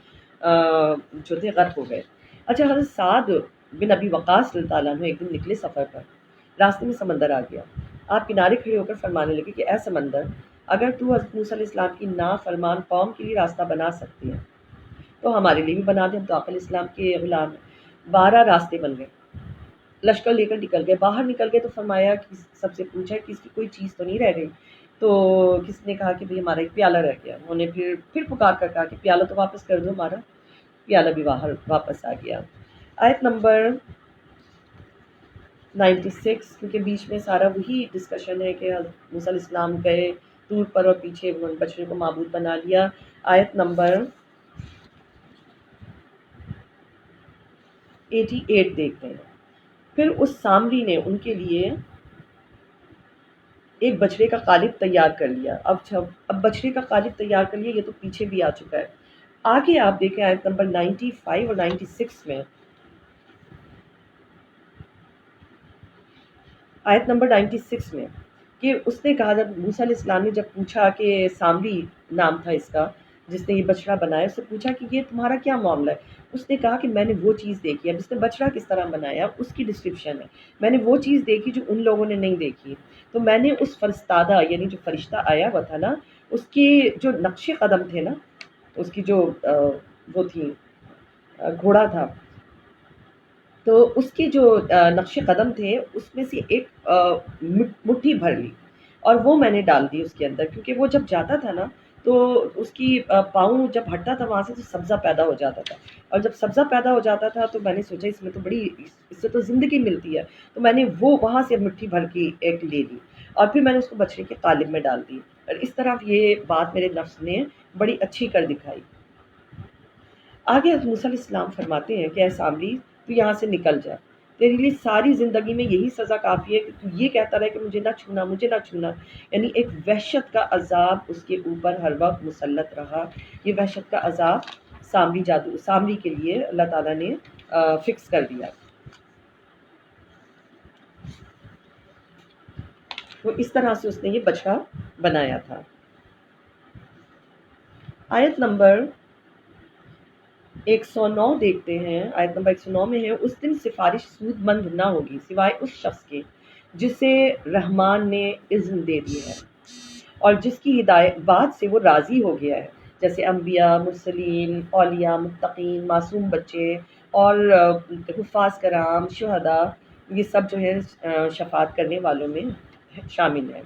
جو تھے غرق ہو گئے. اچھا، حضرت سعد بن ابی وقاص رضی اللہ عنہ ایک دن نکلے سفر پر. راستے میں سمندر آ گیا. آپ کنارے کھڑے ہو کر فرمانے لگے کہ اے سمندر، اگر تو حضرت موسیٰ علیہ السلام کی نافرمان قوم کے لیے راستہ بنا سکتی ہے تو ہمارے لیے بھی بنا دیں. ہم تو آقا علیہ السلام کے غلام ہیں. 12 راستے بن گئے. لشکر لے کر نکل گئے. باہر نکل گئے تو فرمایا کہ سب سے پوچھا کہ اس کی کوئی چیز تو نہیں رہ گئی؟ تو کس نے کہا کہ بھئی ہمارا ایک پیالہ رہ گیا. انہوں نے پھر پکار کر کہا کہ پیالہ تو واپس کر دو ہمارا. پیالہ بھی باہر واپس آ گیا. آیت نمبر 96، کیونکہ بیچ میں سارا وہی ڈسکشن ہے کہ موسیٰ علیہ السلام گئے طور پر، اور پیچھے انہوں نے بچڑے کو معبود بنا لیا. آیت نمبر 88 دیکھتے ہیں. پھر اس سامری نے ان کے لیے ایک بچڑے کا قالب تیار کر لیا. اب بچڑے کا قالب تیار کر لیا، یہ تو پیچھے بھی آ چکا ہے. آگے آپ دیکھیں آیت نمبر 95 اور 96 میں. آیت نمبر 96 میں کہ اس نے کہا، جب موسیٰ علیہ السلام نے جب پوچھا کہ سامری نام تھا اس کا جس نے یہ بچڑا بنایا، اس سے پوچھا کہ یہ تمہارا کیا معاملہ ہے؟ اس نے کہا کہ میں نے وہ چیز دیکھی ہے. جس نے بچڑا کس طرح بنایا اس کی ڈسکرپشن ہے. میں نے وہ چیز دیکھی جو ان لوگوں نے نہیں دیکھی. تو میں نے اس فرستادہ، یعنی جو فرشتہ آیا ہوا تھا نا، اس کے جو نقش قدم تھے نا، اس کی جو وہ تھی گھوڑا تھا، تو اس کے جو نقش قدم تھے اس میں سے ایک مٹھی بھر لی، اور وہ میں نے ڈال دی اس کے اندر، کیونکہ وہ جب جاتا تھا نا تو اس کی پاؤں جب ہٹتا تھا وہاں سے تو سبزہ پیدا ہو جاتا تھا. اور جب سبزہ پیدا ہو جاتا تھا تو میں نے سوچا اس میں تو اس سے تو زندگی ملتی ہے. تو میں نے وہ وہاں سے مٹھی بھر کی ایک لے لی، اور پھر میں نے اس کو بچڑے کے قالب میں ڈال دی. اور اس طرح یہ بات میرے نفس نے بڑی اچھی کر دکھائی. آگے حضرت موسیٰ علیہ السلام فرماتے ہیں کہ اے سامری، تو یہاں سے نکل جا. تیرے لیے ساری زندگی میں یہی سزا کافی ہے کہ تو یہ کہتا رہے کہ مجھے نہ چھونا، مجھے نہ چھونا. یعنی ایک وحشت کا عذاب اس کے اوپر ہر وقت مسلط رہا. یہ وحشت کا عذاب سامری کے لیے اللہ تعالیٰ نے فکس کر دیا. تو اس طرح سے اس نے یہ بچہ بنایا تھا. آیت نمبر 109 دیکھتے ہیں. آیت نمبر 109 میں ہے، اس دن سفارش سود مند نہ ہوگی سوائے اس شخص کے جسے رحمان نے اذن دے دی ہے اور جس کی ہدایت بات سے وہ راضی ہو گیا ہے، جیسے انبیاء، مرسلین، اولیاء، متقین، معصوم بچے اور حفاظ کرام، شہداء، یہ سب جو ہے شفاعت کرنے والوں میں شامل ہیں.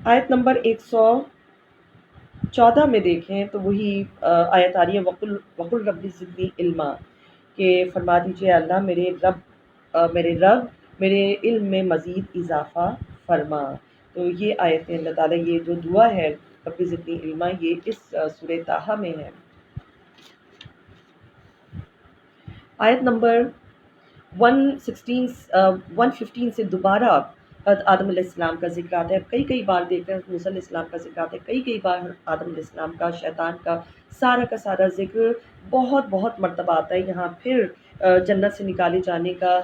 آیت نمبر 114 میں دیکھیں تو وہی آیت آ رہی ہے، وقل رب زدنی علما، کہ فرما دیجئے اللہ میرے رب میرے علم میں مزید اضافہ فرما. تو یہ آیت اللہ تعالیٰ یہ جو دعا ہے رب زدنی علما، یہ اس سورہ طٰہٰ میں ہے. آیت نمبر 115 سے دوبارہ آدم علیہ السلام کا ذکر آتا ہے. کئی بار دیکھ رہے ہیں موسیٰ علیہ السلام کا ذکر آتا ہے، کئی بار آدم علیہ السلام کا، شیطان کا سارا ذکر بہت مرتبہ آتا ہے. یہاں پھر جنت سے نکالے جانے کا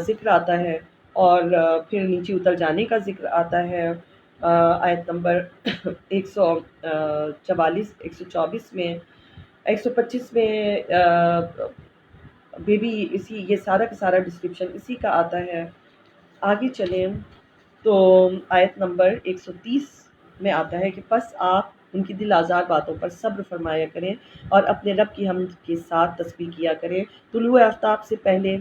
ذکر آتا ہے اور پھر نیچے اتر جانے کا ذکر آتا ہے. آیت نمبر 144 124 میں، 125 میں بیبی اسی یہ سارا ڈسکرپشن اسی کا آتا ہے. آگے چلیں تو آیت نمبر 130 میں آتا ہے کہ پس آپ ان کی دل آزار باتوں پر صبر فرمایا کریں اور اپنے رب کی حمد کے ساتھ تسبیح کیا کریں طلوع آفتاب سے پہلے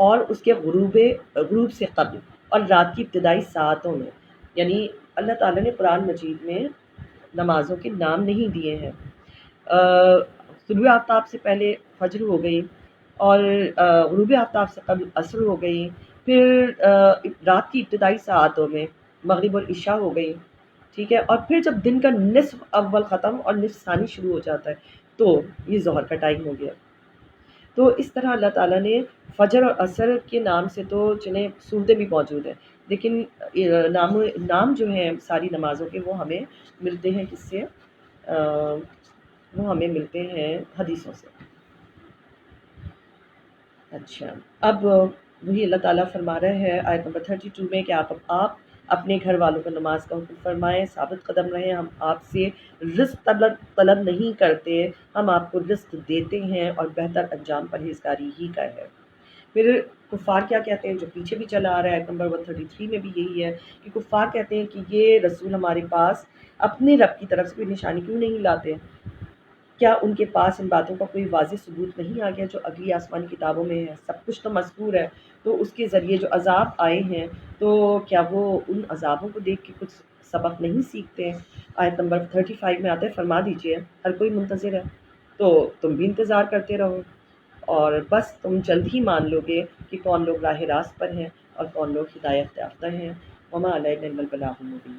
اور اس کے غروب سے قبل اور رات کی ابتدائی ساعتوں میں. یعنی اللہ تعالیٰ نے قرآن مجید میں نمازوں کے نام نہیں دیے ہیں. طلوع آفتاب سے پہلے فجر ہو گئی اور غروب آفتاب سے قبل عصر ہو گئی، پھر رات کی ابتدائی ساعتوں میں مغرب اور عشاء ہو گئی، ٹھیک ہے، اور پھر جب دن کا نصف اول ختم اور نصف ثانی شروع ہو جاتا ہے تو یہ ظہر کا ٹائم ہو گیا. تو اس طرح اللہ تعالیٰ نے فجر اور عصر کے نام سے تو چلیں صورتیں بھی موجود ہیں، لیکن نام جو ہیں ساری نمازوں کے وہ ہمیں ملتے ہیں کس سے؟ وہ ہمیں ملتے ہیں حدیثوں سے. اچھا، اب وہی اللہ تعالیٰ فرما رہے ہیں آیت نمبر 32 میں کہ آپ اپنے گھر والوں کو نماز کا حکم فرمائیں، ثابت قدم رہیں. ہم آپ سے رزق طلب نہیں کرتے، ہم آپ کو رزق دیتے ہیں اور بہتر انجام پرہیزگاری ہی کا ہے. پھر کفار کیا کہتے ہیں جو پیچھے بھی چلا آ رہا ہے، آیت نمبر 133 میں بھی یہی ہے کہ کفار کہتے ہیں کہ یہ رسول ہمارے پاس اپنے رب کی طرف سے کوئی نشانی کیوں نہیں لاتے؟ کیا ان کے پاس ان باتوں کا کوئی واضح ثبوت نہیں آ گیا جو اگلی آسمانی کتابوں میں ہے؟ سب کچھ تو مذکور ہے، تو اس کے ذریعے جو عذاب آئے ہیں تو کیا وہ ان عذابوں کو دیکھ کے کچھ سبق نہیں سیکھتے؟ آیت نمبر 35 میں آتا ہے فرما دیجئے ہر کوئی منتظر ہے تو تم بھی انتظار کرتے رہو اور بس تم جلد ہی مان لو گے کہ کون لوگ راہ راست پر ہیں اور کون لوگ ہدایت یافتہ ہیں. وما علینا الا البلاغ المبین.